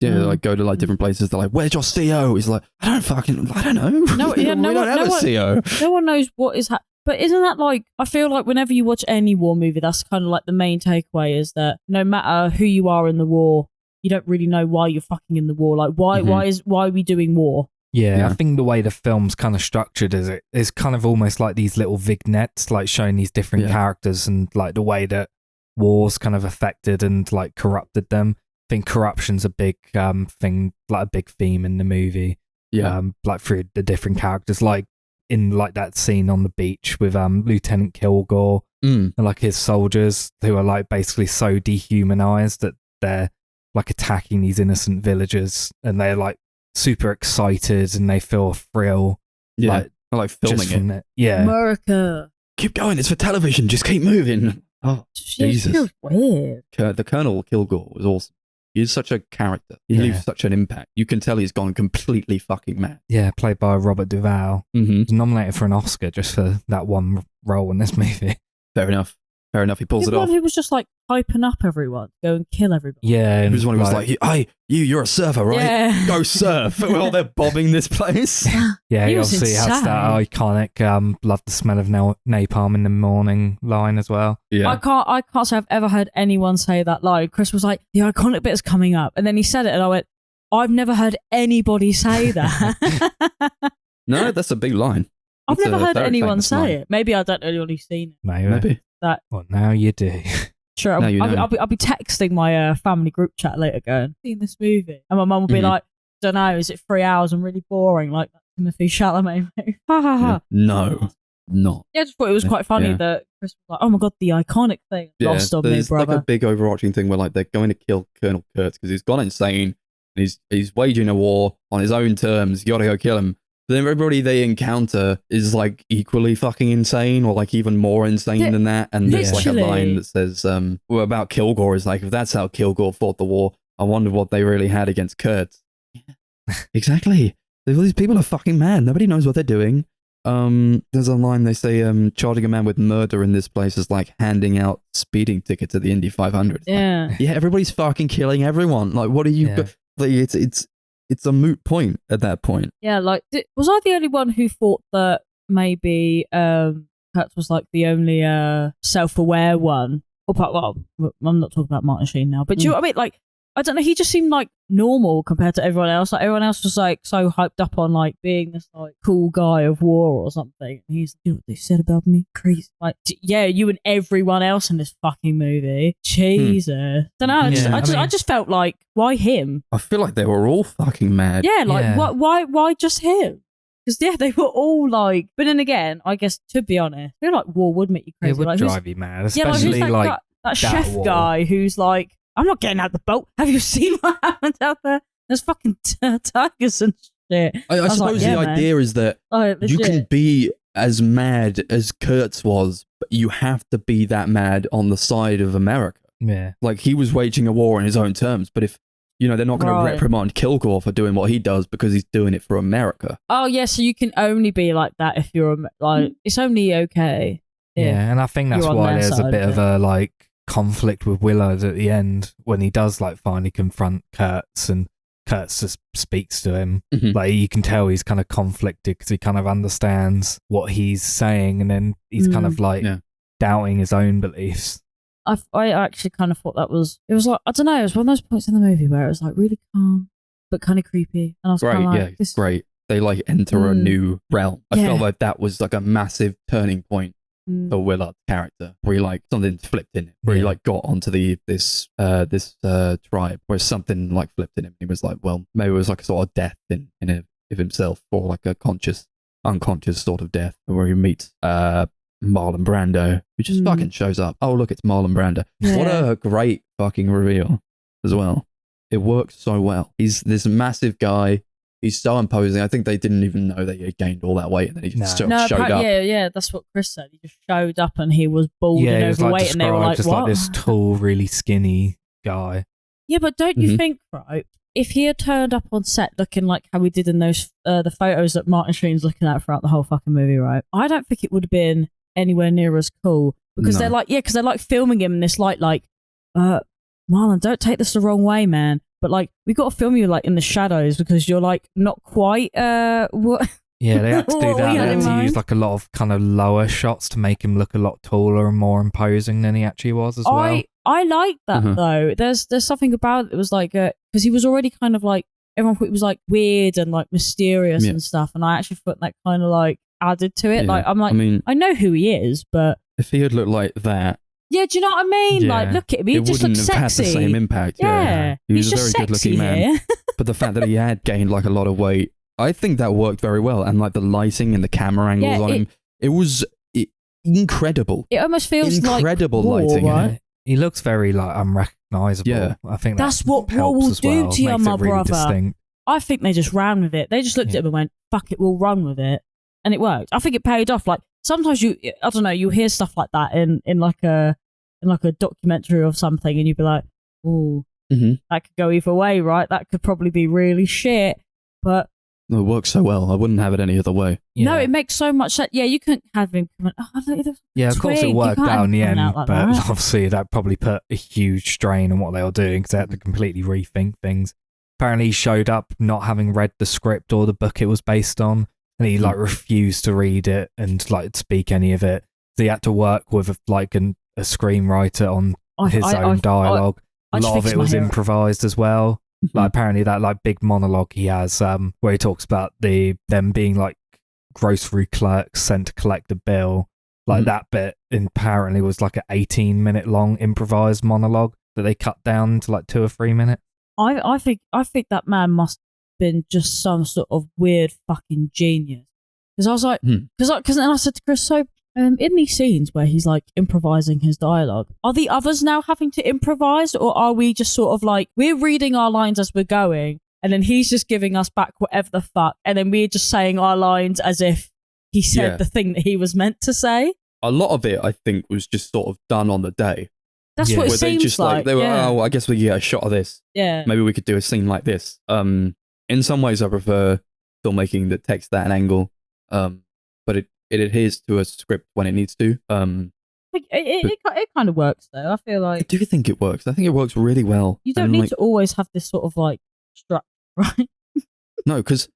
[SPEAKER 1] like go to like different places. They're like, "Where's your CO?" He's like, "I don't know.
[SPEAKER 3] No, yeah,
[SPEAKER 1] we don't have a CO.
[SPEAKER 3] No one knows what is happening." But isn't that like, I feel like whenever you watch any war movie, that's kind of like the main takeaway is that no matter who you are in the war, you don't really know why you're fucking in the war. Like, why are we doing war?
[SPEAKER 2] Yeah, I think the way the film's kind of structured is kind of almost like these little vignettes, like showing these different characters and like the way that wars kind of affected and like corrupted them. I think corruption's a big thing, like a big theme in the movie.
[SPEAKER 1] Yeah,
[SPEAKER 2] like through the different characters, like in like that scene on the beach with Lieutenant Kilgore and like his soldiers who are like basically so dehumanized that they're like attacking these innocent villagers and they're like super excited and they feel a thrill.
[SPEAKER 1] Yeah, like filming it.
[SPEAKER 2] Yeah,
[SPEAKER 3] America,
[SPEAKER 1] keep going. It's for television. Just keep moving. Oh, Jesus!
[SPEAKER 3] It feels weird.
[SPEAKER 1] The Colonel Kilgore was awesome. He's such a character. He leaves such an impact. You can tell he's gone completely fucking mad.
[SPEAKER 2] Yeah, played by Robert Duvall. He's nominated for an Oscar just for that one role in this movie.
[SPEAKER 1] Fair enough. He pulls it off.
[SPEAKER 3] He was just like hyping up everyone, go and kill everybody.
[SPEAKER 2] Yeah,
[SPEAKER 1] he was one who was like, "Hey, you're a surfer, right?
[SPEAKER 3] Yeah.
[SPEAKER 1] Go surf." Well, they're bombing this place.
[SPEAKER 2] Yeah, he obviously has that iconic "love the smell of napalm in the morning" line as well.
[SPEAKER 1] Yeah,
[SPEAKER 3] I can't say I've ever heard anyone say that line. Chris was like, "The iconic bit is coming up," and then he said it, and I went, "I've never heard anybody say that."
[SPEAKER 1] No, that's a big line.
[SPEAKER 3] I've never heard anyone say
[SPEAKER 1] line.
[SPEAKER 3] it. Maybe I don't know anyone who's seen it.
[SPEAKER 2] Maybe.
[SPEAKER 3] That.
[SPEAKER 2] Well, now you do.
[SPEAKER 3] Sure, I'll be texting my family group chat later going, "Seen this movie?" And my mum will be like, "Don't know, is it 3 hours and really boring like that Timothy Chalamet movie?" Ha ha ha.
[SPEAKER 1] No, not.
[SPEAKER 3] Yeah, I just thought it was quite funny that Chris was like, "Oh my god, the iconic thing lost on me, brother."
[SPEAKER 1] There's like a big overarching thing where like they're going to kill Colonel Kurtz because he's gone insane and he's waging a war on his own terms. You gotta go kill him. But then everybody they encounter is like equally fucking insane or like even more insane than that. And there's like a line that says, about Kilgore is like, if that's how Kilgore fought the war, I wonder what they really had against Kurtz. Yeah. Exactly. All these people are fucking mad. Nobody knows what they're doing. There's a line they say, charging a man with murder in this place is like handing out speeding tickets at the Indy 500.
[SPEAKER 3] Yeah.
[SPEAKER 1] Like, yeah, everybody's fucking killing everyone. Like, what are you... Yeah. Like, it's a moot point at that point.
[SPEAKER 3] Yeah, like, was I the only one who thought that maybe Kurtz was like the only self-aware one? Well, I'm not talking about Martin Sheen now, but do you know what I mean? Like, I don't know, he just seemed like normal compared to everyone else. Like, everyone else was like so hyped up on like being this like cool guy of war or something. And he's like, "You know what they said about me? Crazy." Like, yeah, you and everyone else in this fucking movie. Jesus. Don't know. I just felt like, why him?
[SPEAKER 1] I feel like they were all fucking mad.
[SPEAKER 3] Yeah, like why just him? Because they were all like. But then again, I guess to be honest, I feel like war would make you crazy.
[SPEAKER 2] It would
[SPEAKER 3] like,
[SPEAKER 2] drive you mad, especially like
[SPEAKER 3] that chef guy who's like, "I'm not getting out of the boat. Have you seen what happens out there? There's fucking tigers and shit."
[SPEAKER 1] I suppose the idea is that you can be as mad as Kurtz was, but you have to be that mad on the side of America.
[SPEAKER 2] Yeah.
[SPEAKER 1] Like, he was waging a war on his own terms, but if, they're not going to reprimand Kilgore for doing what he does because he's doing it for America.
[SPEAKER 3] Oh, yeah, so you can only be like that if you're, like, it's only okay.
[SPEAKER 2] Yeah, and I think that's why there's a bit of a, like, conflict with Willard at the end when he does like finally confront Kurtz and Kurtz just speaks to him. Like, you can tell he's kind of conflicted because he kind of understands what he's saying and then he's kind of like doubting his own beliefs.
[SPEAKER 3] I actually kind of thought it was like, I don't know, it was one of those points in the movie where it was like really calm but kind of creepy, and I was kind of like,
[SPEAKER 1] it's great. They like enter a new realm. I felt like that was like a massive turning point for Willard's character, where he like something flipped in him, where he like got onto this tribe, where something like flipped in him. He was like, well, maybe it was like a sort of death in of himself, or like a unconscious sort of death, where he meets Marlon Brando, who just fucking shows up. Oh, look, it's Marlon Brando. Yeah. What a great fucking reveal as well. It works so well. He's this massive guy. He's so imposing. I think they didn't even know that he had gained all that weight, and then he just showed up.
[SPEAKER 3] Yeah, that's what Chris said. He just showed up, and he was bald and overweight, and they were like,
[SPEAKER 2] just
[SPEAKER 3] "What?"
[SPEAKER 2] Like this tall, really skinny guy.
[SPEAKER 3] Yeah, but don't you think, right, if he had turned up on set looking like how he did in those the photos that Martin Sheen's looking at throughout the whole fucking movie, right? I don't think it would have been anywhere near as cool because they're like filming him in this like Marlon, don't take this the wrong way, man, but like we got to film you like in the shadows because you're like not quite what.
[SPEAKER 2] Yeah, they had to do that. They had to use like a lot of kind of lower shots to make him look a lot taller and more imposing than he actually was as well.
[SPEAKER 3] I like that though. There's something about it. It was like because he was already kind of like everyone thought he was like weird and like mysterious and stuff, and I actually thought that kind of like added to it. Yeah. Like I'm like, I mean, I know who he is, but
[SPEAKER 1] if he had looked like that.
[SPEAKER 3] Yeah, do you know what I mean? Yeah. Like, look at him. He just looks sexy. It wouldn't have had the
[SPEAKER 1] same impact.
[SPEAKER 3] Yeah.
[SPEAKER 1] He was a very good-looking man. But the fact that he had gained like a lot of weight, I think that worked very well. And like the lighting and the camera angles on him, it was incredible.
[SPEAKER 3] It almost feels
[SPEAKER 1] incredible
[SPEAKER 3] like
[SPEAKER 1] lighting.
[SPEAKER 3] Right?
[SPEAKER 2] He looks very like unrecognizable. Yeah, I think
[SPEAKER 3] that's what will do to you, my brother. Distinct. I think they just ran with it. They just looked at him and went, "Fuck it, we'll run with it," and it worked. I think it paid off. Like sometimes I don't know, you hear stuff like that in like a documentary or something, and you'd be like, "Ooh, that could go either way, right? That could probably be really shit." But
[SPEAKER 1] it works so well. I wouldn't have it any other way.
[SPEAKER 3] Yeah. No, it makes so much sense. Yeah, you couldn't have him.
[SPEAKER 2] Yeah, of course it worked out in the end, like but obviously that probably put a huge strain on what they were doing because they had to completely rethink things. Apparently, he showed up not having read the script or the book it was based on, and he like refused to read it and like speak any of it. So he had to work with a screenwriter on his own dialogue. A lot of it was improvised as well. Like apparently that like big monologue he has where he talks about them being like grocery clerks sent to collect a bill. Like that bit apparently was like an 18-minute long improvised monologue that they cut down to like 2 or 3 minutes.
[SPEAKER 3] I think that man must have been just some sort of weird fucking genius. Because I was like, because then I said to Chris, so in these scenes where he's like improvising his dialogue, are the others now having to improvise, or are we just sort of like we're reading our lines as we're going, and then he's just giving us back whatever the fuck, and then we're just saying our lines as if he said the thing that he was meant to say?
[SPEAKER 1] A lot of it, I think, was just sort of done on the day.
[SPEAKER 3] That's what it seems
[SPEAKER 1] just like. They were, oh, I guess we get a shot of this.
[SPEAKER 3] Yeah.
[SPEAKER 1] Maybe we could do a scene like this. In some ways, I prefer filmmaking that takes that angle. But it adheres to a script when it needs to.
[SPEAKER 3] It kind of works though. I feel like.
[SPEAKER 1] I do think it works. I think it works really well.
[SPEAKER 3] You don't need to always have this sort of like structure, right?
[SPEAKER 1] No, because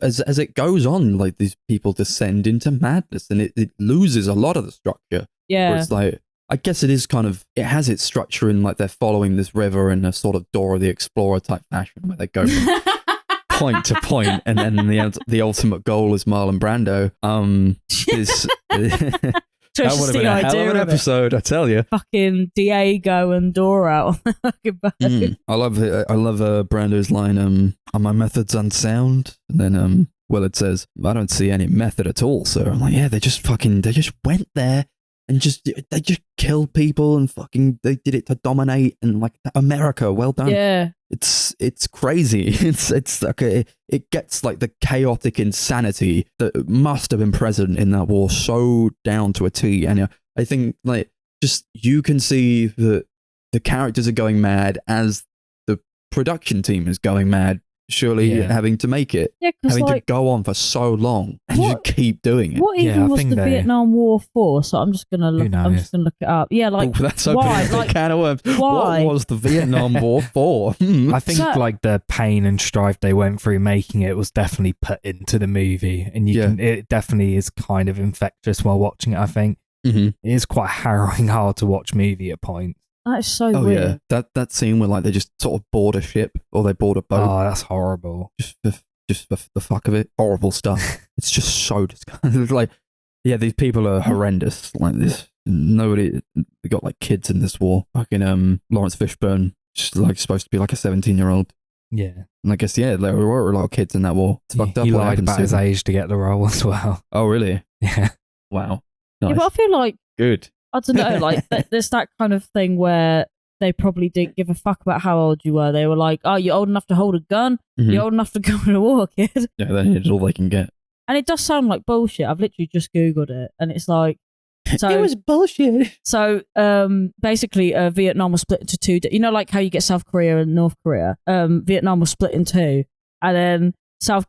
[SPEAKER 1] as it goes on, like these people descend into madness, and it loses a lot of the structure.
[SPEAKER 3] Yeah.
[SPEAKER 1] Where it's like, I guess it is kind of, it has its structure in like they're following this river in a sort of Dora the Explorer type fashion where they go from point to point, and then the ultimate goal is Marlon Brando. That would have been a hell of an episode, I tell you.
[SPEAKER 3] Fucking Diego and Dora on the fucking boat.
[SPEAKER 1] I love Brando's line, are my methods unsound? And then Willard says, I don't see any method at all, sir. I'm like, yeah, they just went there and they just killed people and fucking they did it to dominate, and like America, well done.
[SPEAKER 3] Yeah.
[SPEAKER 1] It's crazy. It's like it gets like the chaotic insanity that must have been present in that war so down to a T. And I think like just you can see that the characters are going mad as the production team is going mad. Surely having to make it, having to go on for so long and just keep doing it.
[SPEAKER 3] What even was the Vietnam War for? So I'm just gonna look it up. Yeah, like
[SPEAKER 1] that's why? Like, can of worms. Why? What was the Vietnam War for?
[SPEAKER 2] I think like the pain and strife they went through making it was definitely put into the movie, and it definitely is kind of infectious while watching it. I think it is quite harrowing, hard to watch movie at points.
[SPEAKER 3] That is so weird.
[SPEAKER 1] Yeah, that scene where like they just sort of board a ship or they board a boat.
[SPEAKER 2] Oh, that's horrible.
[SPEAKER 1] Just for the fuck of it, horrible stuff. It's just so disgusting. Like, yeah, these people are horrendous. Like this, we got like kids in this war. Fucking Lawrence Fishburne, just like supposed to be like a 17-year-old.
[SPEAKER 2] Yeah,
[SPEAKER 1] and I guess there were a lot of kids in that war. It's fucked up.
[SPEAKER 2] He lied about his age to get the role as well.
[SPEAKER 1] Oh, really?
[SPEAKER 2] Yeah.
[SPEAKER 1] Wow.
[SPEAKER 3] Nice. Yeah, but I feel like
[SPEAKER 1] good.
[SPEAKER 3] I don't know, like there's that kind of thing where they probably didn't give a fuck about how old you were. They were like, "Oh, you're old enough to hold a gun. You're old enough to go to war, kid."
[SPEAKER 1] Yeah, they needed all they can get.
[SPEAKER 3] And it does sound like bullshit. I've literally just Googled it, and it's like So
[SPEAKER 1] it was bullshit.
[SPEAKER 3] So basically, Vietnam was split into two. You know, like how you get South Korea and North Korea. Vietnam was split in two, and then South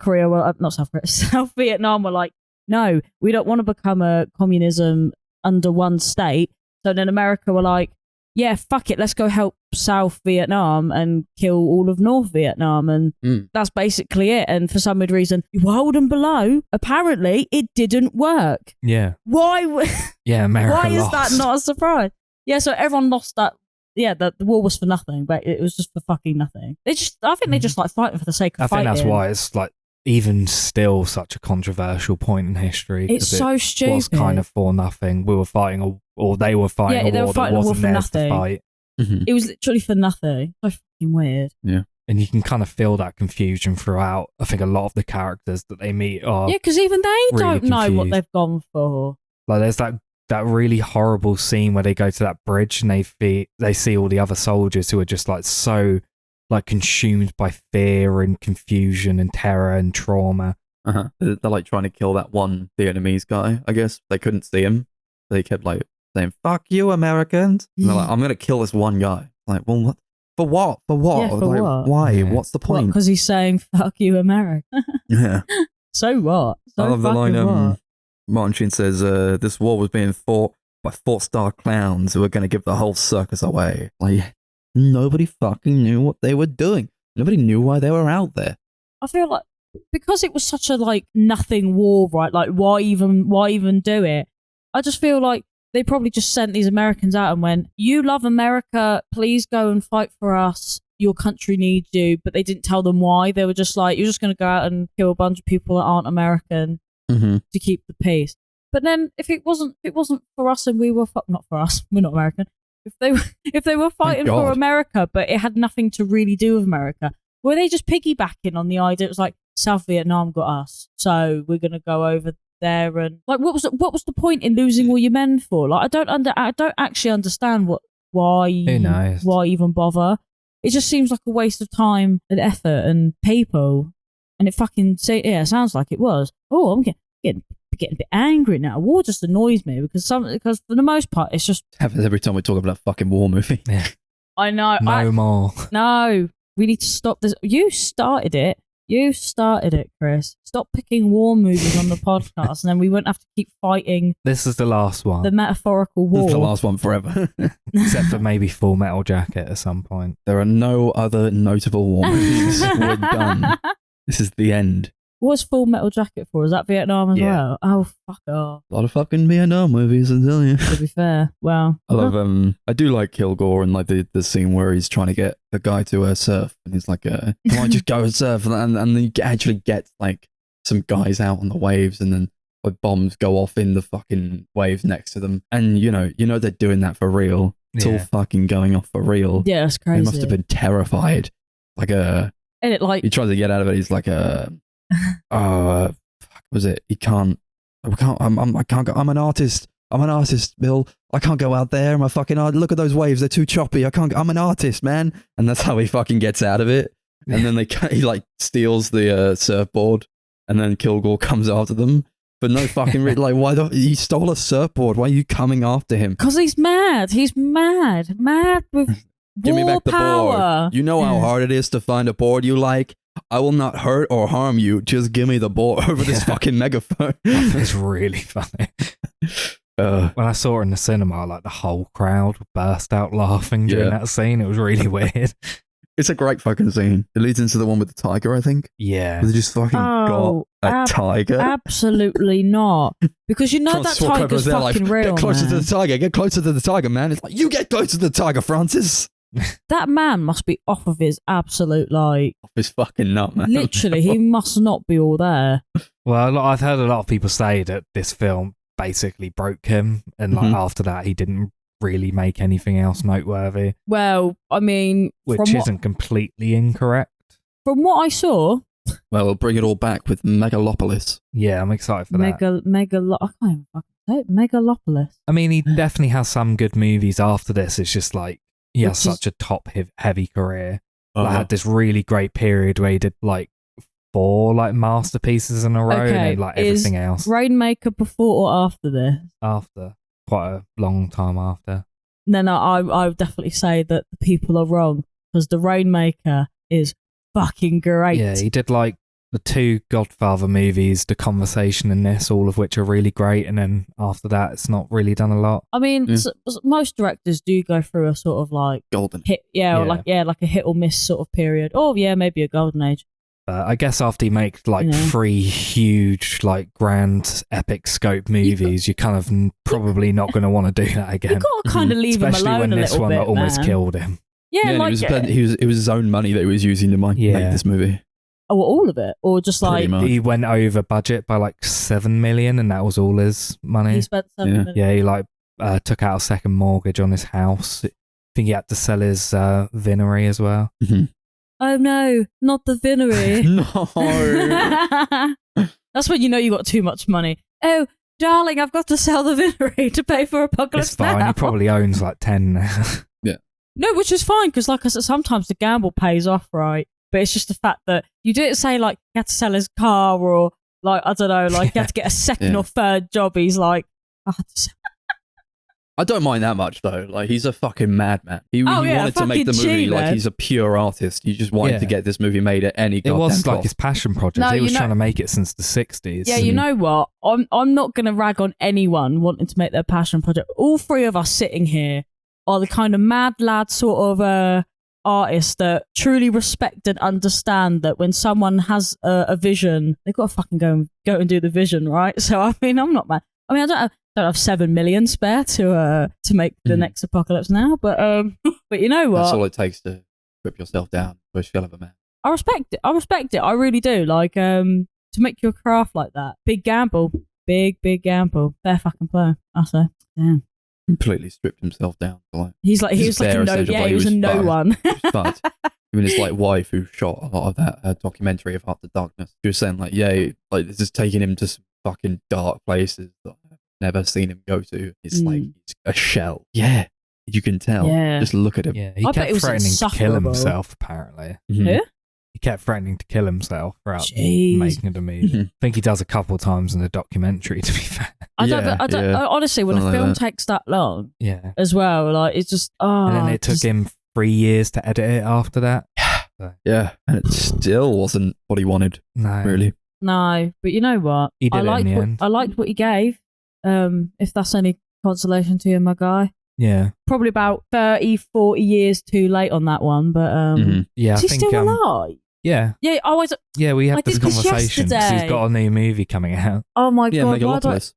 [SPEAKER 3] Vietnam were like, no, we don't want to become a communism under one state. So then America were like, yeah, fuck it, let's go help South Vietnam and kill all of North Vietnam. And that's basically it. And for some weird reason, world and below, apparently it didn't work.
[SPEAKER 2] Yeah.
[SPEAKER 3] Why?
[SPEAKER 2] America
[SPEAKER 3] Why
[SPEAKER 2] lost.
[SPEAKER 3] Is that not a surprise? Yeah, so everyone lost that. Yeah, the war was for nothing, but it was just for fucking nothing. I think they just like fighting for the sake of fighting.
[SPEAKER 2] I think that's why it's like even still such a controversial point in history.
[SPEAKER 3] It's so stupid. It was
[SPEAKER 2] kind of for nothing. We were fighting, or they were fighting a war that wasn't theirs to fight.
[SPEAKER 3] Mm-hmm. It was literally for nothing. So fucking weird.
[SPEAKER 1] Yeah.
[SPEAKER 2] And you can kind of feel that confusion throughout. I think a lot of the characters that they meet are
[SPEAKER 3] because even they
[SPEAKER 2] really
[SPEAKER 3] don't know
[SPEAKER 2] confused.
[SPEAKER 3] what they've gone for.
[SPEAKER 2] Like there's that really horrible scene where they go to that bridge and they see all the other soldiers who are just like so like consumed by fear and confusion and terror and trauma.
[SPEAKER 1] They're like trying to kill that one Vietnamese guy. I guess they couldn't see him. They kept like saying "fuck you, Americans." And they're like, "I'm gonna kill this one guy." Like, well, what? For what? For what?
[SPEAKER 3] Yeah, for
[SPEAKER 1] like,
[SPEAKER 3] what?
[SPEAKER 1] Why? Yeah. What's the point?
[SPEAKER 3] Because he's saying "fuck you, America."
[SPEAKER 1] Yeah.
[SPEAKER 3] So what? So
[SPEAKER 1] I love the line.
[SPEAKER 3] what?
[SPEAKER 1] Martin Sheen says, "This war was being fought by 4-star clowns who were going to give the whole circus away." Like, nobody fucking knew what they were doing. Nobody knew why they were out there.
[SPEAKER 3] I feel like because it was such a like nothing war, right? Like, why even do it? I just feel like they probably just sent these Americans out and went, "You love America, please go and fight for us. Your country needs you." But they didn't tell them why. They were just like, "You're just going to go out and kill a bunch of people that aren't American to keep the peace." But then, if it wasn't for us, and we were not for us, we're not American. If they were fighting for America, but it had nothing to really do with America, were they just piggybacking on the idea? It was like South Vietnam got us, so we're going to go over there and like what was the point in losing all your men for? Like I don't actually understand why even bother. It just seems like a waste of time and effort and people, and it fucking sounds like it was. Oh, I'm getting a bit angry now. War just annoys me because for the most part it's just
[SPEAKER 1] happens every time we talk about a fucking war movie.
[SPEAKER 2] Yeah.
[SPEAKER 3] I know.
[SPEAKER 2] More.
[SPEAKER 3] No, we need to stop this. You started it, Chris. Stop picking war movies on the podcast, and then we won't have to keep fighting.
[SPEAKER 2] This is the last one.
[SPEAKER 3] The metaphorical war.
[SPEAKER 1] This is the last one forever.
[SPEAKER 2] Except for maybe Full Metal Jacket at some point.
[SPEAKER 1] There are no other notable war movies. We're done. This is the end.
[SPEAKER 3] What's Full Metal Jacket for? Is that Vietnam as well? Oh, fuck off.
[SPEAKER 1] A lot of fucking Vietnam movies, I tell you.
[SPEAKER 3] To be fair. Well.
[SPEAKER 1] I love, I do like Kilgore and like the scene where he's trying to get the guy to surf and he's like, come on, just go and surf. And then he actually gets like some guys out on the waves and then like bombs go off in the fucking waves next to them. And you know they're doing that for real. It's all fucking going off for real.
[SPEAKER 3] Yeah, it's crazy.
[SPEAKER 1] He must have been terrified. And it like... He tries to get out of it. He's like was it? I can't go. I'm an artist, Bill. I can't go out there. I'm a fucking art. Look at those waves. They're too choppy. I'm an artist, man. And that's how he fucking gets out of it. And then he like steals the surfboard and then Kilgore comes after them. But no fucking like he stole a surfboard. Why are you coming after him?
[SPEAKER 3] Because he's mad. He's mad with
[SPEAKER 1] Give me back the
[SPEAKER 3] power.
[SPEAKER 1] board. You know how hard it is to find a board you like? I will not hurt or harm you. Just give me the board over this fucking megaphone.
[SPEAKER 2] It's really funny. When I saw it in the cinema, like the whole crowd burst out laughing during that scene. It was really weird.
[SPEAKER 1] It's a great fucking scene. It leads into the one with the tiger, I think.
[SPEAKER 2] Yeah.
[SPEAKER 1] They just fucking got a tiger.
[SPEAKER 3] Absolutely not. Because you know that tiger's fucking real,
[SPEAKER 1] Get closer to the tiger. Get closer to the tiger, man. It's like, you get closer to the tiger, Francis.
[SPEAKER 3] That man must be off of his absolute, like...
[SPEAKER 1] Off his fucking nut, man.
[SPEAKER 3] Literally, he must not be all there.
[SPEAKER 2] Well, I've heard a lot of people say that this film basically broke him. And like after that, he didn't really make anything else noteworthy.
[SPEAKER 3] Well, I mean...
[SPEAKER 2] Which isn't completely incorrect.
[SPEAKER 3] From what I saw...
[SPEAKER 1] Well, we'll bring it all back with Megalopolis.
[SPEAKER 2] Yeah, I'm excited for that.
[SPEAKER 3] I can't even fucking say it. Megalopolis.
[SPEAKER 2] I mean, he definitely has some good movies after this. It's just like... He has such a top-heavy career. I had this really great period where he did like 4 like masterpieces in a row and then like everything else.
[SPEAKER 3] Rainmaker before or after this?
[SPEAKER 2] After. quite a long time after.
[SPEAKER 3] No, I would definitely say that the people are wrong because the Rainmaker is fucking great.
[SPEAKER 2] Yeah, he did like the 2 Godfather movies, The Conversation and this, all of which are really great, and then after that it's not really done a lot.
[SPEAKER 3] I mean, most directors do go through a sort of like
[SPEAKER 1] golden
[SPEAKER 3] hit, like a hit or miss sort of period. Oh yeah, maybe a golden age.
[SPEAKER 2] I guess after you make like 3 huge, like grand epic scope movies, you're kind of probably not going to want to do that again.
[SPEAKER 3] You've got to kind of leave him alone a little bit,
[SPEAKER 2] especially when this one almost killed him.
[SPEAKER 3] Yeah, like
[SPEAKER 1] it was his own money that he was using to make this movie.
[SPEAKER 3] Oh, all of it, or just like
[SPEAKER 2] he went over budget by like 7 million, and that was all his money.
[SPEAKER 3] He spent 7 million.
[SPEAKER 2] Yeah, he like took out a second mortgage on his house. I think he had to sell his vinery as well.
[SPEAKER 1] Mm-hmm.
[SPEAKER 3] Oh no, not the vinery.
[SPEAKER 1] No.
[SPEAKER 3] That's when you know you got too much money. Oh, darling, I've got to sell the vinery to pay for Apocalypse
[SPEAKER 2] It's fine.
[SPEAKER 3] Now.
[SPEAKER 2] He probably owns like 10 now.
[SPEAKER 1] Yeah.
[SPEAKER 3] No, which is fine because, like I said, sometimes the gamble pays off, right? But it's just the fact that you didn't say like he had to sell his car or like I don't know, like he had to get a second or third job. He's like, I had to sell.
[SPEAKER 1] I don't mind that much though. Like he's a fucking madman. He wanted to make the movie like he's a pure artist. He just wanted to get this movie made at any goddamn cost.
[SPEAKER 2] It was like his passion project.
[SPEAKER 3] No,
[SPEAKER 2] he was trying to make it since the 60s.
[SPEAKER 3] Yeah, you know what? I'm not going to rag on anyone wanting to make their passion project. All 3 of us sitting here are the kind of mad lad sort of artists that truly respect and understand that when someone has a vision, they've got to fucking go and do the vision, right? So I mean, I'm not mad. I mean, I don't have 7 million spare to make the next Apocalypse Now, but you know what?
[SPEAKER 1] That's all it takes to whip yourself down for a shell of a man.
[SPEAKER 3] I respect it. I really do. Like to make your craft like that, big gamble, big gamble, fair fucking play. I say, damn.
[SPEAKER 1] Completely stripped himself down. Like,
[SPEAKER 3] he was like a no. Yeah, he was a no one.
[SPEAKER 1] But even his like wife, who shot a lot of that documentary of After Darkness, she was saying like, like this is taking him to some fucking dark places that I've never seen him go to. It's like he's a shell. Yeah, you can tell.
[SPEAKER 3] Yeah.
[SPEAKER 1] Just look at him.
[SPEAKER 2] Yeah, he kept threatening to kill himself. Apparently,
[SPEAKER 3] who?
[SPEAKER 2] He kept threatening to kill himself throughout making the movie. I think he does a couple of times in the documentary, to be fair.
[SPEAKER 3] I don't honestly, when a film takes that long, as well, like it's just
[SPEAKER 2] and then it took him 3 years to edit it after that.
[SPEAKER 1] Yeah, and it still wasn't what he wanted.
[SPEAKER 2] No,
[SPEAKER 1] really.
[SPEAKER 3] No, but you know what?
[SPEAKER 2] He did in the end.
[SPEAKER 3] I liked what he gave. If that's any consolation to you, my guy.
[SPEAKER 2] Yeah.
[SPEAKER 3] Probably about 30, 40 years too late on that one, but
[SPEAKER 2] yeah,
[SPEAKER 3] is he still alive?
[SPEAKER 2] Yeah.
[SPEAKER 3] Yeah,
[SPEAKER 2] we had this conversation because he's got a new movie coming out.
[SPEAKER 3] Oh my god!
[SPEAKER 1] Megalopolis.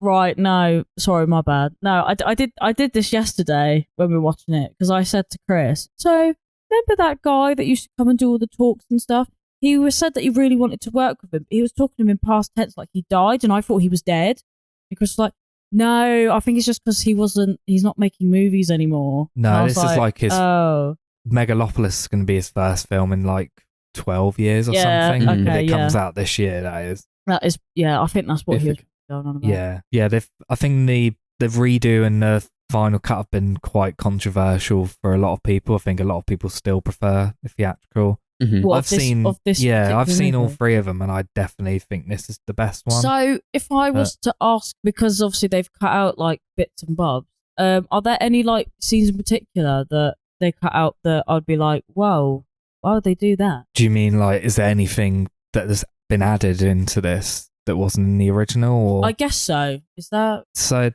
[SPEAKER 3] Right. No, sorry, my bad. No, I did this yesterday when we were watching it because I said to Chris, so remember that guy that used to come and do all the talks and stuff? He said that he really wanted to work with him. He was talking to him in past tense, like he died, and I thought he was dead. Because like, no, I think it's just because he's not making movies anymore.
[SPEAKER 2] No, this is like his Megalopolis is going to be his first film in like 12 years or something.
[SPEAKER 3] Okay,
[SPEAKER 2] it comes out this year, that is.
[SPEAKER 3] I think that's what he was going on about.
[SPEAKER 2] Yeah. I think the redo and the final cut have been quite controversial for a lot of people. I think a lot of people still prefer the theatrical.
[SPEAKER 3] Mm-hmm.
[SPEAKER 2] I've seen all 3 of them, and I definitely think this is the best one.
[SPEAKER 3] So, if I was to ask, because obviously they've cut out like bits and bobs, are there any like scenes in particular that they cut out that I'd be like, whoa, why would they do that?
[SPEAKER 2] Do you mean like, is there anything that has been added into this that wasn't in the original? Or?
[SPEAKER 3] I guess so. Is that
[SPEAKER 2] so?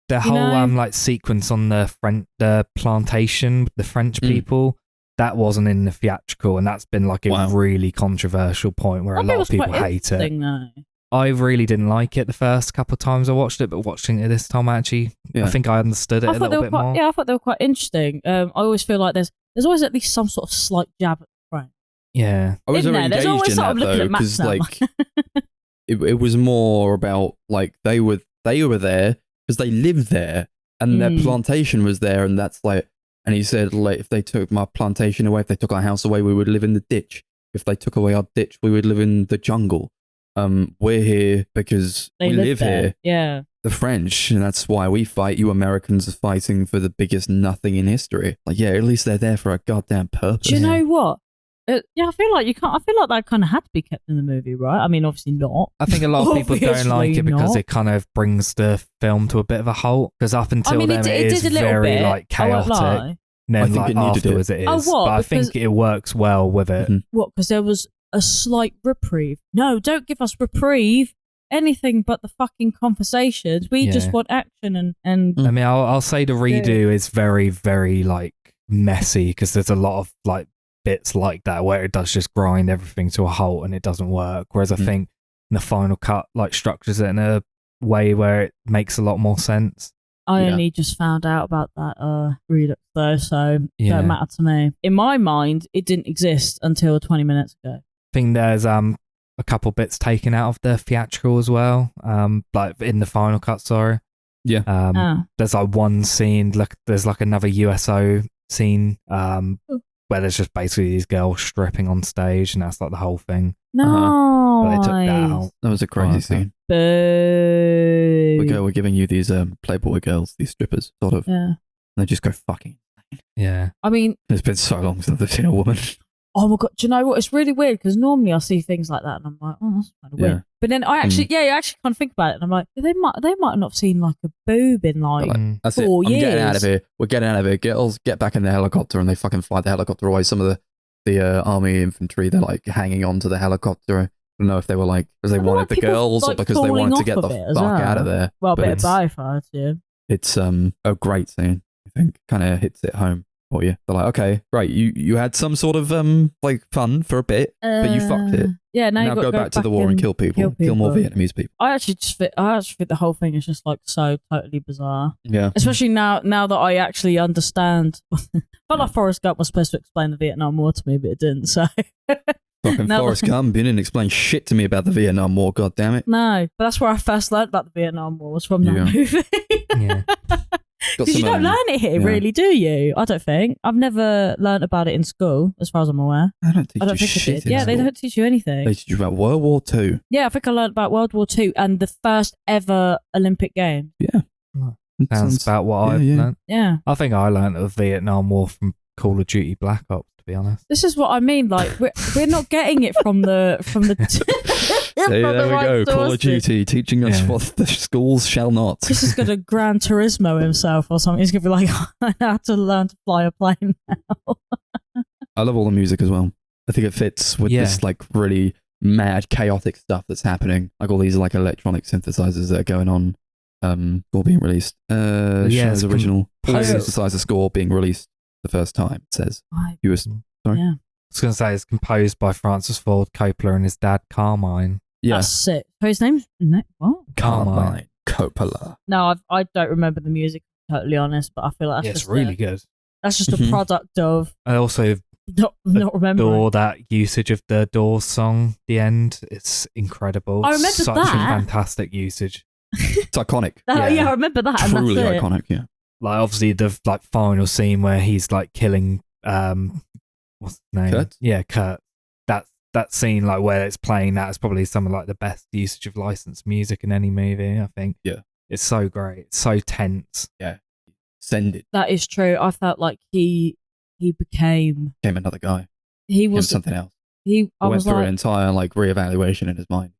[SPEAKER 2] The whole like sequence on the plantation with the French people. That wasn't in the theatrical, and that's been like a really controversial point where a lot of people hate it.
[SPEAKER 3] Though.
[SPEAKER 2] I really didn't like it the first couple of times I watched it, but watching it this time, I think I understood it a little bit more.
[SPEAKER 3] Yeah, I thought they were quite interesting. I always feel like there's always at least some sort of slight jab at the front.
[SPEAKER 2] Yeah.
[SPEAKER 1] I was very engaged in that though, because like it was more about like they were there because they lived there, and their plantation was there, and that's like. And he said, like, if they took my plantation away, if they took our house away, we would live in the ditch. If they took away our ditch, we would live in the jungle. We're here because we live here.
[SPEAKER 3] Yeah.
[SPEAKER 1] The French, and that's why we fight. You Americans are fighting for the biggest nothing in history. Like, yeah, at least they're there for a goddamn purpose.
[SPEAKER 3] Do you know what? I feel like you can't. I feel like that kind of had to be kept in the movie, right? I mean, obviously not.
[SPEAKER 2] I think a lot of people don't like it because it kind of brings the film to a bit of a halt. Because up until then, it is very like chaotic. And then like afterwards, it is. But I think it works well with it.
[SPEAKER 3] What? Because there was a slight reprieve. No, don't give us reprieve. Anything but the fucking conversations. We just want action and.
[SPEAKER 2] I mean, I'll say the redo is very, very like messy because there's a lot of like bits like that where it does just grind everything to a halt and it doesn't work. Whereas I think the final cut like structures it in a way where it makes a lot more sense.
[SPEAKER 3] I only just found out about that Redux though, so it don't matter to me. In my mind, it didn't exist until 20 minutes ago.
[SPEAKER 2] I think there's a couple bits taken out of the theatrical as well, like in the final cut. Sorry.
[SPEAKER 1] Yeah.
[SPEAKER 2] There's like one scene, there's like another USO scene where there's just basically these girls stripping on stage, and that's like the whole thing.
[SPEAKER 3] No,
[SPEAKER 2] but they took that out.
[SPEAKER 1] That was a crazy scene.
[SPEAKER 3] Boo.
[SPEAKER 1] We're giving you these Playboy girls, these strippers, sort of.
[SPEAKER 3] Yeah.
[SPEAKER 1] And they just go fucking.
[SPEAKER 2] Yeah.
[SPEAKER 3] I mean,
[SPEAKER 1] it's been so long since I've seen a woman.
[SPEAKER 3] Oh my God, do you know what? It's really weird because normally I see things like that and I'm like, oh, that's kind of weird. But then I actually, you actually kind of think about it and I'm like, they might not have seen like a boob in like 4 years.
[SPEAKER 1] I'm getting out of here. We're getting out of here. Girls, get back in the helicopter, and they fucking fly the helicopter away. Some of the army infantry, they're like hanging on to the helicopter. I don't know if they were like because they wanted the girls or because they wanted to get the fuck out of there.
[SPEAKER 3] Well, a bit of both, I'd assume.
[SPEAKER 1] It's a great scene. I think kind of hits it home. For you, they're like, okay, great. You had some sort of like fun for a bit, but you fucked it.
[SPEAKER 3] Yeah, now
[SPEAKER 1] go back to the war and kill people. Kill more Vietnamese people.
[SPEAKER 3] I actually think the whole thing is just like so totally bizarre.
[SPEAKER 1] Yeah,
[SPEAKER 3] especially now that I actually understand. I felt like Forrest Gump was supposed to explain the Vietnam War to me, but it didn't. So
[SPEAKER 1] fucking Forrest Gump didn't explain shit to me about the Vietnam War. God damn it.
[SPEAKER 3] No, but that's where I first learned about the Vietnam War was from that movie.
[SPEAKER 2] Yeah.
[SPEAKER 3] Because you don't learn it here, really, do you? I don't think. I've never learned about it in school, as far as I'm aware.
[SPEAKER 1] I don't think you shit in
[SPEAKER 3] Yeah,
[SPEAKER 1] school.
[SPEAKER 3] they don't teach you anything.
[SPEAKER 1] They teach you about World War II.
[SPEAKER 3] Yeah, I think I learned about World War II and the first ever Olympic Games.
[SPEAKER 1] Yeah.
[SPEAKER 2] Sounds about what I've learned.
[SPEAKER 3] Yeah.
[SPEAKER 2] I think I learned of the Vietnam War from Call of Duty Black Ops, to be honest.
[SPEAKER 3] This is what I mean. Like, we're not getting it from the...
[SPEAKER 1] there we go. Call of Duty teaching us what the schools shall not.
[SPEAKER 3] This is going to Gran Turismo himself or something. He's going to be like, I have to learn to fly a plane now.
[SPEAKER 1] I love all the music as well. I think it fits with this like really mad, chaotic stuff that's happening. Like all these like electronic synthesizers that are going on. All being released. Show's original synthesizer score being released the first time. It says. Sorry.
[SPEAKER 3] Yeah.
[SPEAKER 2] I was going to say it's composed by Francis Ford Coppola and his dad Carmine.
[SPEAKER 3] Yeah. That's sick. So his name's what?
[SPEAKER 1] Carmine Coppola.
[SPEAKER 3] No, I don't remember the music, to be totally honest, but I feel like that's
[SPEAKER 2] it's really good.
[SPEAKER 3] That's just a product of.
[SPEAKER 2] I also
[SPEAKER 3] not remembering
[SPEAKER 2] that usage of the Doors song. The end, it's incredible.
[SPEAKER 3] I remember
[SPEAKER 2] such
[SPEAKER 3] that.
[SPEAKER 2] a fantastic usage.
[SPEAKER 1] It's iconic.
[SPEAKER 3] Yeah, I remember that.
[SPEAKER 1] Truly iconic. Yeah.
[SPEAKER 2] Like obviously the like final scene where he's like killing what's his name?
[SPEAKER 1] Kurt?
[SPEAKER 2] Yeah, Kurt. That scene like where it's playing that is probably some of like the best usage of licensed music in any movie, I think.
[SPEAKER 1] Yeah.
[SPEAKER 2] It's so great. It's so tense.
[SPEAKER 1] Yeah. Send it.
[SPEAKER 3] That is true. I felt like he became
[SPEAKER 1] another guy.
[SPEAKER 3] He was
[SPEAKER 1] something else.
[SPEAKER 3] I
[SPEAKER 1] went through an entire like reevaluation in his mind.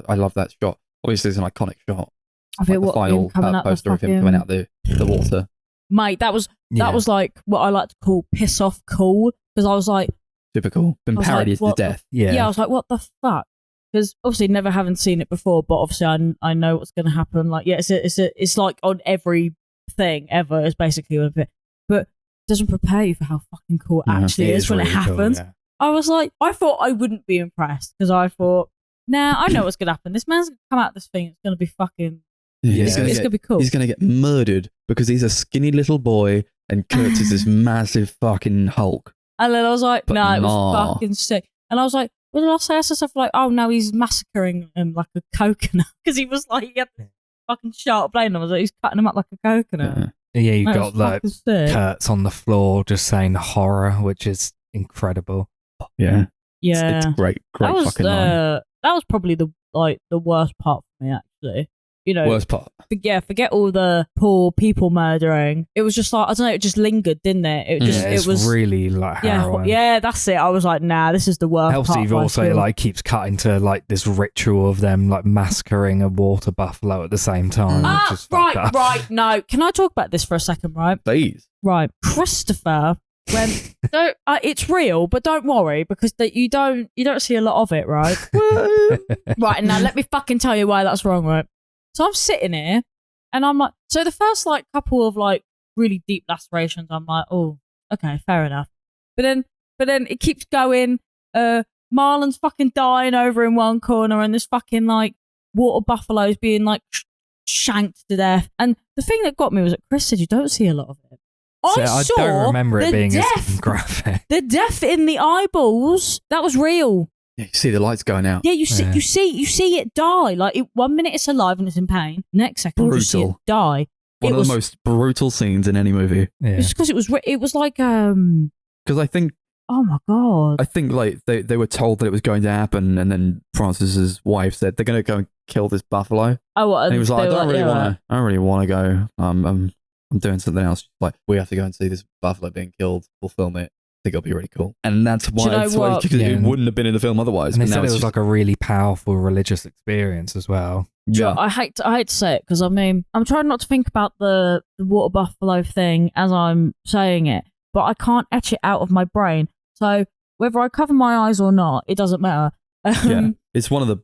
[SPEAKER 1] I love that shot. Obviously, it's an iconic shot.
[SPEAKER 3] I feel
[SPEAKER 1] the final poster of him coming out the water.
[SPEAKER 3] Mate, that was like what I like to call piss off cool, because I was like
[SPEAKER 1] typical. Been parodied to death.
[SPEAKER 3] Yeah, I was like, what the fuck? Because obviously never having seen it before, but obviously I know what's going to happen. Like, yeah, it's like on every thing ever. It's basically one of it, but it doesn't prepare you for how fucking cool it actually is when really it happens. Cool, yeah. I was like, I thought I wouldn't be impressed because I thought, nah, I know what's going to happen. This man's going to come out of this thing. It's going to be fucking.
[SPEAKER 1] Yeah.
[SPEAKER 3] It's going to be cool.
[SPEAKER 1] He's going to get murdered because he's a skinny little boy and Kurt is this massive fucking Hulk.
[SPEAKER 3] And then I was like, no, it was fucking sick. And I was like, what did I say? I said stuff like, oh, no, he's massacring him like a coconut. Because he was like, he had this fucking sharp blade. And I was like, he's cutting him up like a coconut.
[SPEAKER 2] Yeah, you got like Kurt's on the floor just saying horror, which is incredible.
[SPEAKER 1] Yeah.
[SPEAKER 3] Yeah.
[SPEAKER 1] It's great fucking line.
[SPEAKER 3] That was probably the worst part for me, actually.
[SPEAKER 1] worst part.
[SPEAKER 3] Forget all the poor people murdering. It was just like, I don't know, it just lingered, didn't it?
[SPEAKER 2] It was really like harrowing.
[SPEAKER 3] Yeah, that's it. I was like, nah, this is the worst
[SPEAKER 2] Helps
[SPEAKER 3] part.
[SPEAKER 2] Helps also it like keeps cutting to like this ritual of them like massacring a water buffalo at the same time.
[SPEAKER 3] Right. No, can I talk about this for a second, right?
[SPEAKER 1] Please.
[SPEAKER 3] Right, Christopher. When it's real, but don't worry because you don't see a lot of it, right? Right, now let me fucking tell you why that's wrong, right? So I'm sitting here, and I'm like, so the first like couple of like really deep lacerations, I'm like, oh, okay, fair enough. But then it keeps going. Marlon's fucking dying over in one corner, and this fucking like water buffalo's being like shanked to death. And the thing that got me was that Chris said you don't see a lot of it. I
[SPEAKER 2] don't remember it being as graphic.
[SPEAKER 3] The death in the eyeballs, that was real.
[SPEAKER 1] Yeah, you see the lights going out.
[SPEAKER 3] Yeah, you see it die. Like 1 minute it's alive and it's in pain. Next second you see it die.
[SPEAKER 1] One of the most brutal scenes in any movie.
[SPEAKER 3] Yeah. It's because it was like
[SPEAKER 1] because I think.
[SPEAKER 3] Oh my god.
[SPEAKER 1] I think like they were told that it was going to happen, and then Francis's wife said they're going to go and kill this buffalo.
[SPEAKER 3] Oh, what?
[SPEAKER 1] And he was like, I don't really want to go. I'm doing something else. Like, we have to go and see this buffalo being killed. We'll film it. I think it'll be really cool. And that's why, because it wouldn't have been in the film otherwise.
[SPEAKER 2] And they said it was like a really powerful religious experience as well.
[SPEAKER 3] Yeah. I hate to say it because I mean, I'm trying not to think about the water buffalo thing as I'm saying it, but I can't etch it out of my brain. So whether I cover my eyes or not, it doesn't matter.
[SPEAKER 1] It's one of the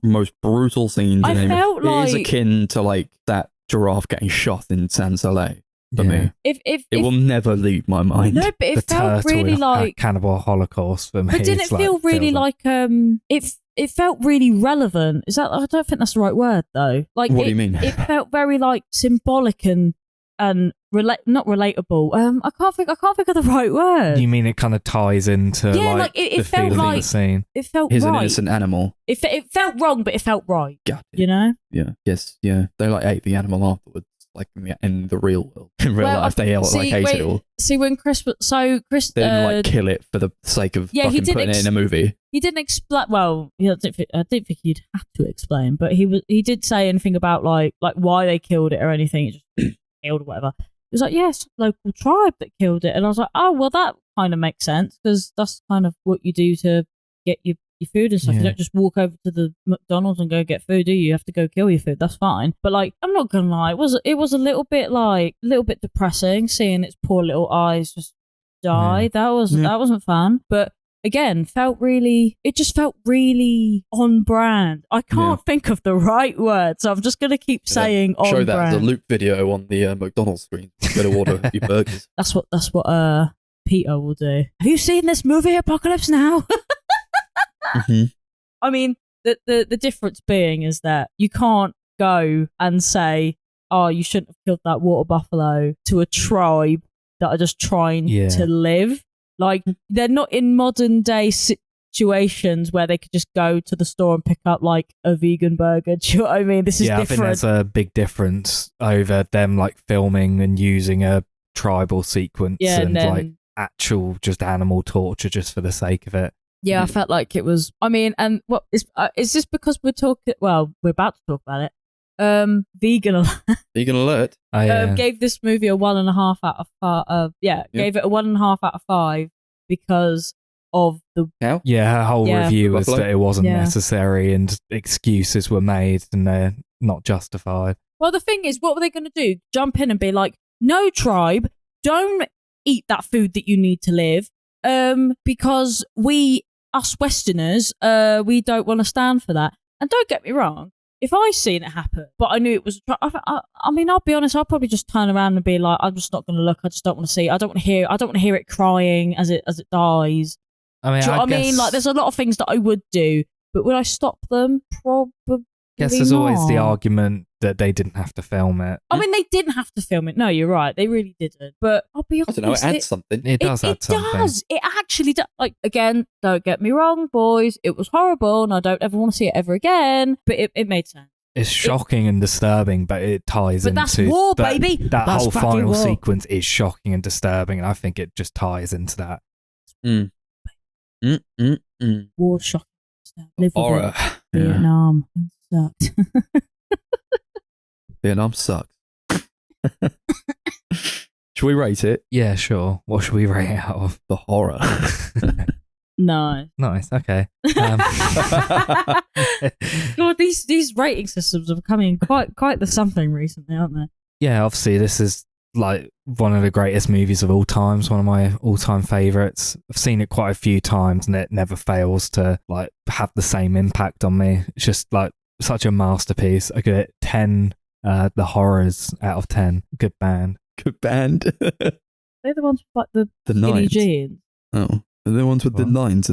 [SPEAKER 1] most brutal scenes in any movie. It is akin to like that giraffe getting shot in San Soleil for me. It will never leave my mind.
[SPEAKER 3] No, but it felt really like
[SPEAKER 2] Cannibal Holocaust for me.
[SPEAKER 3] But didn't it feel really like it felt really relevant? Is that I don't think that's the right word though. Like
[SPEAKER 1] what do you mean?
[SPEAKER 3] It felt very like symbolic and not relatable. I can't think of the right word.
[SPEAKER 2] You mean it kind of ties into
[SPEAKER 3] it felt
[SPEAKER 2] feeling of the scene?
[SPEAKER 3] It felt
[SPEAKER 1] He's
[SPEAKER 3] right.
[SPEAKER 1] an innocent animal.
[SPEAKER 3] It felt wrong, but it felt right.
[SPEAKER 1] God,
[SPEAKER 3] you know?
[SPEAKER 1] Yeah. Yes. Yeah. They like ate the animal afterwards, like in the real world. In real life, they ate it all.
[SPEAKER 3] See, when Chris
[SPEAKER 1] they didn't like kill it for the sake of fucking putting it in a movie.
[SPEAKER 3] He didn't explain. Well, I didn't think he'd have to explain, but he did say anything about like why they killed it or anything. It just killed or whatever. He was like, yes, local tribe that killed it. And I was like, oh, well, that kind of makes sense because that's kind of what you do to get your food and stuff. You don't just walk over to the McDonald's and go get food, do you? You have to go kill your food. That's fine. But like, I'm not gonna lie, it was a little bit depressing seeing its poor little eyes just die. That wasn't fun. But again, it just felt really on brand. I can't think of the right word, so I'm just going to keep saying on brand.
[SPEAKER 1] Show that as a loop video on the McDonald's screen. Go to order your burgers.
[SPEAKER 3] That's what Peter will do. Have you seen this movie, Apocalypse Now?
[SPEAKER 1] Mm-hmm.
[SPEAKER 3] I mean, the difference being is that you can't go and say, oh, you shouldn't have killed that water buffalo to a tribe that are just trying to live. Like, they're not in modern day situations where they could just go to the store and pick up like a vegan burger. Do you know what I mean? This is different. I think
[SPEAKER 2] there's a big difference over them like filming and using a tribal sequence and then, like actual just animal torture just for the sake of it.
[SPEAKER 3] Yeah, I felt like it was. I mean, and what is this because we're talking? Well, we're about to talk about it. Vegan Alert.
[SPEAKER 1] Vegan Alert.
[SPEAKER 3] Gave this movie a 1.5 out of 5. Gave it a 1.5 out of 5 because of the.
[SPEAKER 1] How?
[SPEAKER 2] Yeah, her whole review was that it wasn't necessary and excuses were made and they're not justified.
[SPEAKER 3] Well, the thing is, what were they going to do? Jump in and be like, "No, tribe, don't eat that food that you need to live, because us Westerners, we don't want to stand for that." And don't get me wrong. If I seen it happen, but I knew it was, I mean, I'll be honest, I'll probably just turn around and be like, I'm just not going to look. I just don't want to see it. I don't want to hear it crying as it dies.
[SPEAKER 2] I mean,
[SPEAKER 3] do you know what I mean? Like, there's a lot of things that I would do, but would I stop them? Probably.
[SPEAKER 2] I guess there's always the argument that they didn't have to film it.
[SPEAKER 3] I mean, they didn't have to film it. No, you're right. They really didn't. But I'll be honest.
[SPEAKER 1] I don't know. It adds something.
[SPEAKER 2] It does add something.
[SPEAKER 3] It does. It actually does. Like, again, don't get me wrong, boys. It was horrible and I don't ever want to see it ever again. But it made sense.
[SPEAKER 2] It's shocking and disturbing, but it ties into...
[SPEAKER 3] But that's war, baby!
[SPEAKER 2] That
[SPEAKER 3] that's
[SPEAKER 2] whole final
[SPEAKER 3] war.
[SPEAKER 2] sequence is shocking and disturbing, and I think it just ties into that.
[SPEAKER 3] War, shocking, live with
[SPEAKER 1] horror.
[SPEAKER 3] Vietnam. Sucked.
[SPEAKER 1] Vietnam sucks. Should we rate it?
[SPEAKER 2] Yeah, sure. What should we rate it out of?
[SPEAKER 1] The horror.
[SPEAKER 3] No.
[SPEAKER 2] Nice. Okay.
[SPEAKER 3] God, these rating systems are becoming quite the something recently, aren't they?
[SPEAKER 2] Yeah, obviously this is like one of the greatest movies of all times, one of my all-time favorites. I've seen it quite a few times and it never fails to like have the same impact on me. It's just like such a masterpiece. I give it 10 the horrors out of 10. Good band.
[SPEAKER 1] Good band.
[SPEAKER 3] They're the ones with like the skinny
[SPEAKER 1] nines.
[SPEAKER 3] jeans.
[SPEAKER 1] Oh, are they the ones with the lines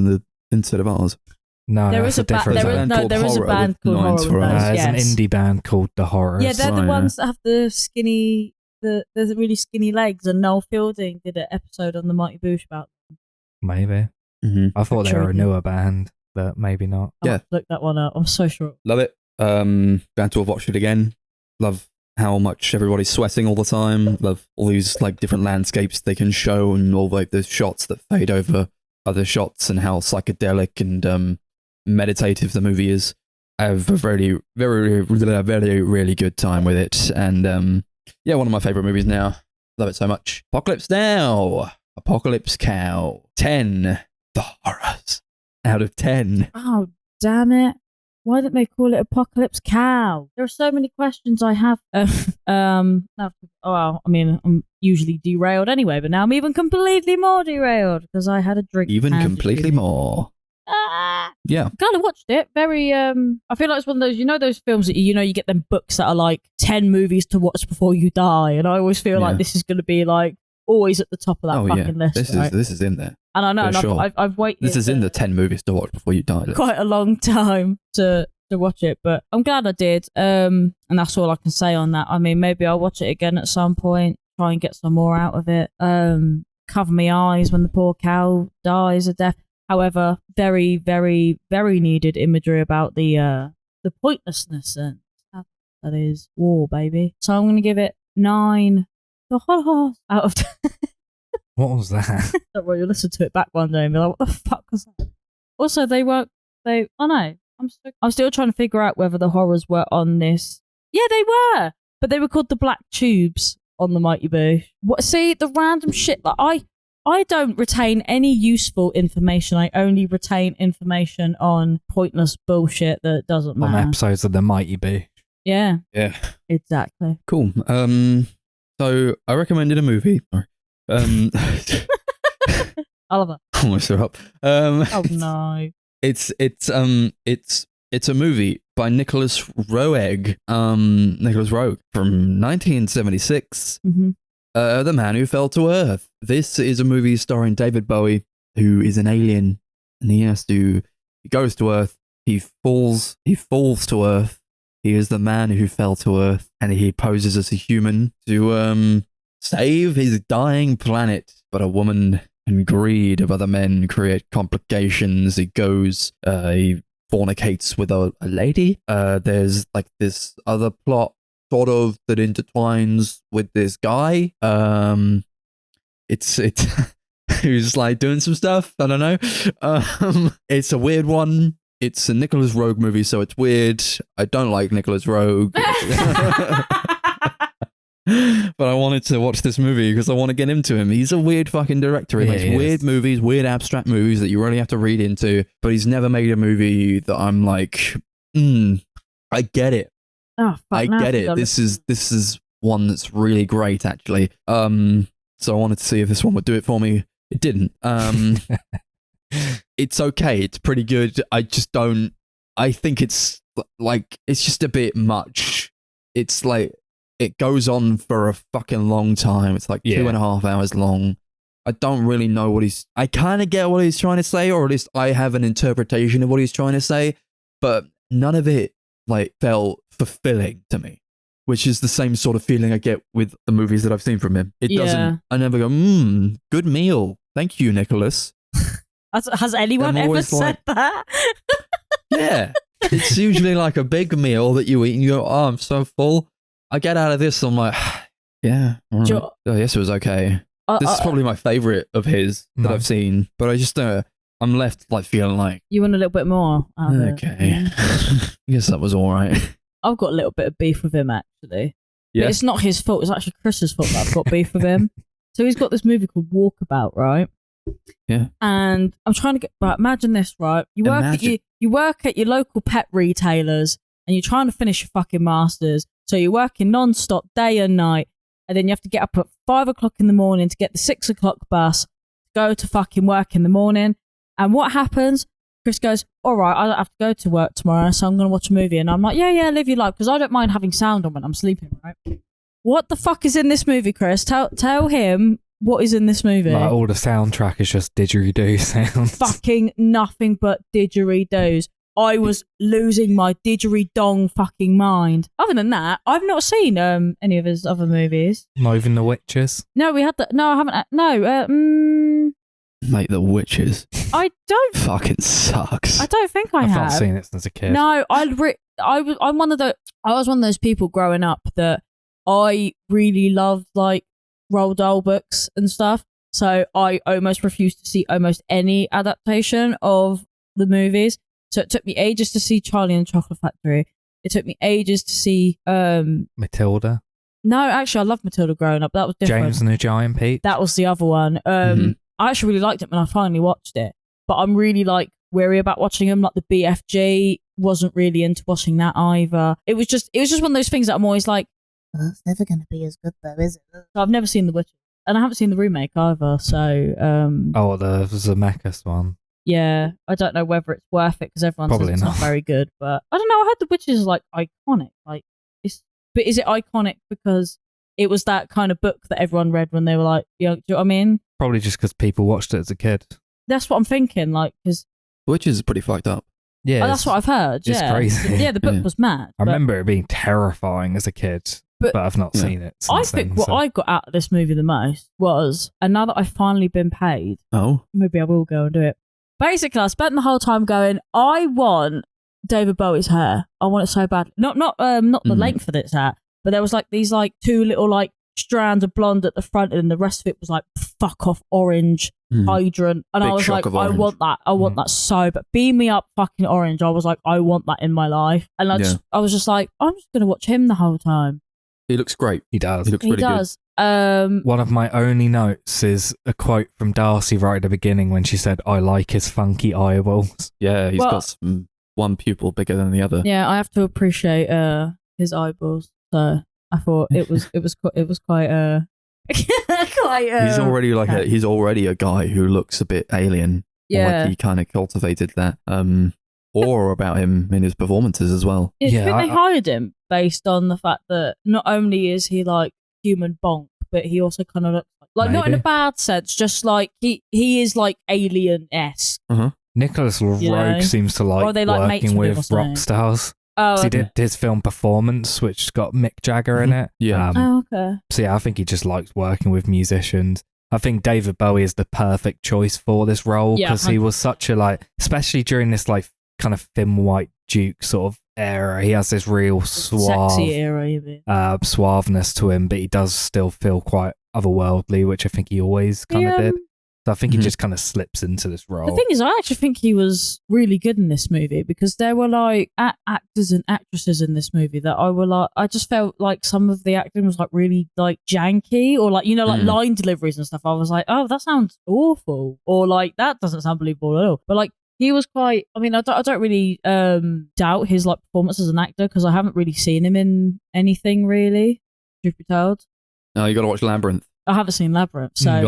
[SPEAKER 1] instead of ours?
[SPEAKER 2] No,
[SPEAKER 3] there
[SPEAKER 2] that's
[SPEAKER 3] is
[SPEAKER 2] a different band.
[SPEAKER 3] There is a band called Horror with those,
[SPEAKER 2] There's
[SPEAKER 3] yes.
[SPEAKER 2] an indie band called The Horrors.
[SPEAKER 3] Yeah, they're the ones that have the skinny, the really skinny legs. And Noel Fielding did an episode on the Mighty Boosh about them.
[SPEAKER 2] Maybe.
[SPEAKER 1] Mm-hmm.
[SPEAKER 2] I thought they were a newer band, but maybe not.
[SPEAKER 1] Yeah,
[SPEAKER 3] look that one up. I'm so sure.
[SPEAKER 1] Love it. Glad to have watched it again. Love how much everybody's sweating all the time. Love all these like different landscapes they can show and all like the shots that fade over other shots and how psychedelic and meditative the movie is. I have a very, very, very, really good time with it. And yeah, one of my favorite movies now. Love it so much. Apocalypse Now. Apocalypse Cow. 10. The horrors. Out of 10.
[SPEAKER 3] Oh, damn it. Why didn't they call it Apocalypse Cow? There are so many questions I have. Well, I mean, I'm usually derailed anyway, but now I'm even completely more derailed because I had a drink.
[SPEAKER 1] Even completely more. Yeah.
[SPEAKER 3] Kind of watched it. Very, I feel like it's one of those, those films that, you get them books that are like 10 movies to watch before you die. And I always feel like this is going to be like always at the top of that fucking list.
[SPEAKER 1] This is in there.
[SPEAKER 3] And I know, and
[SPEAKER 1] sure.
[SPEAKER 3] I've waited.
[SPEAKER 1] This is in the 10 movies to watch before you die list.
[SPEAKER 3] Quite a long time to watch it, but I'm glad I did. And that's all I can say on that. I mean, maybe I'll watch it again at some point, try and get some more out of it. Cover my eyes when the poor cow dies a death. However, very, very, very needed imagery about the pointlessness and that is war, baby. So I'm going to give it 9 out of 10.
[SPEAKER 2] What was that?
[SPEAKER 3] Don't worry, you'll listen to it back one day and be like, what the fuck was that? Also, I know. I'm still trying to figure out whether the horrors were on this. Yeah, they were. But they were called the Black Tubes on the Mighty Boo. See, the random shit that I don't retain any useful information. I only retain information on pointless bullshit that doesn't matter.
[SPEAKER 2] On episodes of the Mighty Boo.
[SPEAKER 3] Yeah.
[SPEAKER 1] Yeah.
[SPEAKER 3] Exactly.
[SPEAKER 1] Cool. So I recommended a movie.
[SPEAKER 3] Oliver.
[SPEAKER 1] Almost threw up.
[SPEAKER 3] Oh no.
[SPEAKER 1] It's a movie by Nicholas Roeg. Nicholas Roeg from 1976.
[SPEAKER 3] Mm-hmm.
[SPEAKER 1] The Man Who Fell to Earth. This is a movie starring David Bowie, who is an alien, and he goes to Earth. He falls to Earth. He is the man who fell to Earth, and he poses as a human to save his dying planet. But a woman and greed of other men create complications. He fornicates with a lady. There's like this other plot sort of that intertwines with this guy. It's who's like doing some stuff. I don't know. It's a weird one. It's a Nicholas Roeg movie, so it's weird. I don't like Nicholas Roeg. But I wanted to watch this movie because I want to get into him. He's a weird fucking director. He makes weird movies, weird abstract movies that you really have to read into, but he's never made a movie that I'm like, I get it.
[SPEAKER 3] Oh, fuck,
[SPEAKER 1] I get it. This is one that's really great, actually. So I wanted to see if this one would do it for me. It didn't. It's okay. It's pretty good. I think it's just a bit much. It's like, it goes on for a fucking long time. It's like 2.5 hours long. I don't really know I kind of get what he's trying to say, or at least I have an interpretation of what he's trying to say, but none of it like felt fulfilling to me, which is the same sort of feeling I get with the movies that I've seen from him. It doesn't, I never go, good meal. Thank you, Nicholas.
[SPEAKER 3] Has anyone ever said that?
[SPEAKER 1] Yeah. It's usually like a big meal that you eat and you go, oh, I'm so full. I get out of this, I'm like, yeah, all right. Yes, it was okay. This is probably my favorite of his that I've seen, but I just, I'm left like feeling like,
[SPEAKER 3] you want a little bit more.
[SPEAKER 1] Okay. I guess that was all right.
[SPEAKER 3] I've got a little bit of beef with him actually.
[SPEAKER 1] Yeah.
[SPEAKER 3] But it's not his fault. It's actually Chris's fault that I've got beef with him. So he's got this movie called Walkabout, right?
[SPEAKER 1] Yeah.
[SPEAKER 3] And I'm trying to get. Right, imagine this, right? You work at your local pet retailers, and you're trying to finish your fucking masters. So you're working non-stop day and night, and then you have to get up at 5 o'clock in the morning to get the 6 o'clock bus to go to fucking work in the morning. And what happens? Chris goes, all right, I don't have to go to work tomorrow, so I'm going to watch a movie. And I'm like, yeah, live your life, because I don't mind having sound on when I'm sleeping, right? What the fuck is in this movie, Chris? Tell him what is in this movie.
[SPEAKER 2] Like, all the soundtrack is just didgeridoo sounds.
[SPEAKER 3] Fucking nothing but didgeridoos. I was losing my didgeridoo fucking mind. Other than that, I've not seen any of his other movies.
[SPEAKER 2] Not even The Witches?
[SPEAKER 3] No, we had that. No, I haven't. No,
[SPEAKER 1] Mate, The Witches.
[SPEAKER 3] I don't.
[SPEAKER 1] Fucking sucks.
[SPEAKER 3] I don't think I've
[SPEAKER 2] not seen it since a kid.
[SPEAKER 3] No, I was one of those people growing up that I really loved like Roald Dahl books and stuff. So I almost refused to see almost any adaptation of the movies. So it took me ages to see Charlie and the Chocolate Factory. It took me ages to see
[SPEAKER 2] Matilda.
[SPEAKER 3] No, actually I loved Matilda growing up. That was different.
[SPEAKER 2] James and the Giant Peach.
[SPEAKER 3] That was the other one. I actually really liked it when I finally watched it. But I'm really like wary about watching them. Like the BFG, wasn't really into watching that either. It was just one of those things that I'm always like, oh, it's never going to be as good though, is it? So I've never seen The Witches, and I haven't seen the remake either. So
[SPEAKER 2] the Zemeckis one.
[SPEAKER 3] Yeah, I don't know whether it's worth it because everyone says it's not very good. But I don't know. I heard The Witches is like iconic. Like, but is it iconic because it was that kind of book that everyone read when they were like, do you know what I mean?
[SPEAKER 2] Probably just because people watched it as a kid.
[SPEAKER 3] That's what I'm thinking. Like, because
[SPEAKER 1] Witches is pretty fucked up.
[SPEAKER 2] Yeah,
[SPEAKER 3] that's what I've heard.
[SPEAKER 2] It's crazy.
[SPEAKER 3] Yeah, the book was mad.
[SPEAKER 2] I remember it being terrifying as a kid, but I've not seen it since
[SPEAKER 3] I think what I got out of this movie the most was, and now that I've finally been paid, maybe I will go and do it. Basically, I spent the whole time going, I want David Bowie's hair. I want it so bad. Not the length that it's at, but there was like these like two little like strands of blonde at the front, and the rest of it was like fuck off orange hydrant. And
[SPEAKER 1] Big
[SPEAKER 3] I was like, I want that. I want that so bad. Beam me up fucking orange. I was like, I want that in my life. And I was just like, I'm just going to watch him the whole time.
[SPEAKER 1] He looks great.
[SPEAKER 2] He does.
[SPEAKER 1] He looks really good.
[SPEAKER 2] One of my only notes is a quote from Darcy right at the beginning when she said, I like his funky eyeballs.
[SPEAKER 1] Yeah, he's got one pupil bigger than the other.
[SPEAKER 3] Yeah, I have to appreciate his eyeballs. So I thought it was quite
[SPEAKER 1] he's already a guy who looks a bit alien.
[SPEAKER 3] Yeah,
[SPEAKER 1] like he kind of cultivated that aura about him in his performances as well.
[SPEAKER 3] Yeah, I think they hired him based on the fact that not only is he like human bonk, but he also kind of looks like not in a bad sense, just like he is like alien-esque.
[SPEAKER 2] Nicholas Roeg seems to like working with rock stars.
[SPEAKER 3] Oh,
[SPEAKER 2] he did his film Performance, which got Mick Jagger in it.
[SPEAKER 1] Yeah.
[SPEAKER 3] Okay.
[SPEAKER 2] So yeah, I think he just likes working with musicians. I think David Bowie is the perfect choice for this role because he was such a especially during this like kind of thin white Duke sort of era. He has this real
[SPEAKER 3] sexy era, you mean?
[SPEAKER 2] Suaveness to him, but he does still feel quite otherworldly, which I think he always kind of did. So I think he just kind of slips into this role.
[SPEAKER 3] The thing is, I actually think he was really good in this movie because there were like actors and actresses in this movie that I just felt like some of the acting was like really like janky or like, you know, like line deliveries and stuff. I was like, oh, that sounds awful. Or like, that doesn't sound believable at all. But like, he was quite, I mean, I don't really doubt his like performance as an actor because I haven't really seen him in anything really, truth be told.
[SPEAKER 1] No, you got to watch Labyrinth.
[SPEAKER 3] I haven't seen Labyrinth, so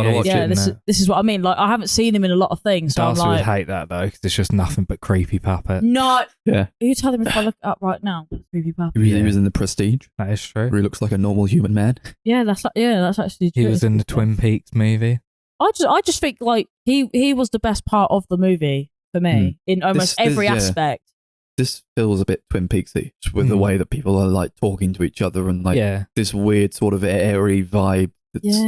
[SPEAKER 3] this is what I mean. Like, I haven't seen him in a lot of things. So
[SPEAKER 2] Darcy
[SPEAKER 3] I'm like,
[SPEAKER 2] would hate that though, because it's just nothing but creepy puppet.
[SPEAKER 3] No,
[SPEAKER 1] yeah.
[SPEAKER 3] Are you telling me if I look it up right now? Creepy puppet.
[SPEAKER 1] He was in The Prestige.
[SPEAKER 2] That is true.
[SPEAKER 1] Where he looks like a normal human man.
[SPEAKER 3] Yeah, that's actually true.
[SPEAKER 2] He was in the Twin Peaks movie.
[SPEAKER 3] I just think like he was the best part of the movie for me in almost every aspect.
[SPEAKER 1] This feels a bit Twin Peaksy with the way that people are like talking to each other and like this weird sort of airy vibe that's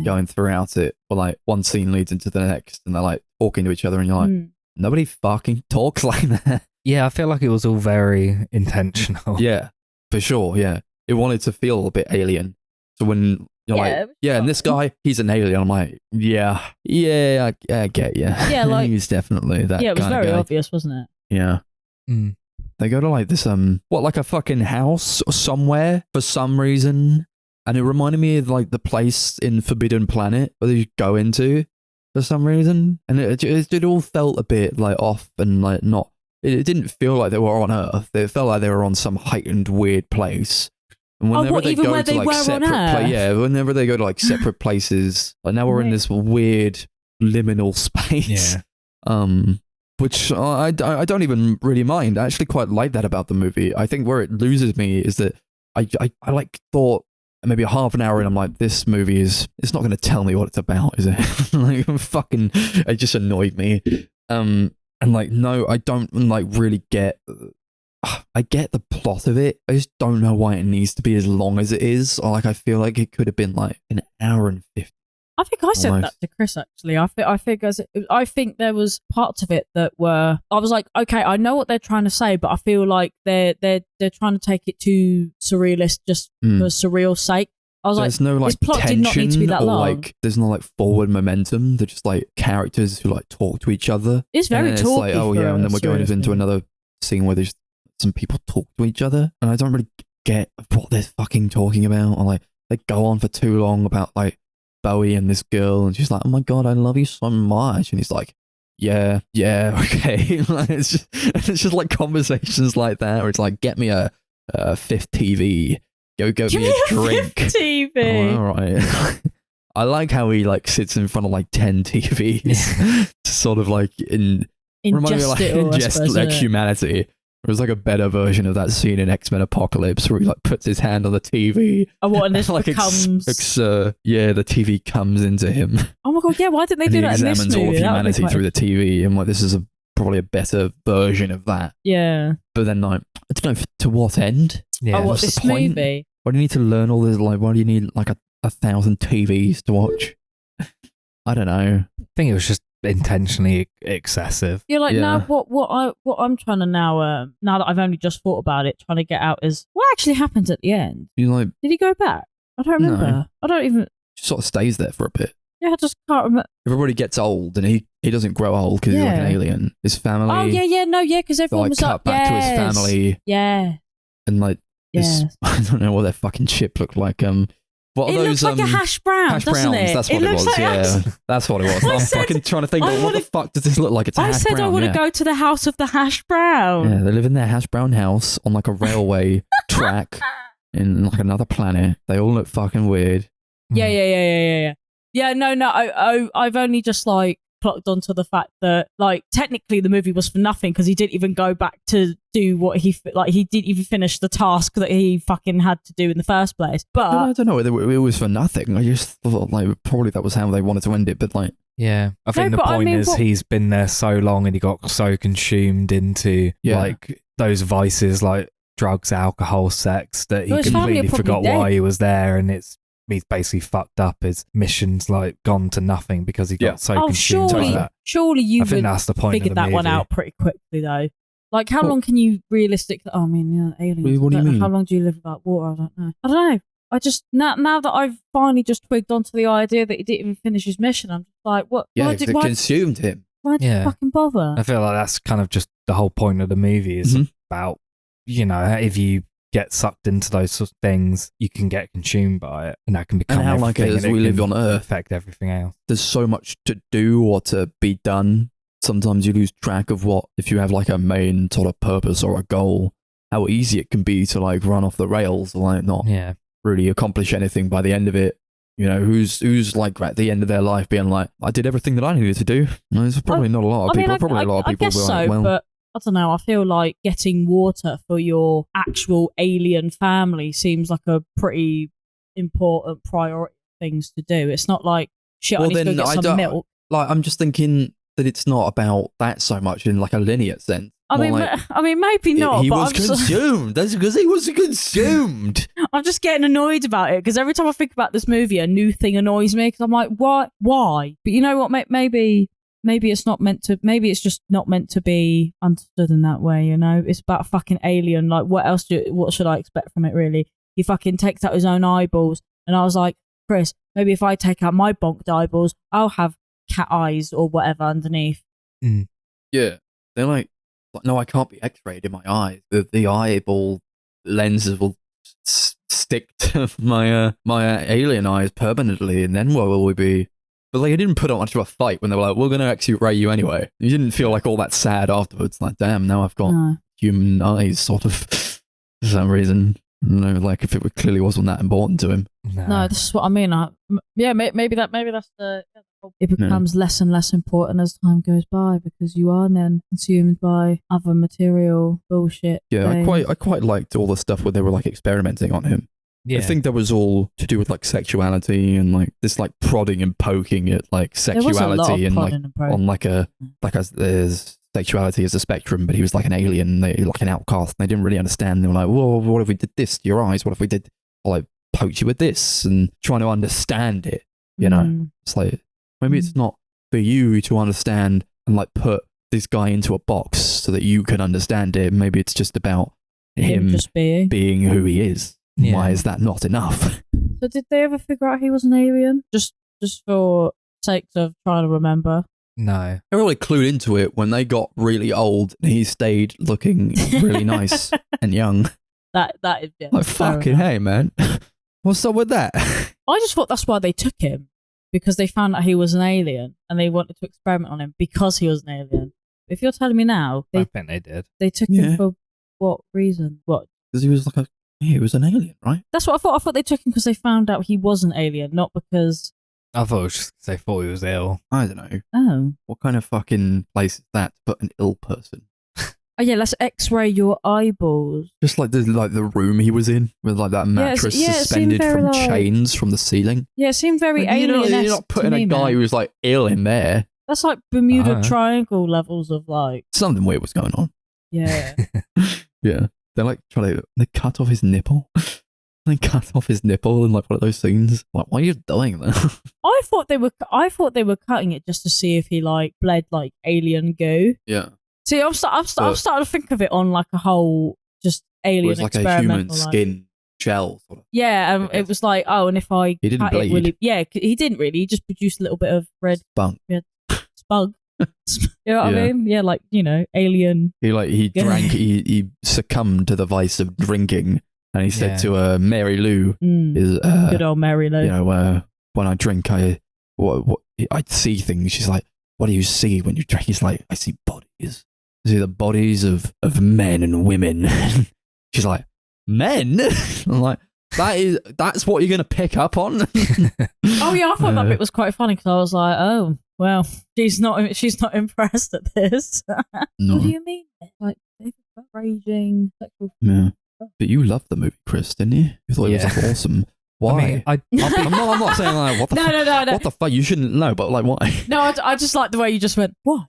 [SPEAKER 1] going throughout it. But like one scene leads into the next and they're like talking to each other and you're like, nobody fucking talks like that.
[SPEAKER 2] Yeah, I feel like it was all very intentional.
[SPEAKER 1] Yeah, for sure. Yeah. It wanted to feel a bit alien. So when you're like, and this guy, he's an alien. I'm like, I get you.
[SPEAKER 3] Yeah, like
[SPEAKER 1] he's definitely that.
[SPEAKER 3] Yeah, it was
[SPEAKER 1] kind of
[SPEAKER 3] very
[SPEAKER 1] guy.
[SPEAKER 3] obvious, wasn't it?
[SPEAKER 1] Yeah. They go to like this like a fucking house or somewhere for some reason, and it reminded me of like the place in Forbidden Planet where they go into for some reason, and it all felt a bit like off and like not. It didn't feel like they were on Earth. It felt like they were on some heightened weird place. And whenever they go to like separate whenever they go to like separate places, like now we're in this weird liminal space. Yeah. Which I don't even really mind. I actually quite like that about the movie. I think where it loses me is that I like thought maybe a half an hour in, I'm like, this movie it's not going to tell me what it's about, is it? Like, fucking, it just annoyed me. And like, no, I don't like really get. I get the plot of it. I just don't know why it needs to be as long as it is. Or like, I feel like it could have been like an hour and 50.
[SPEAKER 3] I think I said that to Chris, actually. I think there was parts of it that were, I was like, okay, I know what they're trying to say, but I feel like they're trying to take it too surrealist just for surreal's sake. I was
[SPEAKER 1] there's no like
[SPEAKER 3] this plot
[SPEAKER 1] tension
[SPEAKER 3] did not need to be that long.
[SPEAKER 1] Like there's no like forward momentum. They're just like characters who like talk to each other.
[SPEAKER 3] It's very talky. It's like,
[SPEAKER 1] oh yeah, and then we're going into another scene where there's some people talk to each other, and I don't really get what they're fucking talking about. Or like they go on for too long about like Bowie and this girl, and she's like, oh my god, I love you so much, and he's like, yeah, okay. Like, it's just like conversations like that where it's like, get me a fifth TV, go get me a drink.
[SPEAKER 3] TV.
[SPEAKER 1] Oh, all right. I like how he like sits in front of like 10 TVs to sort of like ingest like humanity. It was like a better version of that scene in X-Men Apocalypse where he like puts his hand on the TV.
[SPEAKER 3] Oh, what? And this
[SPEAKER 1] like
[SPEAKER 3] becomes...
[SPEAKER 1] the TV comes into him.
[SPEAKER 3] Oh my god, yeah, why didn't they do that in this movie?
[SPEAKER 1] He examines all of humanity through the TV, and like, this is probably a better version of that.
[SPEAKER 3] Yeah.
[SPEAKER 1] But then like, I don't know, to what end?
[SPEAKER 3] Yeah. Oh, what, this movie?
[SPEAKER 1] Why do you need to learn all this? Like, why do you need like 1,000 TVs to watch? I don't know.
[SPEAKER 2] I think it was just intentionally excessive.
[SPEAKER 3] You're like, now what I'm trying to now that I've only just thought about it, trying to get out is what actually happens at the end.
[SPEAKER 1] You like,
[SPEAKER 3] did he go back? I don't remember. No. I don't even.
[SPEAKER 1] Just sort of stays there for a bit.
[SPEAKER 3] Yeah, I just can't remember.
[SPEAKER 1] Everybody gets old, and he doesn't grow old because he's like an alien. His family.
[SPEAKER 3] Oh yeah, because everyone was
[SPEAKER 1] cut back to his family.
[SPEAKER 3] Yeah.
[SPEAKER 1] And like, I don't know what their fucking ship looked like. What
[SPEAKER 3] it
[SPEAKER 1] those,
[SPEAKER 3] looks like a hash brown, doesn't it?
[SPEAKER 1] That's what it was. Yeah, that's what it was. I'm fucking trying to think. What the fuck does this look like? It's a hash brown.
[SPEAKER 3] I want to go to the house of the hash brown.
[SPEAKER 1] Yeah, they live in their hash brown house on like a railway track in like another planet. They all look fucking weird.
[SPEAKER 3] Yeah. Yeah, no. I've only just like clocked onto the fact that like technically the movie was for nothing because he didn't even go back to do what he didn't even finish the task that he fucking had to do in the first place. But
[SPEAKER 1] I don't know whether it was for nothing. I just thought like probably that was how they wanted to end it, but like
[SPEAKER 2] I think the point is he's been there so long and he got so consumed into like those vices like drugs, alcohol, sex that he completely forgot why he was there, and he's basically fucked up. His mission's like gone to nothing because he got so consumed with that.
[SPEAKER 3] Surely you
[SPEAKER 2] I think that's the point
[SPEAKER 3] figured
[SPEAKER 2] of the
[SPEAKER 3] that one out pretty quickly though. Like how long can you realistically? Oh, I mean, aliens.
[SPEAKER 1] What do you mean?
[SPEAKER 3] How long do you live without water? I don't know. I just now that I've finally just twigged onto the idea that he didn't even finish his mission, I'm just like, what?
[SPEAKER 1] Yeah, it consumed him.
[SPEAKER 3] Why did you fucking bother?
[SPEAKER 2] I feel like that's kind of just the whole point of the movie is about, if you get sucked into those sort of things, you can get consumed by it, and that can become
[SPEAKER 1] how like as we live on Earth,
[SPEAKER 2] affect everything else.
[SPEAKER 1] There's so much to do or to be done. Sometimes you lose track of what, if you have like a main sort of purpose or a goal, how easy it can be to like run off the rails or like not really accomplish anything by the end of it. You know, who's like at the end of their life being like, I did everything that I needed to do. There's probably not a lot of people. Probably a lot of people.
[SPEAKER 3] I guess so, but I don't know. I feel like getting water for your actual alien family seems like a pretty important priority things to do. It's not like shit. I need to go get some milk.
[SPEAKER 1] Like I'm just thinking that it's not about that so much in like a linear sense.
[SPEAKER 3] I mean, maybe not.
[SPEAKER 1] He was consumed. That's because he was consumed.
[SPEAKER 3] I'm just getting annoyed about it because every time I think about this movie, a new thing annoys me because I'm like, what? Why? But you know what? Maybe it's not meant to. Maybe it's just not meant to be understood in that way. You know, it's about a fucking alien. Like, what should I expect from it? Really? He fucking takes out his own eyeballs, and I was like, Chris, maybe if I take out my bonked eyeballs, I'll have cat eyes or whatever underneath.
[SPEAKER 1] Yeah, they're like. Like, no, I can't be X-rayed in my eyes. The eyeball lenses will stick to my alien eyes permanently, and then where will we be? But like, it didn't put up much of a fight when they were like, "We're going to X-ray you anyway." You didn't feel like all that sad afterwards. Like, damn, now I've got human eyes, sort of, for some reason. I don't know, like if it clearly wasn't that important to him.
[SPEAKER 3] No, this is what I mean. Maybe that's the. It becomes less and less important as time goes by because you are then consumed by other material bullshit.
[SPEAKER 1] Yeah, I quite liked all the stuff where they were like experimenting on him. Yeah. I think that was all to do with like sexuality and like this like prodding and poking at like sexuality and like on like there's sexuality as a spectrum, but he was like an alien, like an outcast. And they didn't really understand. They were like, "Whoa, what if we did this to your eyes? What if we did like poked you with this?" And trying to understand it, you know, it's like. Maybe it's not for you to understand and like put this guy into a box so that you can understand it. Maybe it's just about him just being who he is. Yeah. Why is that not enough?
[SPEAKER 3] So did they ever figure out he was an alien? Just for sake of trying to remember?
[SPEAKER 2] No.
[SPEAKER 1] They really clued into it when they got really old and he stayed looking really nice and young.
[SPEAKER 3] That is
[SPEAKER 1] like fucking hey, man. What's up with that?
[SPEAKER 3] I just thought that's why they took him. Because they found out he was an alien and they wanted to experiment on him because he was an alien. If you're telling me now,
[SPEAKER 2] I think they did.
[SPEAKER 3] They took him for what reason? What?
[SPEAKER 1] Because he was like he was an alien, right?
[SPEAKER 3] That's what I thought. I thought they took him because they found out he was an alien, not because.
[SPEAKER 2] I thought it was just because they thought he was ill.
[SPEAKER 1] I don't know.
[SPEAKER 3] Oh.
[SPEAKER 1] What kind of fucking place is that to put an ill person?
[SPEAKER 3] Oh yeah, let's X-ray your eyeballs.
[SPEAKER 1] Just like the room he was in with like that mattress suspended from chains from the ceiling.
[SPEAKER 3] Yeah, it seemed very alien-esque.
[SPEAKER 1] You're not putting a guy who's like ill in there.
[SPEAKER 3] That's like Bermuda Triangle levels of like
[SPEAKER 1] something weird was going on.
[SPEAKER 3] Yeah.
[SPEAKER 1] Yeah, they cut off his nipple. They cut off his nipple in like one of those scenes. Like, why are you doing that?
[SPEAKER 3] I thought they were cutting it just to see if he like bled like alien goo.
[SPEAKER 1] Yeah.
[SPEAKER 3] See, I'm starting to think of it on like a whole just alien experiment. It was like a human
[SPEAKER 1] skin gel. Sort of.
[SPEAKER 3] Yeah, it was like, oh, and if I
[SPEAKER 1] he didn't bleed.
[SPEAKER 3] He didn't really. He just produced a little bit of red
[SPEAKER 1] spunk.
[SPEAKER 3] Spug. You know what I mean? Yeah, like, you know, alien.
[SPEAKER 1] He drank. He succumbed to the vice of drinking, and he said to Mary Lou,
[SPEAKER 3] good old Mary Lou.
[SPEAKER 1] You know, when I drink, I see things. She's like, what do you see when you drink? He's like, I see bodies. I see the bodies of men and women. She's like, men? I'm like, that's what you're going to pick up on?
[SPEAKER 3] Oh yeah, I thought that bit was quite funny because I was like, oh, well, she's not impressed at this.
[SPEAKER 1] No.
[SPEAKER 3] What do you mean? Like, raging sexual.
[SPEAKER 1] Yeah. But you loved the movie, Chris, didn't you? You thought it was like awesome. Why?
[SPEAKER 2] I mean,
[SPEAKER 1] I'm not saying like what the
[SPEAKER 3] no.
[SPEAKER 1] What the fuck? You shouldn't know, but like why?
[SPEAKER 3] No, I just like the way you just went, what?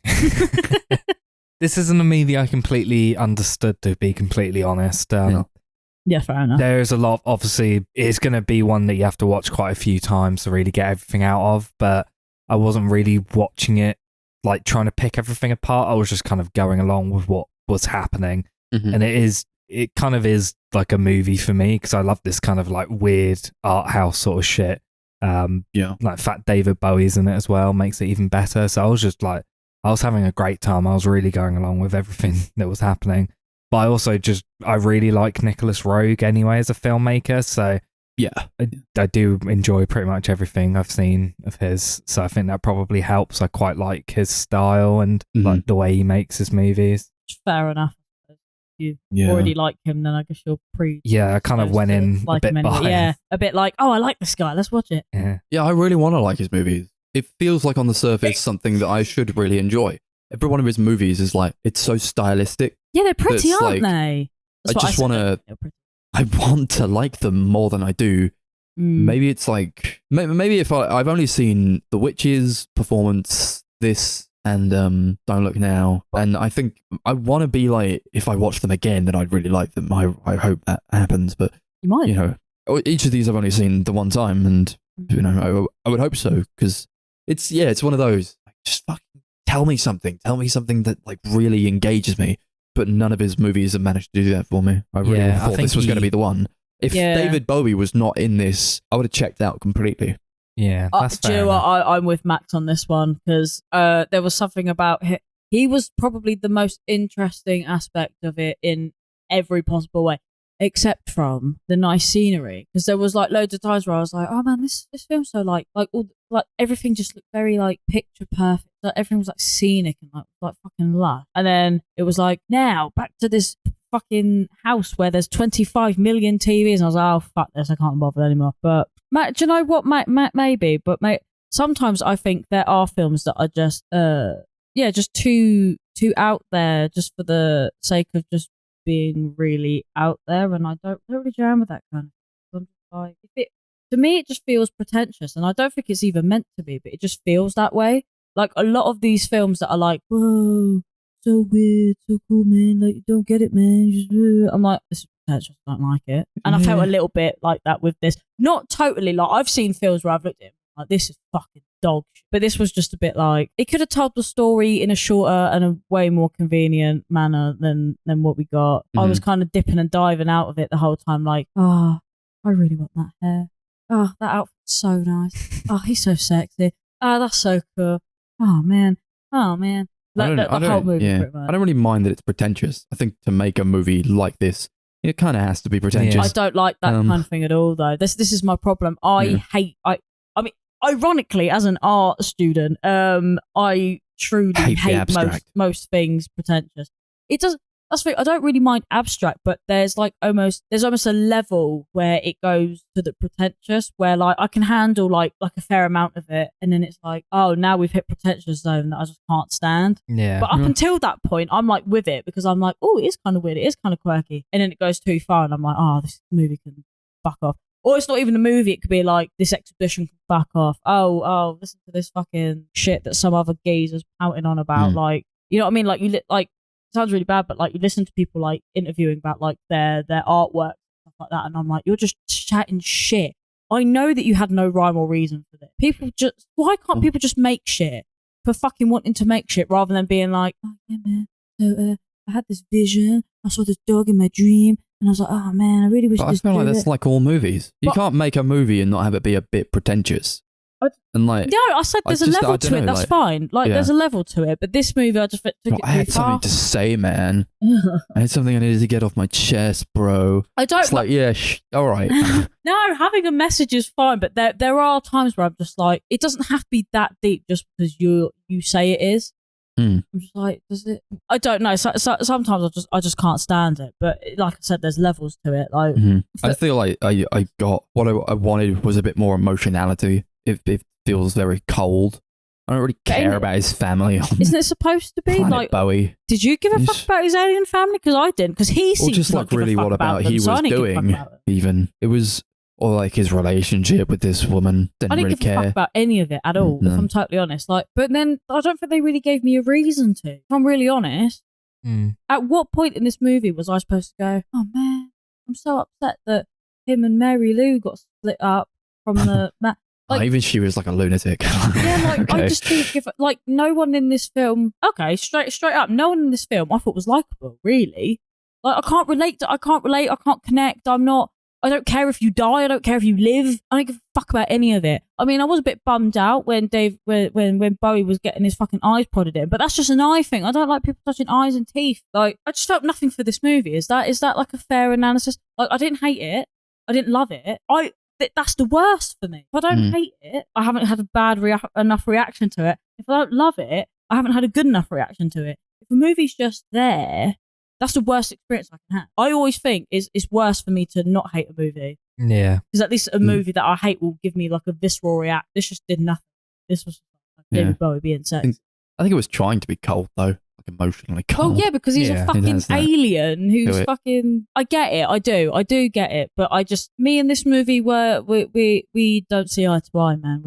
[SPEAKER 2] This isn't a movie I completely understood, to be completely honest.
[SPEAKER 3] Yeah, fair enough.
[SPEAKER 2] There's a lot, obviously, it's going to be one that you have to watch quite a few times to really get everything out of, but I wasn't really watching it, like trying to pick everything apart. I was just kind of going along with what was happening. Mm-hmm. And it kind of is like a movie for me because I love this kind of like weird art house sort of shit. Like Fat David Bowie's in it as well, makes it even better. So I was just like, I was having a great time. I was really going along with everything that was happening. But I also I really like Nicholas Roeg anyway as a filmmaker. So
[SPEAKER 1] yeah,
[SPEAKER 2] I do enjoy pretty much everything I've seen of his. So I think that probably helps. I quite like his style and like the way he makes his movies.
[SPEAKER 3] Fair enough. If you already like him, then I guess you're
[SPEAKER 2] I kind of went in like a bit behind.
[SPEAKER 3] Yeah, a bit like, oh, I like this guy. Let's watch it.
[SPEAKER 1] Yeah, I really want to like his movies. It feels like on the surface something that I should really enjoy. Every one of his movies is like, it's so stylistic.
[SPEAKER 3] Yeah, they're pretty, aren't they?
[SPEAKER 1] I want to like them more than I do. Maybe it's like, maybe if I've only seen The Witches performance, this, and Don't Look Now, and I think I want to be like, if I watch them again, then I'd really like them. I hope that happens, but
[SPEAKER 3] you might.
[SPEAKER 1] You know, each of these I've only seen the one time, and you know, I would hope so because it's one of those. Like, just fucking tell me something that like really engages me. But none of his movies have managed to do that for me. I really thought this was going to be the one. If David Bowie was not in this, I would have checked out completely.
[SPEAKER 2] Yeah, that's fair.
[SPEAKER 3] I'm with Max on this one because there was something about he was probably the most interesting aspect of it in every possible way, except from the nice scenery. Because there was like loads of times where I was like, oh man, this film's so like everything just looked very like picture perfect. Like everything was like scenic and like fucking lush. And then it was like, now back to this fucking house where there's 25 million TVs. And I was like, oh fuck this, I can't bother anymore. But do you know what, maybe, but sometimes I think there are films that are just just too out there just for the sake of just being really out there, and I don't really jam with that kind of thing. I'm just like, to me it just feels pretentious, and I don't think it's even meant to be, but it just feels that way. Like a lot of these films that are like, whoa, so weird, so cool, man, like you don't get it, man. I'm like, this is pretentious, I don't like it. And I felt a little bit like that with this. Not totally, like I've seen films where I've looked at it like, this is fucking dog shit. But this was just a bit like, it could have told the story in a shorter and a way more convenient manner than what we got. Mm-hmm. I was kind of dipping and diving out of it the whole time, like, oh, I really want that hair. Oh, that outfit's so nice. Oh, he's so sexy. Oh, that's so cool. Oh, man. The whole movie, pretty much.
[SPEAKER 1] I don't really mind that it's pretentious. I think to make a movie like this, it kind of has to be pretentious.
[SPEAKER 3] I don't like that kind of thing at all, though. This is my problem. I mean, ironically, as an art student, I truly hate most things pretentious. It does. That's the thing. I don't really mind abstract, but there's almost a level where it goes to the pretentious, where like I can handle like a fair amount of it, and then it's like, oh, now we've hit pretentious zone that I just can't stand.
[SPEAKER 2] Yeah.
[SPEAKER 3] But up until that point, I'm like with it because I'm like, oh, it is kind of weird, it is kind of quirky, and then it goes too far, and I'm like, oh, this movie can fuck off. Or it's not even a movie. It could be like, this exhibition can fuck off. Oh, listen to this fucking shit that some other geezer's pouting on about. Like, you know what I mean? Like, it sounds really bad, but like you listen to people like interviewing about like their artwork and stuff like that, and I'm like, you're just chatting shit. I know that you had no rhyme or reason for this. Why can't people just make shit for fucking wanting to make shit rather than being like, oh yeah, man. So I had this vision. I saw this dog in my dream. And I was like, oh man, I really wish this.
[SPEAKER 1] I feel like that's like all movies. You can't make a movie and not have it be a bit pretentious. And like,
[SPEAKER 3] no, I said there's a level to it. That's fine. Like, there's a level to it. But this movie, I just took it too far.
[SPEAKER 1] I had something to say, man. I had something I needed to get off my chest, bro. It's like, yeah, all right.
[SPEAKER 3] No, having a message is fine, but there are times where I'm just like, it doesn't have to be that deep just because you say it is. I'm just like, does it? I don't know. So sometimes I just can't stand it. But like I said, there's levels to it. Like,
[SPEAKER 1] I feel like I got what I wanted was a bit more emotionality. It feels very cold. I don't really care about his family.
[SPEAKER 3] Isn't it supposed to be like
[SPEAKER 1] Bowie?
[SPEAKER 3] Did you give a fuck about his alien family? Because I didn't. Because he seemed
[SPEAKER 1] just
[SPEAKER 3] to
[SPEAKER 1] like really what about he was doing. Even it was. Or like his relationship with this woman. I didn't really care.
[SPEAKER 3] A fuck about any of it at all, if I'm totally honest. Like, but then I don't think they really gave me a reason to. If I'm really honest, at what point in this movie was I supposed to go, oh man, I'm so upset that him and Mary Lou got split up from the
[SPEAKER 1] like, even she was like a lunatic.
[SPEAKER 3] Yeah, like okay. I just didn't give like no one in this film. Okay, straight up, no one in this film I thought was likable. Really, like I can't relate. I can't connect. I don't care if you die. I don't care if you live. I don't give a fuck about any of it. I mean, I was a bit bummed out when when Bowie was getting his fucking eyes prodded in, but that's just an eye thing. I don't like people touching eyes and teeth. Like, I just felt nothing for this movie. Is that like a fair analysis? Like, I didn't hate it. I didn't love it. That's the worst for me. If I don't hate it, I haven't had a bad enough reaction to it. If I don't love it, I haven't had a good enough reaction to it. If a movie's just there, that's the worst experience I can have. I always think it's worse for me to not hate a movie.
[SPEAKER 2] Yeah.
[SPEAKER 3] Because at least a movie that I hate will give me like a visceral reaction. This just did nothing. This was like David Bowie being sex.
[SPEAKER 1] I think it was trying to be cold though. Like emotionally cold.
[SPEAKER 3] Oh yeah, because he's a fucking alien who's fucking... I get it. I do get it. But me and this movie we don't see eye to eye, man.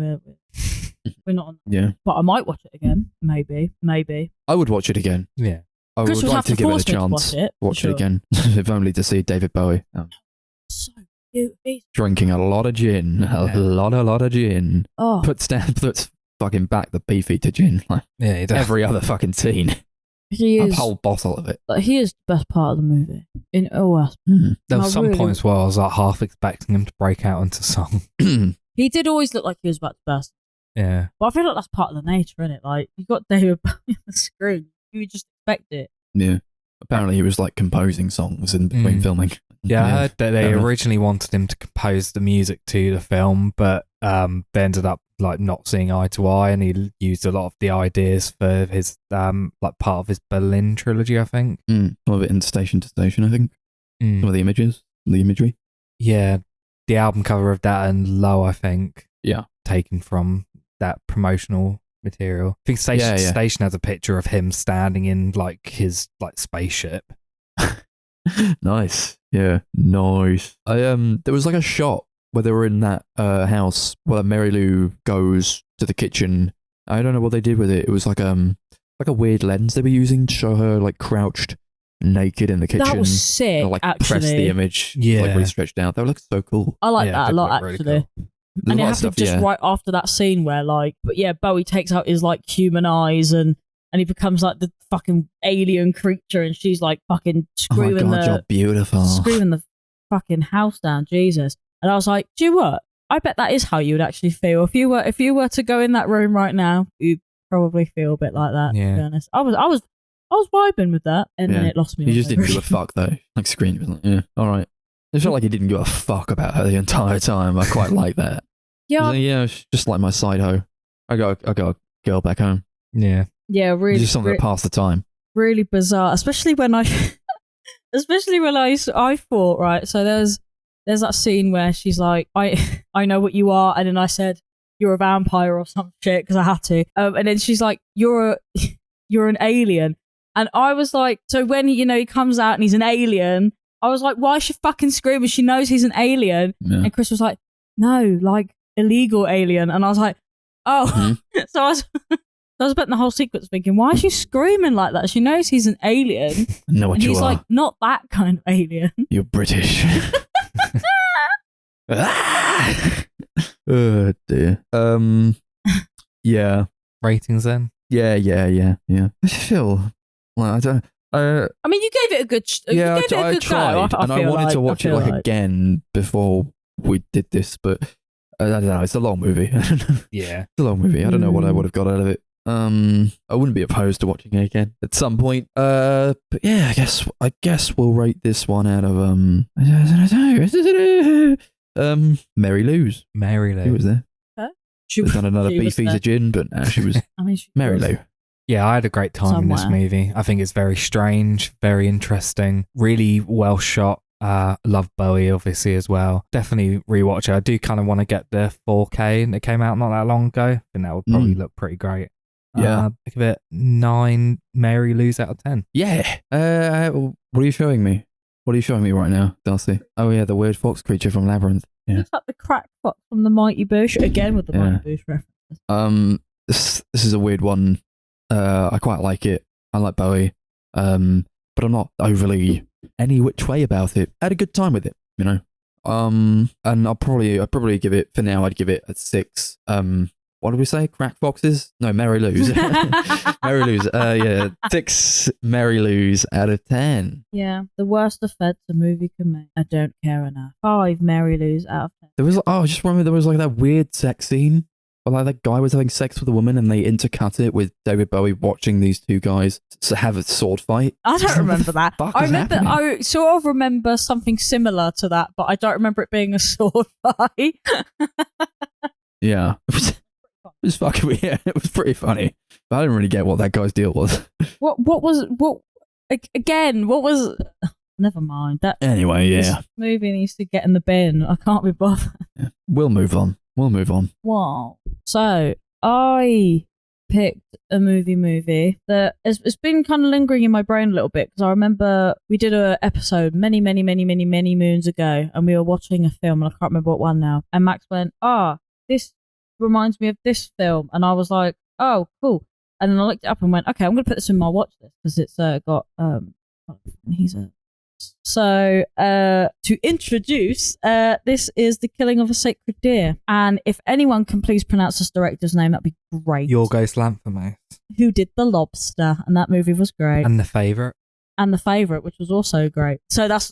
[SPEAKER 3] We're not on.
[SPEAKER 1] Yeah.
[SPEAKER 3] But I might watch it again. Maybe. I
[SPEAKER 1] would watch it again.
[SPEAKER 2] Yeah.
[SPEAKER 1] I would like to give it a chance. Watch it again, if only to see David Bowie.
[SPEAKER 3] So cute.
[SPEAKER 1] Drinking a lot of gin, a lot of gin.
[SPEAKER 3] Oh.
[SPEAKER 1] Puts fucking back the beef-eater gin. Like,
[SPEAKER 2] he does.
[SPEAKER 1] Every other fucking scene.
[SPEAKER 3] He is
[SPEAKER 1] a whole bottle of it.
[SPEAKER 3] Like, he is the best part of the movie in all aspects.
[SPEAKER 2] There were some points where I was like half expecting him to break out into song.
[SPEAKER 3] He did always look like he was about to burst.
[SPEAKER 2] Yeah,
[SPEAKER 3] but I feel like that's part of the nature, isn't it? Like, you got David Bowie on the screen. you would just expect it.
[SPEAKER 1] Yeah. Apparently he was like composing songs in between filming.
[SPEAKER 2] Yeah, I heard that they originally wanted him to compose the music to the film, but they ended up like not seeing eye to eye, and he used a lot of the ideas for his like part of his Berlin trilogy, I think.
[SPEAKER 1] Some of it in Station to Station, I think. Some of the imagery. Yeah,
[SPEAKER 2] the album cover of that and Low, I think.
[SPEAKER 1] Yeah,
[SPEAKER 2] taken from that promotional material. I think Station has a picture of him standing in like his like spaceship.
[SPEAKER 1] Nice. Yeah, nice. There was like a shot where they were in that house where Mary Lou goes to the kitchen. I don't know what they did with it. It was like a weird lens they were using to show her like crouched naked in the kitchen.
[SPEAKER 3] That was sick.
[SPEAKER 1] And, like
[SPEAKER 3] actually,
[SPEAKER 1] press the image, like really stretched out. That looked so cool.
[SPEAKER 3] I like that a lot, actually. Really cool. And it happened just right after that scene where, like, but yeah, Bowie takes out his like human eyes and he becomes like the fucking alien creature, and she's like fucking screwing
[SPEAKER 1] you're beautiful,
[SPEAKER 3] screwing the fucking house down, Jesus. And I was like, do you know what? I bet that is how you would actually feel if you were to go in that room right now. You'd probably feel a bit like that.
[SPEAKER 2] Yeah.
[SPEAKER 3] To be honest, I was vibing with that, and then it lost me.
[SPEAKER 1] He just didn't give a fuck though. Like screaming, was like, yeah, all right. It felt like he didn't give a fuck about her the entire time. I quite like that.
[SPEAKER 3] Yeah,
[SPEAKER 1] it's just like my side hoe. I got a girl back home.
[SPEAKER 2] Yeah.
[SPEAKER 3] Yeah, really.
[SPEAKER 1] It's just something to pass the time.
[SPEAKER 3] Really bizarre, especially when I thought, right. So there's that scene where she's like, I know what you are, and then I said you're a vampire or some shit because I had to. And then she's like, you're an alien, and I was like, so when he comes out and he's an alien, I was like, why is she fucking screaming? She knows he's an alien, and Chris was like, no, like illegal alien, and I was like, oh, so I was betting the whole sequence thinking, why is she screaming like that? She knows he's an alien.
[SPEAKER 1] I know what you are.
[SPEAKER 3] He's like, not that kind of alien.
[SPEAKER 1] You're British. Oh dear. Yeah.
[SPEAKER 2] Ratings then?
[SPEAKER 1] Yeah. I feel well, I don't.
[SPEAKER 3] I mean, you gave it a good. I tried,
[SPEAKER 1] and I wanted to watch it again before we did this, but I don't know. It's a long movie.
[SPEAKER 2] Yeah,
[SPEAKER 1] it's a long movie. I don't know what I would have got out of it. I wouldn't be opposed to watching it again at some point. But yeah, I guess we'll rate this one out of Mary Lou's.
[SPEAKER 2] Mary Lou.
[SPEAKER 1] She was there.
[SPEAKER 3] Huh?
[SPEAKER 1] She's done another Beefeater gin, but no, she was.
[SPEAKER 3] I mean,
[SPEAKER 1] Mary Lou.
[SPEAKER 2] Yeah, I had a great time in this movie. I think it's very strange, very interesting, really well shot. Love Bowie obviously as well. Definitely rewatch it. I do kind of want to get the 4K, and it came out not that long ago. I think that would probably look pretty great.
[SPEAKER 1] Yeah,
[SPEAKER 2] I give it 9 Mary Lou's out of 10.
[SPEAKER 1] Yeah. What are you showing me? What are you showing me right now, Darcy? Oh yeah, the weird fox creature from Labyrinth. Yeah.
[SPEAKER 3] It's like the crack fox from the Mighty Bush again with the Mighty Bush reference.
[SPEAKER 1] This is a weird one. I quite like it. I like Bowie. But I'm not overly any which way about it. I had a good time with it, you know. And I'd probably give it, for now, I'd give it a 6. What did we say? Crack foxes? No, Mary Lou's. Mary Lou's. Yeah, 6 Mary Lou's out of 10.
[SPEAKER 3] Yeah, the worst offence a movie can make. I don't care enough. 5 Mary Lou's out of 10.
[SPEAKER 1] There was, I just remember there was like that weird sex scene. Like that guy was having sex with a woman, and they intercut it with David Bowie watching these two guys have a sword fight.
[SPEAKER 3] I don't remember that. I sort of remember something similar to that, but I don't remember it being a sword fight.
[SPEAKER 1] Yeah, it was fucking weird. It was pretty funny, but I didn't really get what that guy's deal was.
[SPEAKER 3] What was? Never mind.
[SPEAKER 1] Anyway, yeah.
[SPEAKER 3] This movie needs to get in the bin. I can't be bothered.
[SPEAKER 1] Yeah. We'll move on.
[SPEAKER 3] Wow. So I picked a movie that it's been kind of lingering in my brain a little bit, because I remember we did an episode many moons ago, and we were watching a film, and I can't remember what one now. And Max went, this reminds me of this film, and I was like, oh, cool. And then I looked it up and went, okay, I'm going to put this in my watch list because it's got So, to introduce, this is The Killing of a Sacred Deer. And if anyone can please pronounce this director's name, that'd be great.
[SPEAKER 2] Yorgos Lanthimos.
[SPEAKER 3] Who did The Lobster, and that movie was great.
[SPEAKER 2] And The Favourite. Which was also great. So that's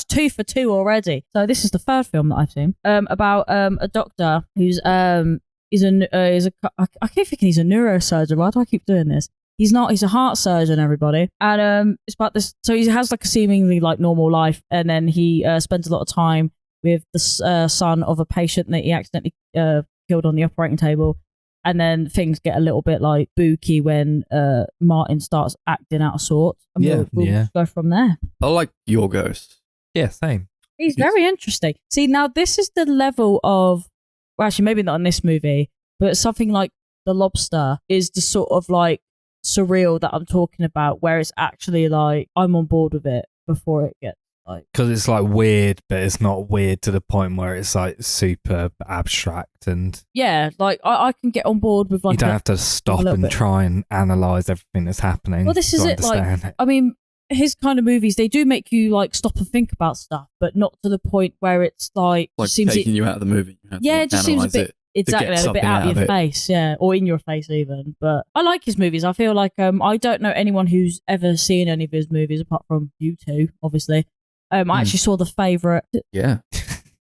[SPEAKER 2] 2 for 2 already. So this is the third film that I've seen, about a doctor who's I keep thinking he's a neurosurgeon. Why do I keep doing this?
[SPEAKER 3] He's not. He's a heart surgeon, everybody. And it's about this. So he has like a seemingly like normal life, and then he spends a lot of time with the son of a patient that he accidentally killed on the operating table. And then things get a little bit like spooky when Martin starts acting out of sorts. And we'll go from there.
[SPEAKER 1] I like Yorgos.
[SPEAKER 2] Yeah, same.
[SPEAKER 3] He's very interesting. See, now this is the level of, well, actually, maybe not in this movie, but something like The Lobster is the sort of like surreal that I'm talking about, where it's actually like I'm on board with it before it gets like,
[SPEAKER 2] because it's like weird, but it's not weird to the point where it's like super abstract and
[SPEAKER 3] like I can get on board with like
[SPEAKER 2] you don't have to stop and try and analyze everything that's happening.
[SPEAKER 3] Well, this is it. Like, I mean, his kind of movies, they do make you like stop and think about stuff, but not to the point where it's like
[SPEAKER 1] seems taking you out of the movie.
[SPEAKER 3] It just seems a bit. Exactly, a bit out of your face, or in your face even. But I like his movies. I feel like I don't know anyone who's ever seen any of his movies apart from you two, obviously. I actually saw The Favourite.
[SPEAKER 1] Yeah.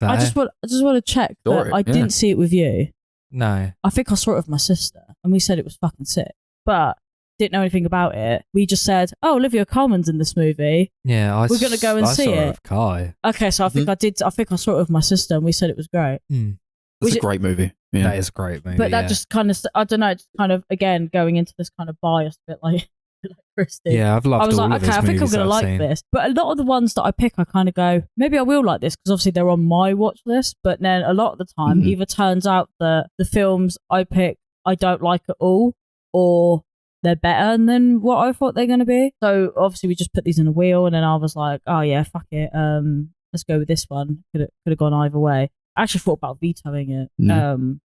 [SPEAKER 3] I just want to check that I didn't see it with you.
[SPEAKER 2] No.
[SPEAKER 3] I think I saw it with my sister, and we said it was fucking sick, but didn't know anything about it. We just said, "Oh, Olivia Colman's in this movie.
[SPEAKER 2] Yeah,
[SPEAKER 3] we're gonna go and see it."
[SPEAKER 2] With Kai.
[SPEAKER 3] Okay, so I think I did. I think I saw it with my sister, and we said it was great.
[SPEAKER 1] It's a great movie. Yeah.
[SPEAKER 2] That is a great movie.
[SPEAKER 3] But that just kind of, I don't know, just kind of, again, going into this kind of biased bit like Christy.
[SPEAKER 2] Yeah, I've loved
[SPEAKER 3] I was
[SPEAKER 2] all
[SPEAKER 3] like,
[SPEAKER 2] of his
[SPEAKER 3] okay, I think I'm going to like this. But a lot of the ones that I pick, I kind of go, maybe I will like this, because obviously they're on my watch list. But then a lot of the time, either turns out that the films I pick, I don't like at all, or they're better than what I thought they're going to be. So obviously we just put these in a wheel, and then I was like, oh yeah, fuck it. Let's go with this one. Could have gone either way. I actually thought about vetoing it. So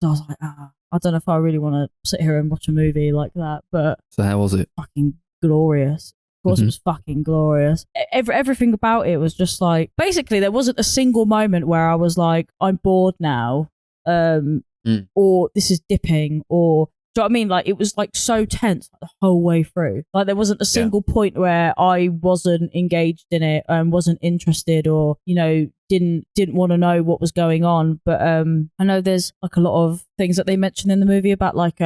[SPEAKER 3] I was like, I don't know if I really want to sit here and watch a movie like that. But
[SPEAKER 1] so how was it?
[SPEAKER 3] Fucking glorious. Of course, it was fucking glorious. Everything about it was just like, basically, there wasn't a single moment where I was like, I'm bored now, or this is dipping, or do you know what I mean? Like, it was like so tense the whole way through. Like, there wasn't a single point where I wasn't engaged in it and wasn't interested, or, you know, didn't want to know what was going on. But I know there's like a lot of things that they mention in the movie about like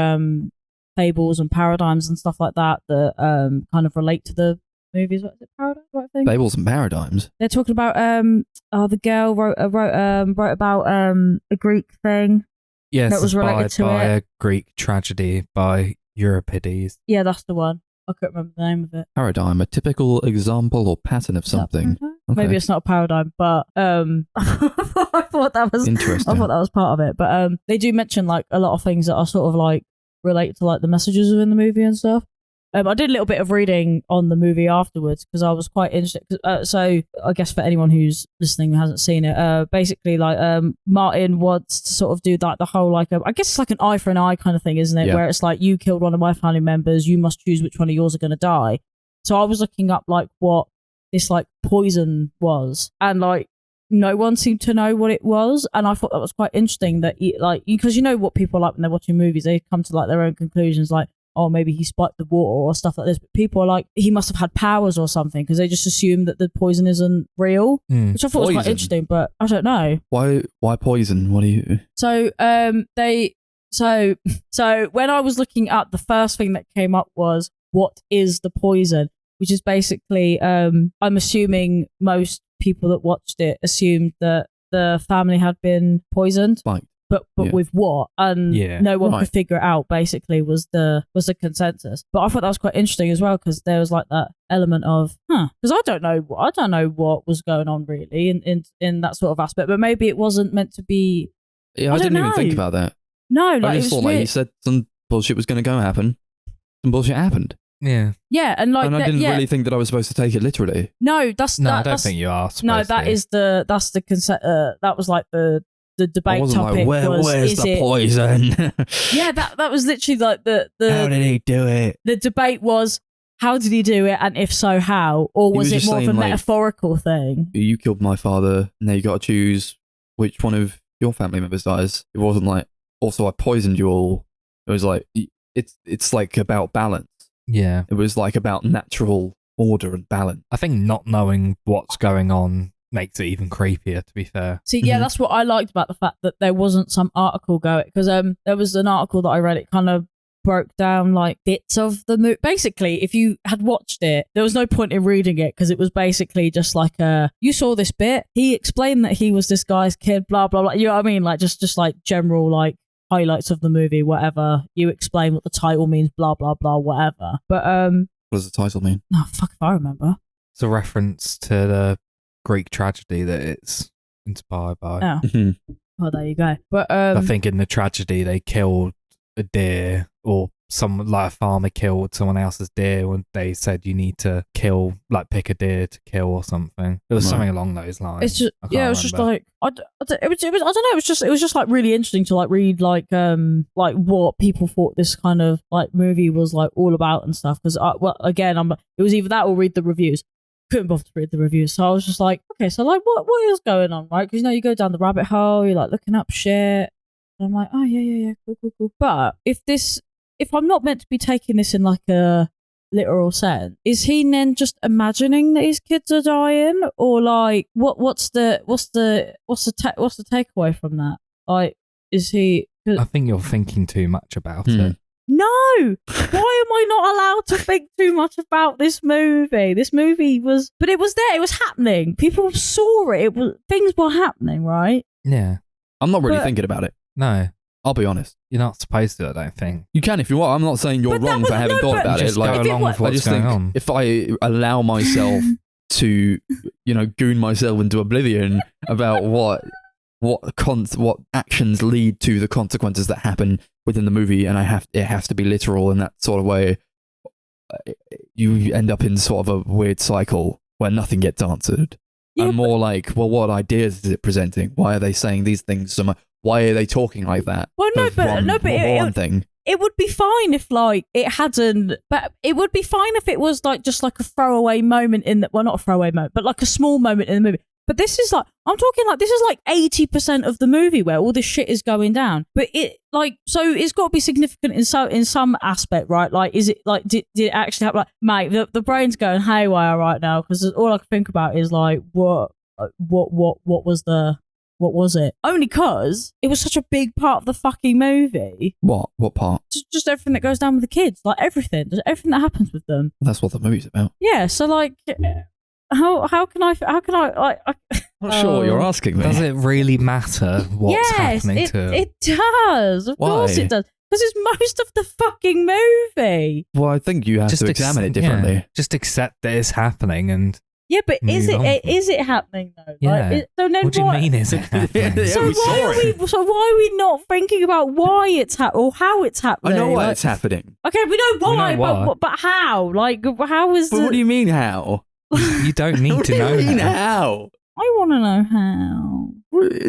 [SPEAKER 3] fables and paradigms and stuff like that kind of relate to the movies. What is it, paradigm? What thing?
[SPEAKER 1] Fables and paradigms.
[SPEAKER 3] They're talking about the girl wrote about a Greek thing.
[SPEAKER 2] Yes,
[SPEAKER 3] that was related to
[SPEAKER 2] by a Greek tragedy by Euripides.
[SPEAKER 3] Yeah, that's the one. I couldn't remember the name of it.
[SPEAKER 1] Paradigm, a typical example or pattern of something.
[SPEAKER 3] Okay. Maybe it's not a paradigm, but I thought that was
[SPEAKER 1] interesting.
[SPEAKER 3] I thought that was part of it. But they do mention like a lot of things that are sort of like relate to like the messages within the movie and stuff. I did a little bit of reading on the movie afterwards because I was quite interested. So I guess for anyone who's listening who hasn't seen it, basically like Martin wants to sort of do like the whole like I guess it's like an eye for an eye kind of thing, isn't it? Yeah. Where it's like, you killed one of my family members, you must choose which one of yours are going to die. So I was looking up like what this like poison was, and like no one seemed to know what it was, and I thought that was quite interesting that like, because you know what people are like when they're watching movies, they come to like their own conclusions, like, oh, maybe he spiked the water or stuff like this. But people are like, he must have had powers or something, because they just assume that the poison isn't real, which I thought was quite interesting, but I don't know.
[SPEAKER 1] Why poison? What do you... So
[SPEAKER 3] when I was looking up, the first thing that came up was, what is the poison? Which is basically, I'm assuming most people that watched it assumed that the family had been poisoned.
[SPEAKER 1] Spiked.
[SPEAKER 3] But with what? And no one could figure it out, basically, was the consensus. But I thought that was quite interesting as well, because there was like that element of, because I don't know what was going on really in that sort of aspect. But maybe it wasn't meant to be.
[SPEAKER 1] Yeah, I didn't even think about that.
[SPEAKER 3] No, like,
[SPEAKER 1] I just thought like he said some bullshit was going to go happen. Some bullshit happened.
[SPEAKER 2] Yeah.
[SPEAKER 3] Yeah, and like,
[SPEAKER 1] and I didn't really think that I was supposed to take it literally.
[SPEAKER 3] No,
[SPEAKER 2] I don't think you are.
[SPEAKER 3] No, that's the consent. That was like the debate topic.
[SPEAKER 1] Like, where's the poison?
[SPEAKER 3] Yeah, that was literally like the
[SPEAKER 1] how did he do it?
[SPEAKER 3] The debate was, how did he do it, and if so, how? Or was it more of a metaphorical thing?
[SPEAKER 1] You killed my father, now you got to choose which one of your family members dies. It wasn't like, also I poisoned you all. It was like, it's like about balance.
[SPEAKER 2] Yeah.
[SPEAKER 1] It was like about natural order and balance.
[SPEAKER 2] I think not knowing what's going on makes it even creepier, to be fair.
[SPEAKER 3] See, yeah, that's what I liked about the fact that there wasn't some article going, because there was an article that I read, it kind of broke down like bits of the movie. Basically, if you had watched it, there was no point in reading it because it was basically just like you saw this bit. He explained that he was this guy's kid, blah blah blah. You know what I mean? Like just like general like highlights of the movie, whatever. You explain what the title means, blah blah blah, whatever. But
[SPEAKER 1] what does the title mean?
[SPEAKER 3] No, fuck if I remember.
[SPEAKER 2] It's a reference to the Greek tragedy that it's inspired by.
[SPEAKER 3] Oh. Well, there you go. But
[SPEAKER 2] I think in the tragedy they killed a deer, or someone like a farmer killed someone else's deer, and they said you need to kill, like pick a deer to kill or something. It was something along those lines.
[SPEAKER 3] It's just it was just like I don't know. It was just like really interesting to like read like what people thought this kind of like movie was like all about and stuff. Because it was either that or read the reviews. Couldn't bother to read the reviews, so I was just like, okay, so like what is going on, right? Because you go down the rabbit hole, you're like looking up shit, and I'm like, oh yeah, cool. But if I'm not meant to be taking this in like a literal sense, is he then just imagining that his kids are dying, or like what's the takeaway from that? Like, is he?
[SPEAKER 2] I think you're thinking too much about it.
[SPEAKER 3] No! Why am I not allowed to think too much about this movie? This movie was... But it was there. It was happening. People saw it. Things were happening, right?
[SPEAKER 2] Yeah.
[SPEAKER 1] I'm not really thinking about it.
[SPEAKER 2] No.
[SPEAKER 1] I'll be honest.
[SPEAKER 2] You're not supposed to, I don't think.
[SPEAKER 1] You can if you want. I'm not saying you're wrong for having thought about it.
[SPEAKER 2] Like, go along with what's going on.
[SPEAKER 1] If I allow myself to, goon myself into oblivion about what actions lead to the consequences that happen within the movie, and it has to be literal in that sort of way, you end up in sort of a weird cycle where nothing gets answered. Yeah, and more like, well, what ideas is it presenting? Why are they saying these things so much? Why are they talking like that?
[SPEAKER 3] Well, one thing. It would be fine if like it hadn't, but it would be fine if it was like just like a throwaway moment not a throwaway moment, but like a small moment in the movie. But this is like, I'm talking like, this is like 80% of the movie where all this shit is going down. But it like, so it's got to be significant in some aspect, right? Like, is it like, did it actually happen? Like, mate, the brain's going haywire right now because all I can think about is like, what was it? Only because it was such a big part of the fucking movie.
[SPEAKER 1] What part?
[SPEAKER 3] Just everything that goes down with the kids, like everything that happens with them.
[SPEAKER 1] That's what the movie's about.
[SPEAKER 3] Yeah, so like... How can I like? I'm
[SPEAKER 1] not sure what you're asking me.
[SPEAKER 2] Does it really matter what's happening to him?
[SPEAKER 3] It does. Of course it does. Because it's most of the fucking movie.
[SPEAKER 1] Well, I think you have to examine it differently.
[SPEAKER 2] Yeah, just accept that it's happening and...
[SPEAKER 3] Yeah, but is it happening though?
[SPEAKER 2] Yeah.
[SPEAKER 3] Like, so then
[SPEAKER 2] what do you mean is it happening?
[SPEAKER 3] So why are we not thinking about why it's happening or how it's happening?
[SPEAKER 1] I know why it's happening.
[SPEAKER 3] Okay, we know why. But how? Like, how is?
[SPEAKER 1] But what do you mean how?
[SPEAKER 2] You don't need to know
[SPEAKER 1] how.
[SPEAKER 3] I want to know how.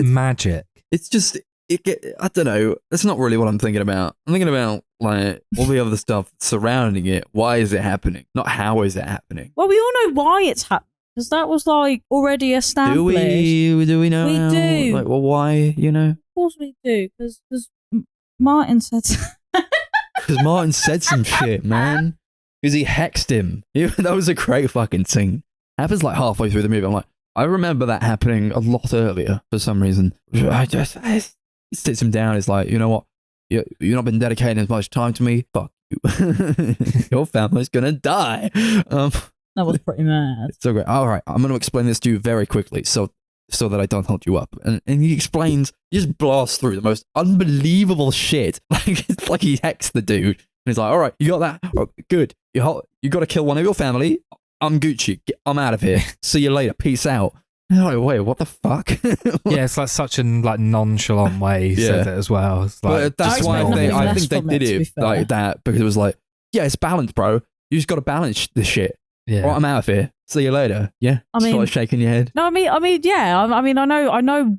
[SPEAKER 2] Magic.
[SPEAKER 1] It's just I don't know. That's not really what I'm thinking about. I'm thinking about like all the other stuff surrounding it. Why is it happening? Not how is it happening?
[SPEAKER 3] Well, we all know why it's happening because that was like already established.
[SPEAKER 1] Do we know?
[SPEAKER 3] We
[SPEAKER 1] how?
[SPEAKER 3] do.
[SPEAKER 1] Like, well, why?
[SPEAKER 3] Of course we do. Because Martin said.
[SPEAKER 1] Because Martin said some shit, man. Because he hexed him. That was a great fucking scene. Happens like halfway through the movie. I'm like, I remember that happening a lot earlier for some reason. He sits him down. It's like, you know what? You've not been dedicating as much time to me. Fuck you. Your family's gonna die.
[SPEAKER 3] That was pretty mad.
[SPEAKER 1] It's so great. All right, I'm going to explain this to you very quickly, so that I don't hold you up. And he explains, he just blasts through the most unbelievable shit. Like it's like he hexed the dude. And he's like, all right, you got that? Oh, good. You got to kill one of your family. I'm Gucci. I'm out of here. See you later. Peace out. And I'm like, wait, what the fuck?
[SPEAKER 2] Yeah, it's like such a nonchalant way he said it as well. It's like,
[SPEAKER 1] but that's why I think they did it like that, because it was like, yeah, it's balanced, bro. You just got to balance this shit. Yeah. Right, I'm out of here. See you later. Yeah. I mean, shaking your head.
[SPEAKER 3] No, I mean, yeah. I know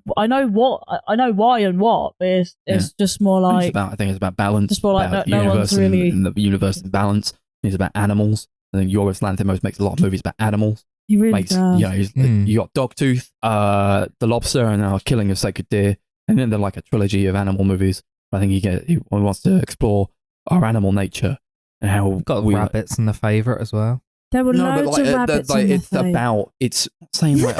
[SPEAKER 3] why and what, but it's just more like.
[SPEAKER 1] I think it's about balance.
[SPEAKER 3] Just more like no one's really
[SPEAKER 1] in the universe in balance. It's about animals. I think Yorgos Lanthimos makes a lot of movies about animals.
[SPEAKER 3] He really does.
[SPEAKER 1] You got Dogtooth, The Lobster, and Killing of Sacred Deer, and then they're like a trilogy of animal movies. I think he wants to explore our animal nature and how
[SPEAKER 2] we've got rabbits in The Favourite as well.
[SPEAKER 3] There were loads of rabbits in
[SPEAKER 1] it's about, it's saying like,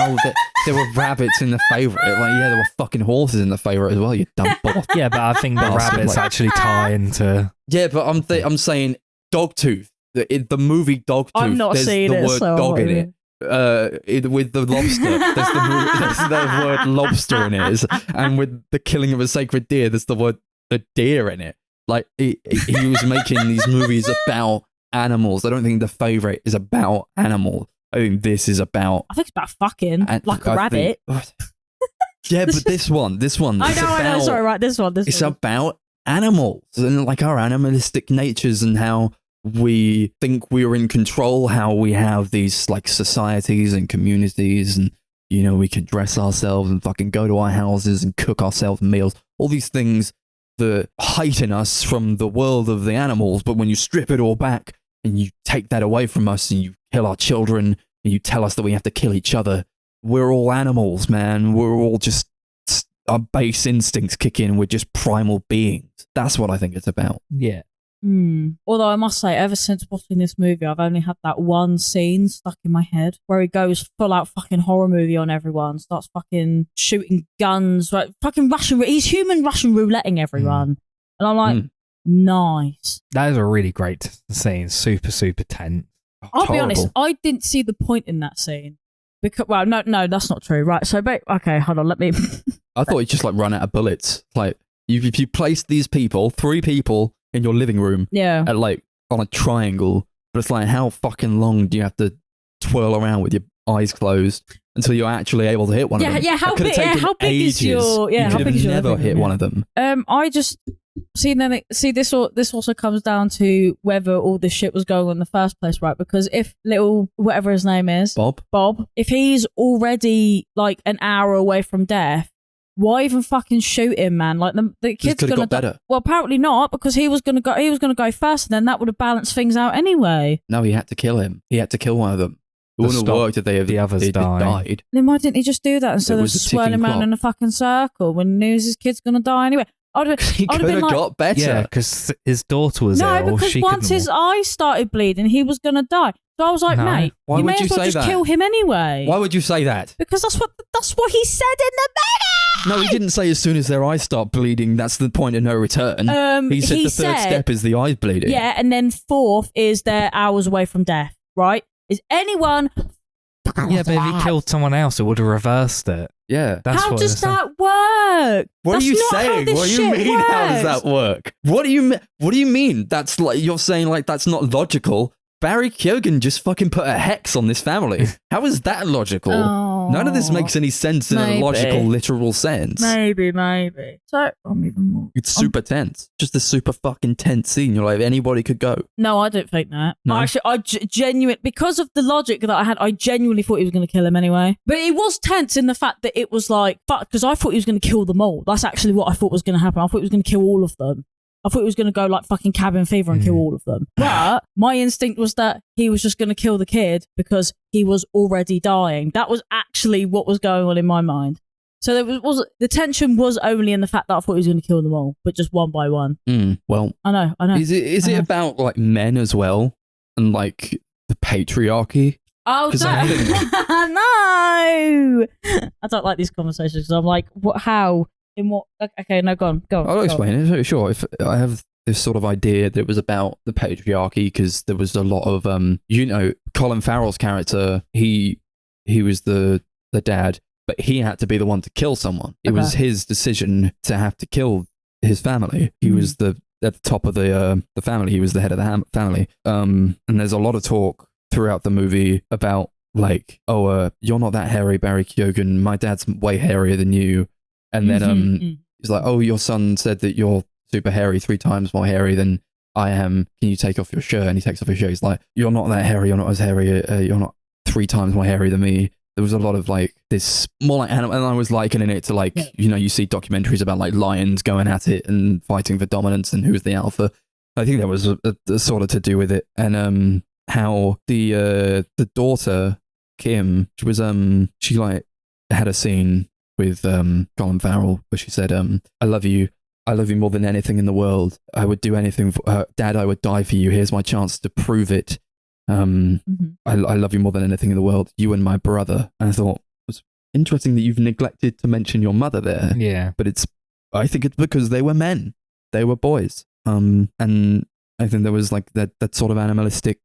[SPEAKER 1] there were rabbits in the favourite. Like, yeah, there were fucking horses in the favourite as well, you dumb bot.
[SPEAKER 2] Yeah, but I think the rabbits actually tie into...
[SPEAKER 1] Yeah, but I'm saying Dogtooth. The movie Dogtooth,
[SPEAKER 3] I'm not
[SPEAKER 1] there's
[SPEAKER 3] seeing
[SPEAKER 1] the
[SPEAKER 3] it,
[SPEAKER 1] word
[SPEAKER 3] so
[SPEAKER 1] dog in it. With the lobster, there's the word lobster in it, and with the killing of a sacred deer, there's the word the deer in it. Like he was making these movies about animals. I don't think The Favourite is about animals. I think this is about.
[SPEAKER 3] I think it's about fucking like a rabbit.
[SPEAKER 1] Yeah, but this one.
[SPEAKER 3] I know. Sorry, right. This one.
[SPEAKER 1] It's about animals and like our animalistic natures and how we think we're in control, how we have these like societies and communities, and you know, we can dress ourselves and fucking go to our houses and cook ourselves meals. All these things that heighten us from the world of the animals, but when you strip it all back and you take that away from us and you kill our children and you tell us that we have to kill each other, we're all animals, man. We're all just, our base instincts kick in. We're just primal beings. That's what I think it's about.
[SPEAKER 2] Yeah.
[SPEAKER 3] Although I must say, ever since watching this movie, I've only had that one scene stuck in my head where he goes full out fucking horror movie on everyone, starts fucking shooting guns, right? Fucking he's human Russian rouletting everyone. And I'm like, nice.
[SPEAKER 2] That is a really great scene. Super, super tense.
[SPEAKER 3] I'll be honest, I didn't see the point in that scene. Because, well, no, that's not true. Right, so, okay, hold on, let me...
[SPEAKER 1] I thought he'd just like run out of bullets. Like, if you place these people, 3 people, in your living room, at like on a triangle, but it's like, how fucking long do you have to twirl around with your eyes closed until you're actually able to hit one of them?
[SPEAKER 3] Yeah, how big is your...
[SPEAKER 1] Yeah, how big is your never hit one of them.
[SPEAKER 3] I just... See, this also comes down to whether all this shit was going on in the first place, right? Because if little, whatever his name is...
[SPEAKER 1] Bob,
[SPEAKER 3] if he's already like an hour away from death, why even fucking shoot him, man? Like the kid's gonna
[SPEAKER 1] better.
[SPEAKER 3] Well, apparently not, because he was gonna go first, and then that would have balanced things out anyway.
[SPEAKER 1] No, he had to kill him. He had to kill one of them. It wouldn't have worked if the others died.
[SPEAKER 3] Then why didn't he just do that instead of swirling around in a fucking circle when he knew his kid's gonna die anyway?
[SPEAKER 1] He could have got better.
[SPEAKER 2] Yeah, because his daughter was ill.
[SPEAKER 3] No, because once his eyes started bleeding, he was gonna die. So I was like, mate, you may as well just kill him anyway.
[SPEAKER 1] Why would you say that?
[SPEAKER 3] Because that's what he said in the movie.
[SPEAKER 1] No, he didn't say as soon as their eyes start bleeding, that's the point of no return. He said the third step is the eyes bleeding.
[SPEAKER 3] Yeah, and then 4th is they're hours away from death, right? Is anyone...
[SPEAKER 2] Yeah, but if he killed someone else, it would have reversed it.
[SPEAKER 1] Yeah.
[SPEAKER 3] How does that work?
[SPEAKER 1] What are you saying? What do you mean, how does that work? What do you mean? That's like, you're saying like that's not logical. Barry Keoghan just fucking put a hex on this family. How is that logical? None of this makes any sense in a logical, literal sense.
[SPEAKER 3] Maybe. So, I'm even more.
[SPEAKER 1] It's super tense. Just a super fucking tense scene. You're like, anybody could go.
[SPEAKER 3] No, I don't think that.
[SPEAKER 1] No?
[SPEAKER 3] Actually, I genuinely, because of the logic that I had, I genuinely thought he was going to kill him anyway. But it was tense in the fact that it was like, fuck, because I thought he was going to kill them all. That's actually what I thought was going to happen. I thought he was going to kill all of them. I thought he was going to go like fucking cabin fever and kill all of them. But my instinct was that he was just going to kill the kid because he was already dying. That was actually what was going on in my mind. So there was the tension was only in the fact that I thought he was going to kill them all, but just one by one.
[SPEAKER 1] Well,
[SPEAKER 3] I know.
[SPEAKER 1] Is it about like men as well and like the patriarchy?
[SPEAKER 3] Oh, no! I don't like these conversations because I'm like, what? How? In what? Okay, no, go on.
[SPEAKER 1] I'll explain it. Sure. If I have this sort of idea that it was about the patriarchy because there was a lot of Colin Farrell's character. He was the dad, but he had to be the one to kill someone. It was his decision to have to kill his family. He was at the top of the family. He was the head of the family. And there's a lot of talk throughout the movie about like, you're not that hairy, Barry Keoghan. My dad's way hairier than you. And then he's like, your son said that you're super hairy, 3 times more hairy than I am. Can you take off your shirt? And he takes off his shirt. He's like, you're not that hairy. You're not as hairy. You're not 3 times more hairy than me. There was a lot of like this more like animal. And I was likening it to like, you see documentaries about like lions going at it and fighting for dominance and who's the alpha. I think that was a sort of to do with it. And how the daughter, Kim, she was, she like had a scene with Colin Farrell where she said, I love you more than anything in the world. I would do anything for Dad, I would die for you. Here's my chance to prove it. I love you more than anything in the world, you and my brother. And I thought, interesting that you've neglected to mention your mother there.
[SPEAKER 2] Yeah.
[SPEAKER 1] But I think it's because they were men. They were boys. And I think there was like that sort of animalistic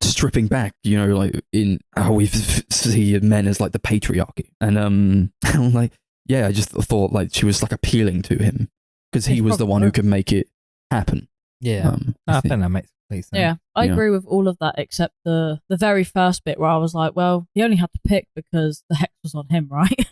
[SPEAKER 1] stripping back, like in how we see men as like the patriarchy. And like, yeah, I just thought like she was like appealing to him because he was the one who could make it happen.
[SPEAKER 2] Yeah, I think that makes complete sense.
[SPEAKER 3] Yeah, I agree with all of that except the very first bit where I was like, well, he only had to pick because the hex was on him, right?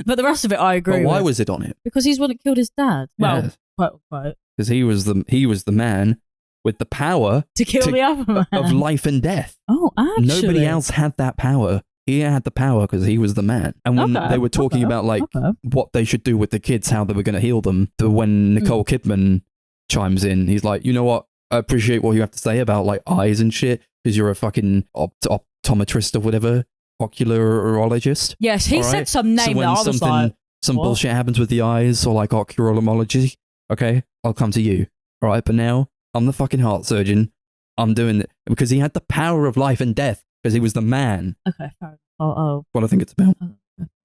[SPEAKER 3] But the rest of it, I agree.
[SPEAKER 1] But why was it on him?
[SPEAKER 3] Because he's the one that killed his dad. Well, quote unquote.
[SPEAKER 1] Because he was the man with the power
[SPEAKER 3] to kill the other man
[SPEAKER 1] of life and death.
[SPEAKER 3] Oh, actually,
[SPEAKER 1] nobody else had that power. He had the power because he was the man. And when they were talking about like what they should do with the kids, how they were going to heal them, when Nicole Kidman chimes in, he's like, you know what? I appreciate what you have to say about like eyes and shit because you're a fucking optometrist or whatever, ocularologist.
[SPEAKER 3] Yes, he said some name that I was like,
[SPEAKER 1] some bullshit happens with the eyes or like ocularology, okay, I'll come to you. All right, but now I'm the fucking heart surgeon. I'm doing it because he had the power of life and death because he was the man.
[SPEAKER 3] Okay, fair enough.
[SPEAKER 1] What I think it's about.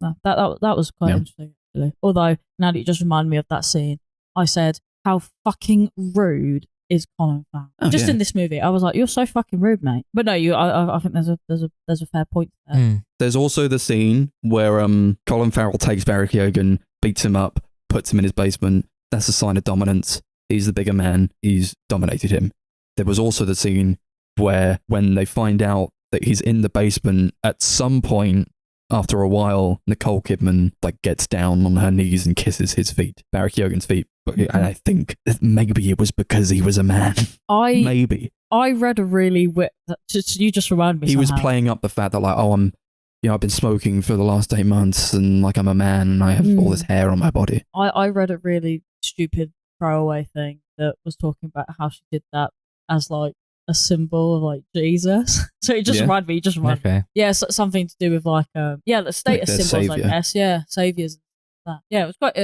[SPEAKER 3] No, that was quite interesting, actually. Although, now that you just reminded me of that scene, I said, how fucking rude is Colin Farrell? Just in this movie, I was like, you're so fucking rude, mate. But no, I think there's a fair point there.
[SPEAKER 1] There's also the scene where Colin Farrell takes Barry Keoghan, beats him up, puts him in his basement. That's a sign of dominance. He's the bigger man. He's dominated him. There was also the scene where when they find out that he's in the basement, at some point after a while, Nicole Kidman like gets down on her knees and kisses his feet, Barry Keoghan's feet. And I think maybe it was because he was a man. Maybe.
[SPEAKER 3] I read a really you just reminded me.
[SPEAKER 1] He was playing up the fact that like, I've been smoking for the last 8 months and like I'm a man and I have all this hair on my body. I read a really stupid throwaway thing that was talking about how she did that as like a symbol of like Jesus. So it just reminded me. Yeah, so something to do with like the status like symbols, I guess. Yeah, saviors. That. Yeah, it was quite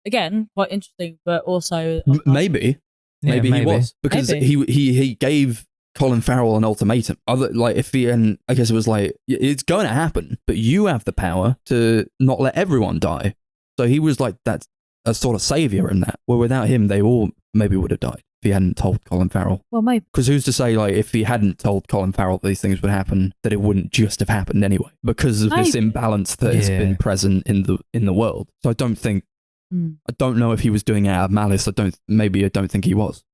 [SPEAKER 1] again quite interesting, but also maybe he was because he gave Colin Farrell an ultimatum. Like if and I guess it was like it's going to happen, but you have the power to not let everyone die. So he was like that's a sort of savior in that. Well, without him, they all maybe would have died if he hadn't told Colin Farrell.
[SPEAKER 3] Well, maybe.
[SPEAKER 1] Because who's to say, like, if he hadn't told Colin Farrell that these things would happen, that it wouldn't just have happened anyway? Because of this imbalance that has been present in the world. So I don't think, I don't know if he was doing it out of malice. I don't think he was.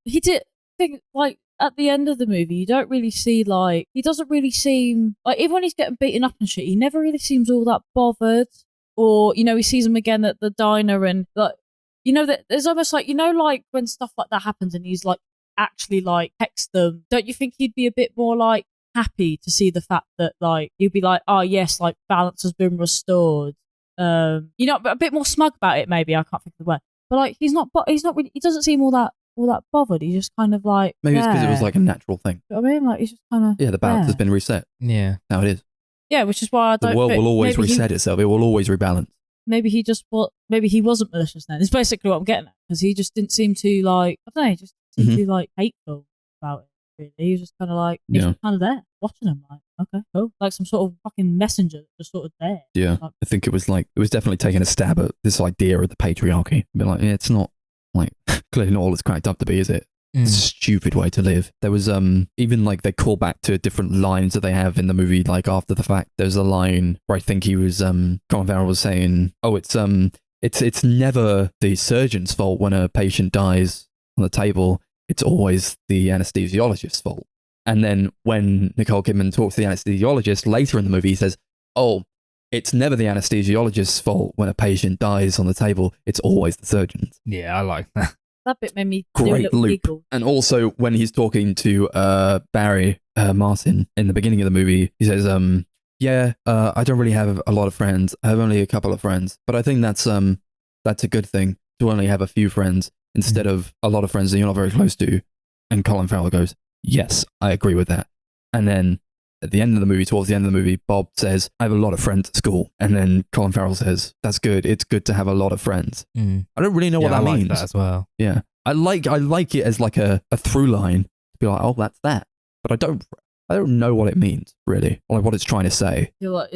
[SPEAKER 3] He did think, like, at the end of the movie, you don't really see, like, he doesn't really seem, like, even when he's getting beaten up and shit, he never really seems all that bothered. Or, he sees him again at the diner and, like, that there's almost like, like when stuff like that happens and he's like actually like texts them, don't you think he'd be a bit more like happy to see the fact that like you'd be like, oh yes, like balance has been restored, a bit more smug about it maybe. I can't think of the word, but like he's not really, he doesn't seem all that bothered. He's just kind of like
[SPEAKER 1] maybe it's because it was like a natural thing.
[SPEAKER 3] You know what I mean, like he's just kind of
[SPEAKER 1] the balance has been reset.
[SPEAKER 2] Yeah,
[SPEAKER 1] now it is.
[SPEAKER 3] Yeah, which is why I don't.
[SPEAKER 1] The world will always reset itself. It will always rebalance.
[SPEAKER 3] Maybe he wasn't malicious then. It's basically what I'm getting at, because he just didn't seem to like, I don't know, he just seemed to be like hateful about it, really. He was just kind of like, he's just kind of there, watching him, like, okay, cool. Like some sort of fucking messenger just sort of there.
[SPEAKER 1] Yeah,
[SPEAKER 3] like,
[SPEAKER 1] I think it was definitely taking a stab at this idea of the patriarchy. But like, yeah, it's not, like, clearly not all it's cracked up to be, is it? It's a stupid way to live. There was even like they call back to different lines that they have in the movie, like after the fact. There's a line where I think he was Colin Farrell was saying, oh, it's never the surgeon's fault when a patient dies on the table. It's always the anesthesiologist's fault. And then when Nicole Kidman talks to the anesthesiologist later in the movie, he says, oh, it's never the anesthesiologist's fault when a patient dies on the table. It's always the surgeon's.
[SPEAKER 2] Yeah, I like that.
[SPEAKER 3] That bit made me
[SPEAKER 1] great loop.
[SPEAKER 3] Giggle.
[SPEAKER 1] And also when he's talking to Barry Martin in the beginning of the movie, he says, I don't really have a lot of friends. I have only a couple of friends, but I think that's a good thing to only have a few friends instead of a lot of friends that you're not very close to. And Colin Farrell goes, yes, I agree with that. And then at the end of the movie, towards the end of the movie, Bob says, I have a lot of friends at school. And then Colin Farrell says, that's good. It's good to have a lot of friends. I don't really know what that means.
[SPEAKER 2] I like that as well.
[SPEAKER 1] Yeah. I like it as like a through line to be like, oh, that's that. But I I don't know what it means, really, or like what it's trying to say.
[SPEAKER 3] Well,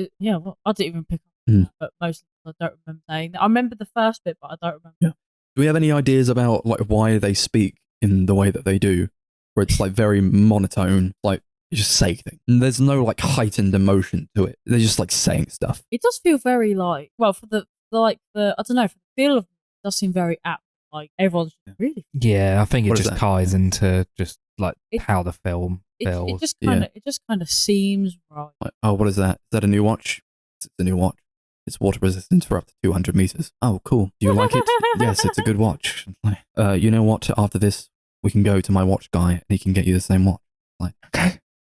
[SPEAKER 3] I didn't even pick up, but most of I don't remember saying that. I remember the first bit, but I don't remember.
[SPEAKER 1] Yeah. Do we have any ideas about like why they speak in the way that they do, where it's like very monotone, like you just say things? And there's no like heightened emotion to it. They're just like saying stuff.
[SPEAKER 3] It does feel very like, well, for the I don't know, for the feel of it, it does seem very apt. Like everyone's really.
[SPEAKER 2] Yeah, I think it just ties into just like how the film feels.
[SPEAKER 3] It just kind of seems right.
[SPEAKER 1] Like, oh, what is that? Is that a new watch? It's a new watch. It's water resistant for up to 200 meters. Oh, cool. Do you like it? Yes, it's a good watch. You know what? After this, we can go to my watch guy and he can get you the same watch. Like,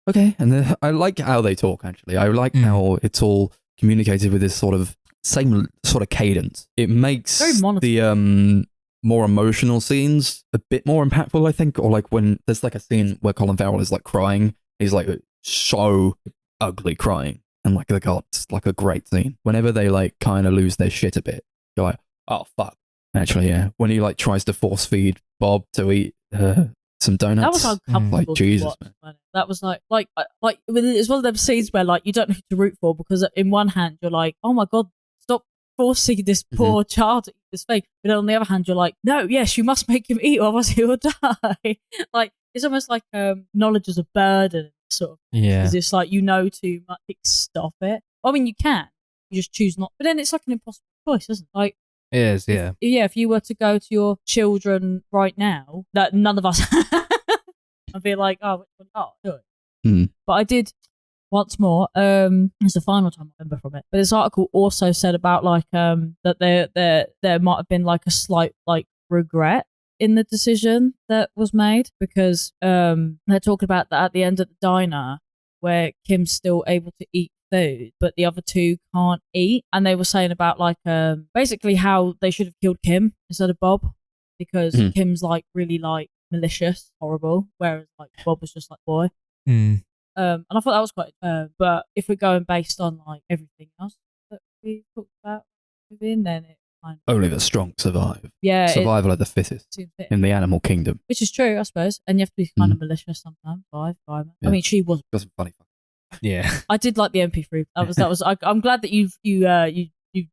[SPEAKER 1] okay. And then I like how they talk, actually. I like how it's all communicated with this sort of same sort of cadence. It makes the more emotional scenes a bit more impactful, I think. Or like when there's like a scene where Colin Farrell is like crying. He's like so ugly crying. And like it's like a great scene. Whenever they like kind of lose their shit a bit, you're like, oh fuck. Actually, yeah. When he like tries to force feed Bob to eat some donuts.
[SPEAKER 3] That was uncomfortable.
[SPEAKER 1] Like Jesus,
[SPEAKER 3] man. That was like it's one of them scenes where like you don't know who to root for, because in one hand you're like, oh my god, stop forcing this poor child to eat this thing. But on the other hand, you're like, no, yes, you must make him eat, or otherwise he will die. Like it's almost like knowledge is a burden, sort of.
[SPEAKER 2] Yeah.
[SPEAKER 3] Because it's like, you know too much, stop it. I mean, you can, you just choose not. But then it's like an impossible choice, isn't it? Like
[SPEAKER 2] it is, yeah.
[SPEAKER 3] If you were to go to your children right now, that none of us, I'd be like, oh, which one? Oh, do it. But I did. Once more, it's the final time I remember from it. But this article also said about like that there might have been like a slight like regret in the decision that was made, because they're talking about that at the end of the diner where Kim's still able to eat food but the other two can't eat, and they were saying about like basically how they should have killed Kim instead of Bob, because Kim's like really like malicious, horrible, whereas like Bob was just like boy. And I thought that was quite but if we're going based on like everything else that we talked about within, then it kind of...
[SPEAKER 1] Only the strong survive.
[SPEAKER 3] Yeah,
[SPEAKER 1] survival of the fittest in the animal kingdom,
[SPEAKER 3] which is true, I suppose. And you have to be kind of malicious sometimes. Yeah. I mean, she was
[SPEAKER 1] funny.
[SPEAKER 2] Yeah,
[SPEAKER 3] I did like the MP3. That was. I'm glad that you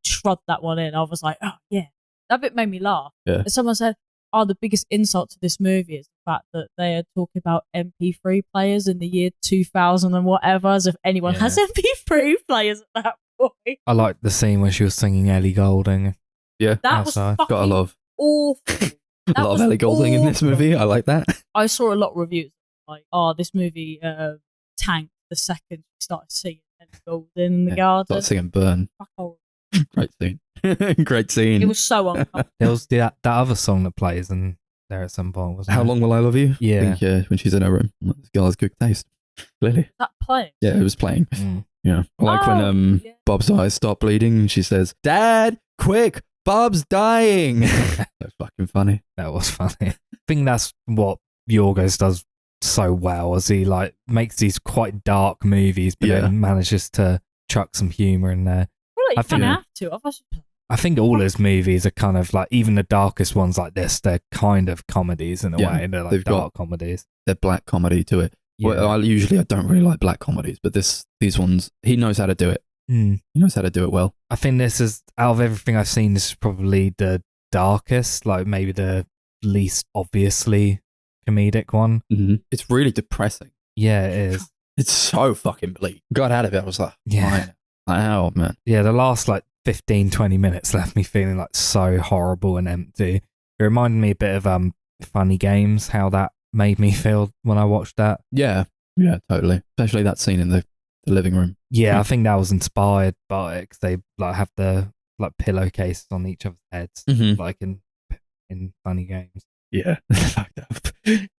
[SPEAKER 3] shrugged that one in. I was like, oh yeah, that bit made me laugh.
[SPEAKER 1] Yeah.
[SPEAKER 3] And someone said, oh, the biggest insult to this movie is the fact that they are talking about MP3 players in the year 2000 and whatever, as if anyone has MP3 players at that point.
[SPEAKER 2] I liked the scene when she was singing Ellie Goulding.
[SPEAKER 1] Yeah,
[SPEAKER 3] that was fucking
[SPEAKER 1] got a lot
[SPEAKER 3] awful.
[SPEAKER 1] A lot of Ellie Goulding in this movie. I like that.
[SPEAKER 3] I saw a lot of reviews like, oh, this movie tanked the second she started singing Ellie Goulding in the garden.
[SPEAKER 1] Started singing Burn. Great scene. Great scene.
[SPEAKER 3] It was so uncomfortable.
[SPEAKER 2] There was that other song that plays in there at some point, wasn't
[SPEAKER 1] How Long Will I Love You?
[SPEAKER 2] Yeah.
[SPEAKER 1] I think, when she's in her room. This girl has good taste. Clearly.
[SPEAKER 3] That playing?
[SPEAKER 1] Yeah, it was playing. Yeah. I like when Bob's eyes stop bleeding and she says, Dad, quick, Bob's dying. That's fucking funny.
[SPEAKER 2] That was funny. I think that's what Yorgos does so well, as he like makes these quite dark movies, but then manages to chuck some humour in there.
[SPEAKER 3] Well, you kind of have to.
[SPEAKER 2] I think all his movies are kind of like, even the darkest ones like this, they're kind of comedies in a way. They're like dark comedies.
[SPEAKER 1] They're black comedy to it. Yeah. Well, I don't really like black comedies, but these ones, he knows how to do it. He knows how to do it well.
[SPEAKER 2] I think this is, out of everything I've seen, this is probably the darkest, like maybe the least obviously comedic one.
[SPEAKER 1] It's really depressing.
[SPEAKER 2] Yeah, it is.
[SPEAKER 1] It's so fucking bleak. Got out of it, I was like, wow, man.
[SPEAKER 2] Yeah, the last like 15-20 minutes left me feeling like so horrible and empty. It reminded me a bit of Funny Games, how that made me feel when I watched that.
[SPEAKER 1] Yeah, totally. Especially that scene in the living room.
[SPEAKER 2] Yeah, I think that was inspired by it, because they like have the like pillowcases on each other's heads, like in Funny Games.
[SPEAKER 1] Yeah, fucked up.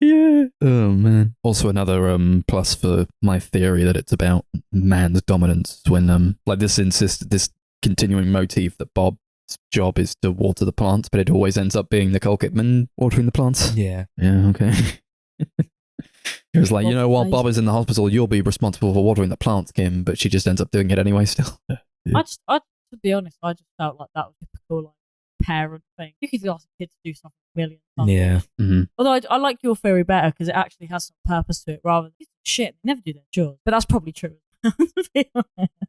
[SPEAKER 1] Yeah. Oh man. Also, another plus for my theory that it's about man's dominance, when like this continuing motif that Bob's job is to water the plants, but it always ends up being Nicole Kidman watering the plants.
[SPEAKER 2] Yeah.
[SPEAKER 1] Yeah. Okay. It was like, you know, while Bob is in the hospital, you'll be responsible for watering the plants, Kim, but she just ends up doing it anyway still.
[SPEAKER 3] To be honest, I just felt like that was typical, like, parent thing. You could ask a kid to do something a million times.
[SPEAKER 2] Yeah.
[SPEAKER 1] Mm-hmm.
[SPEAKER 3] Although I like your theory better because it actually has some purpose to it rather than shit, they never do their chores. But that's probably true.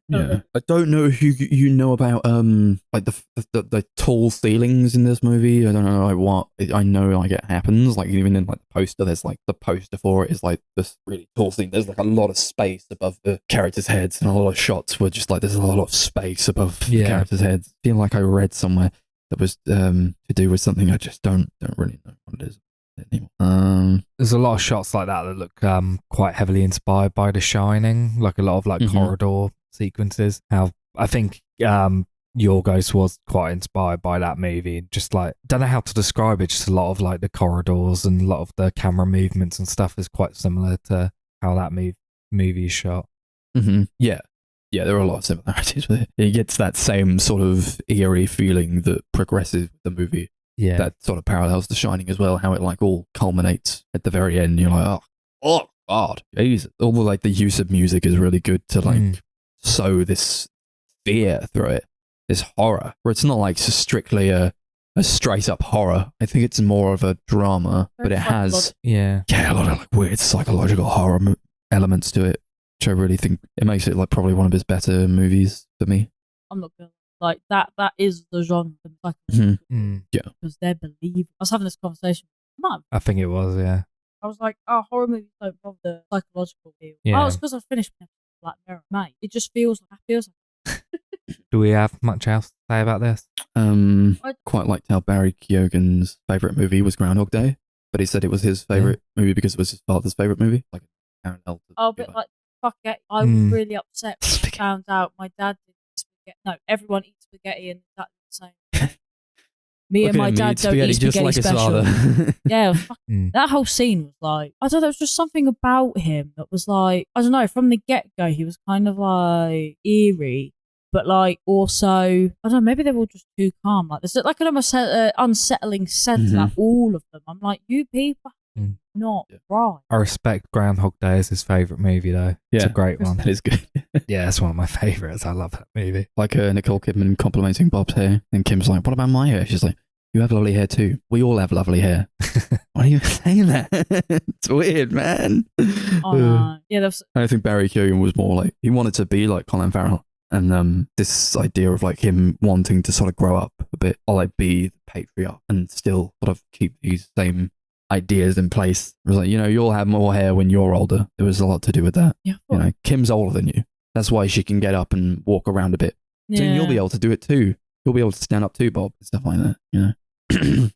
[SPEAKER 1] Yeah, I don't know if you know about like the tall ceilings in this movie. I don't know like what I know like it happens like even in like the poster. There's like the poster for it is like this really tall thing. There's like a lot of space above the characters' heads, and a lot of shots were just like there's a lot of space above the characters' heads. I feel like I read somewhere that was to do with something I just don't really know what it is.
[SPEAKER 2] There's a lot of shots like that look quite heavily inspired by The Shining, like a lot of like corridor sequences. How I think Yorgos was quite inspired by that movie. Just like don't know how to describe it. Just a lot of like the corridors and a lot of the camera movements and stuff is quite similar to how that movie is shot.
[SPEAKER 1] Mm-hmm. Yeah, there are a lot of similarities with it. It gets that same sort of eerie feeling that progresses with the movie.
[SPEAKER 2] Yeah,
[SPEAKER 1] that sort of parallels The Shining as well. How it like all culminates at the very end. You're like, oh God, Jesus! All the like the use of music is really good to like sow this fear through it, this horror. Where it's not like strictly a straight up horror. I think it's more of a drama, but it has a lot of like weird psychological horror elements to it, which I really think it makes it like probably one of his better movies for me.
[SPEAKER 3] I'm not gonna. Like that is the genre.
[SPEAKER 1] Yeah.
[SPEAKER 3] Because they're believable. I was having this conversation with Mum.
[SPEAKER 2] I think it was, yeah.
[SPEAKER 3] I was like, horror movies don't bother the psychological feel.
[SPEAKER 2] Yeah.
[SPEAKER 3] Oh, it's because I finished Black Mirror. Mate, it just feels like
[SPEAKER 2] Do we have much else to say about this?
[SPEAKER 1] Quite liked how Barry Keoghan's favourite movie was Groundhog Day, but he said it was his favourite movie because it was his father's favourite movie. Like parallel to
[SPEAKER 3] but like fuck it. I was really upset when I found out my dad did spaghetti. No, everyone eats spaghetti and that's the same. Me and my dad don't eat spaghetti
[SPEAKER 1] just like
[SPEAKER 3] special.
[SPEAKER 1] His father.
[SPEAKER 3] Yeah, that whole scene was like, I don't know, it was just something about him that was like, I don't know, from the get-go, he was kind of like eerie, but like also, I don't know, maybe they were all just too calm. Like there's like an almost unsettling sense about all of them. I'm like, you people not right.
[SPEAKER 2] I respect Groundhog Day as his favourite movie though. It's a great one.
[SPEAKER 1] It is good.
[SPEAKER 2] Yeah, it's one of my favourites. I love that movie.
[SPEAKER 1] Like Nicole Kidman complimenting Bob's hair, and Kim's like, what about my hair? She's like, you have lovely hair too. We all have lovely hair. Why are you saying that? It's weird, man.
[SPEAKER 3] Yeah,
[SPEAKER 1] I think Barry Keoghan was more like, he wanted to be like Colin Farrell. And this idea of like him wanting to sort of grow up a bit, or like be the patriarch and still sort of keep these same ideas in place. It was like, you'll have more hair when you're older. There was a lot to do with that. Yeah. Kim's older than you. That's why she can get up and walk around a bit. Yeah. So you'll be able to do it too. You'll be able to stand up too, Bob, and stuff like that, I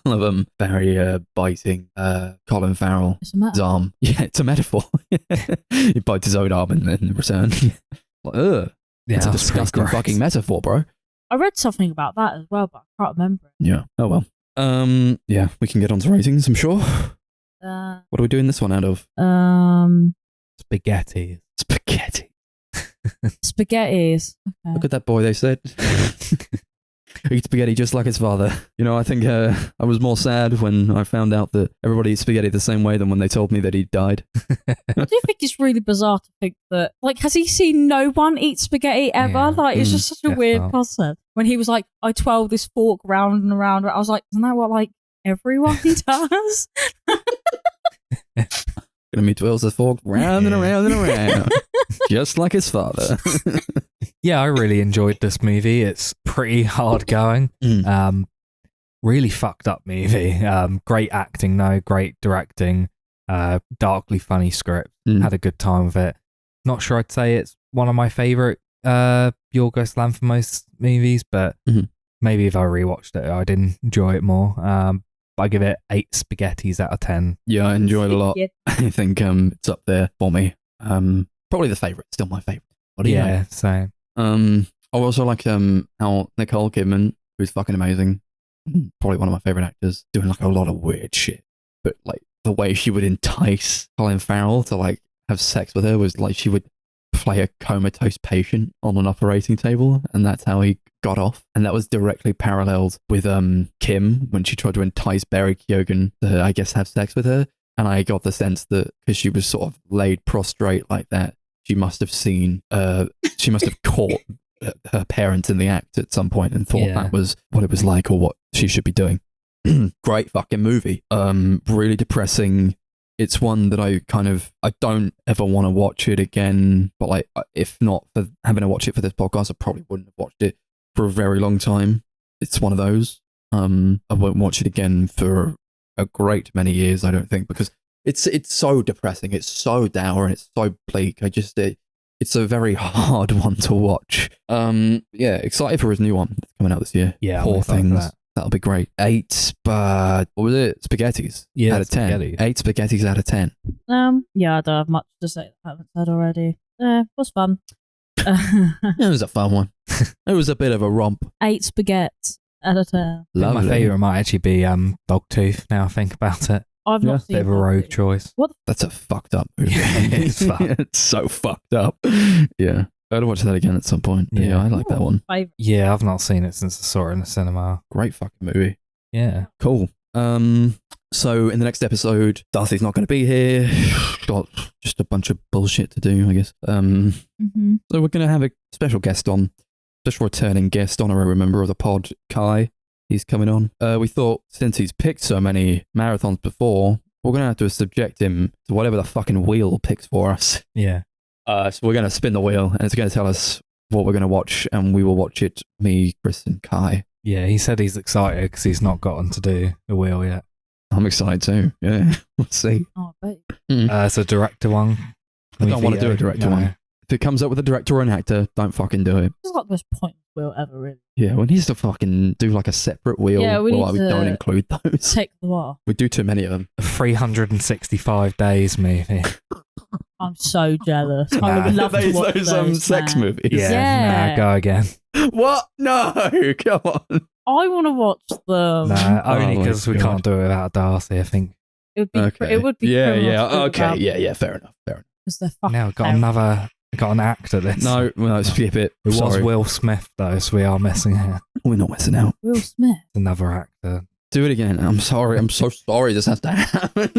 [SPEAKER 1] love Barry biting Colin Farrell's arm. Yeah, it's a metaphor. He bites his own arm and then return. Like, ugh. Yeah, it's a disgusting fucking metaphor, bro.
[SPEAKER 3] I read something about that as well, but I can't remember it.
[SPEAKER 1] Yeah. Oh well. Yeah, we can get on to ratings, I'm sure. What are we doing this one out of?
[SPEAKER 2] Spaghetti.
[SPEAKER 1] Spaghettis. Okay. Look at that boy, they said. Eat spaghetti just like his father. I think I was more sad when I found out that everybody eats spaghetti the same way than when they told me that he died.
[SPEAKER 3] I do think it's really bizarre to think that, like, has he seen no one eat spaghetti ever? Yeah. Like, it's just such a weird concept. When he was like, I twirl this fork round and around, I was like, isn't that what, like, everyone does?
[SPEAKER 1] Gonna be twirls the fork round and around and around. Just like his father.
[SPEAKER 2] Yeah, I really enjoyed this movie. It's pretty hard going. Really fucked up movie. Great acting though, great directing, darkly funny script. Had a good time with it. Not sure I'd say it's one of my favourite Yorgos Lanthimos movies, but maybe if I rewatched it, I'd enjoy it more. But I give it 8 spaghettis out of 10.
[SPEAKER 1] Yeah, I enjoy it a lot. I think it's up there for me. Probably the favourite, still my favourite. What do you know?
[SPEAKER 2] Same.
[SPEAKER 1] I also like how Nicole Kidman, who's fucking amazing, probably one of my favourite actors, doing like a lot of weird shit. But like the way she would entice Colin Farrell to like have sex with her was like she would play a comatose patient on an operating table, and that's how he got off. And that was directly paralleled with Kim when she tried to entice Barry Keoghan to, I guess, have sex with her. And I got the sense that because she was sort of laid prostrate like that, she must have seen, she must have caught her parents in the act at some point and thought that was what it was like or what she should be doing. Great fucking movie. Really depressing. It's one that I don't ever want to watch it again, but like, if not for having to watch it for this podcast, I probably wouldn't have watched it for a very long time. It's one of those. I won't watch it again for a great many years, I don't think, because it's so depressing. It's so dour and it's so bleak. It's a very hard one to watch. Excited for his new one that's coming out this year.
[SPEAKER 2] Yeah,
[SPEAKER 1] Poor Things. That'll be great. 8, what was it? Spaghettis.
[SPEAKER 2] Yeah,
[SPEAKER 1] out of 10.
[SPEAKER 2] spaghetti.
[SPEAKER 1] 8 spaghettis out of 10.
[SPEAKER 3] Yeah, I don't have much to say that I haven't said already. It was fun.
[SPEAKER 1] It was a fun one. It was a bit of a romp.
[SPEAKER 3] 8 spaghettis out of 10.
[SPEAKER 2] My favourite might actually be Dogtooth, now I think about it.
[SPEAKER 3] I've not seen
[SPEAKER 2] a bit of a rogue choice.
[SPEAKER 1] That's a fucked up movie.
[SPEAKER 2] It's fun.
[SPEAKER 1] It's so fucked up. Yeah. I'd watch that again at some point. Yeah, I like that one.
[SPEAKER 2] Yeah, I've not seen it since I saw it in the cinema.
[SPEAKER 1] Great fucking movie.
[SPEAKER 2] Yeah.
[SPEAKER 1] Cool. So in the next episode, Darcy's not going to be here. Got just a bunch of bullshit to do, I guess. So we're going to have a special guest on, special returning guest, honorary member of the pod, Kai. He's coming on. We thought since he's picked so many marathons before, we're going to have to subject him to whatever the fucking wheel picks for us.
[SPEAKER 2] Yeah.
[SPEAKER 1] So we're going to spin the wheel and it's going to tell us what we're going to watch and we will watch it, me, Chris and Kai.
[SPEAKER 2] Yeah, he said he's excited because he's not gotten to do the wheel yet.
[SPEAKER 1] I'm excited too. Yeah, we'll see.
[SPEAKER 3] Oh, I bet.
[SPEAKER 2] It's a director one.
[SPEAKER 1] I don't want to do a director one. If it comes up with a director or an actor, don't fucking do it.
[SPEAKER 3] It's like the most pointless wheel ever, really.
[SPEAKER 1] Yeah, we need to fucking do like a separate wheel.
[SPEAKER 3] Yeah, we need
[SPEAKER 1] we
[SPEAKER 3] to
[SPEAKER 1] don't include those.
[SPEAKER 3] Take them off.
[SPEAKER 1] We do too many of them.
[SPEAKER 2] A 365 days movie.
[SPEAKER 3] I'm so jealous. I would love to watch those
[SPEAKER 1] sex movies.
[SPEAKER 2] Yeah. Go again.
[SPEAKER 1] What? No, come on.
[SPEAKER 3] I want to watch them.
[SPEAKER 2] Nah, only because we can't do it without Darcy, I think.
[SPEAKER 3] It would be.
[SPEAKER 1] Okay.
[SPEAKER 3] It would be.
[SPEAKER 1] Yeah. Okay. Yeah. Fair enough.
[SPEAKER 3] Because they're fucking.
[SPEAKER 2] Now we've got an actor this.
[SPEAKER 1] No, skip it.
[SPEAKER 2] It was Will Smith though, so we are missing out.
[SPEAKER 1] We're not missing out.
[SPEAKER 3] Will Smith.
[SPEAKER 2] Another actor.
[SPEAKER 1] Do it again. I'm sorry. I'm so sorry this has to happen.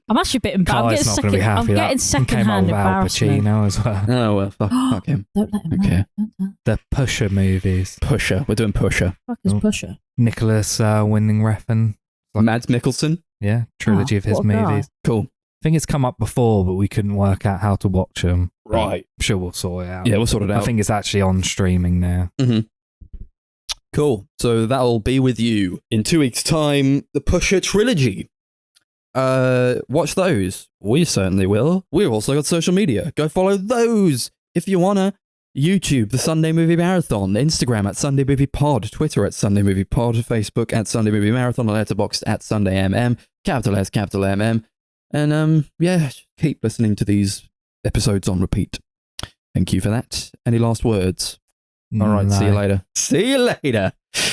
[SPEAKER 3] I'm actually a bit embarrassed.
[SPEAKER 2] Not going to be happy.
[SPEAKER 3] I'm getting second-hand embarrassment.
[SPEAKER 2] Al Pacino as well.
[SPEAKER 1] Oh well, fuck him.
[SPEAKER 3] Don't let him know. Don't.
[SPEAKER 2] The Pusher movies.
[SPEAKER 1] Pusher. We're doing Pusher.
[SPEAKER 3] Fuck is Pusher?
[SPEAKER 2] Nicholas Winding Refn.
[SPEAKER 1] Mads Mikkelsen.
[SPEAKER 2] Yeah, trilogy of his movies.
[SPEAKER 1] Cool.
[SPEAKER 2] I think it's come up before, but we couldn't work out how to watch them.
[SPEAKER 1] Right.
[SPEAKER 2] I'm sure we'll sort it out.
[SPEAKER 1] Yeah, we'll sort it out.
[SPEAKER 2] I think it's actually on streaming now.
[SPEAKER 1] Mm-hmm. Cool. So that'll be with you in 2 weeks' time. The Pusher trilogy. Watch those. We certainly will. We've also got social media. Go follow those if you wanna. YouTube, the Sunday Movie Marathon. Instagram at Sunday Movie Pod. Twitter at Sunday Movie Pod. Facebook at Sunday Movie Marathon. Letterboxd at Sunday MM. Capital S, capital MM. And keep listening to these episodes on repeat. Thank you for that. Any last words? All right, see you later. See you later.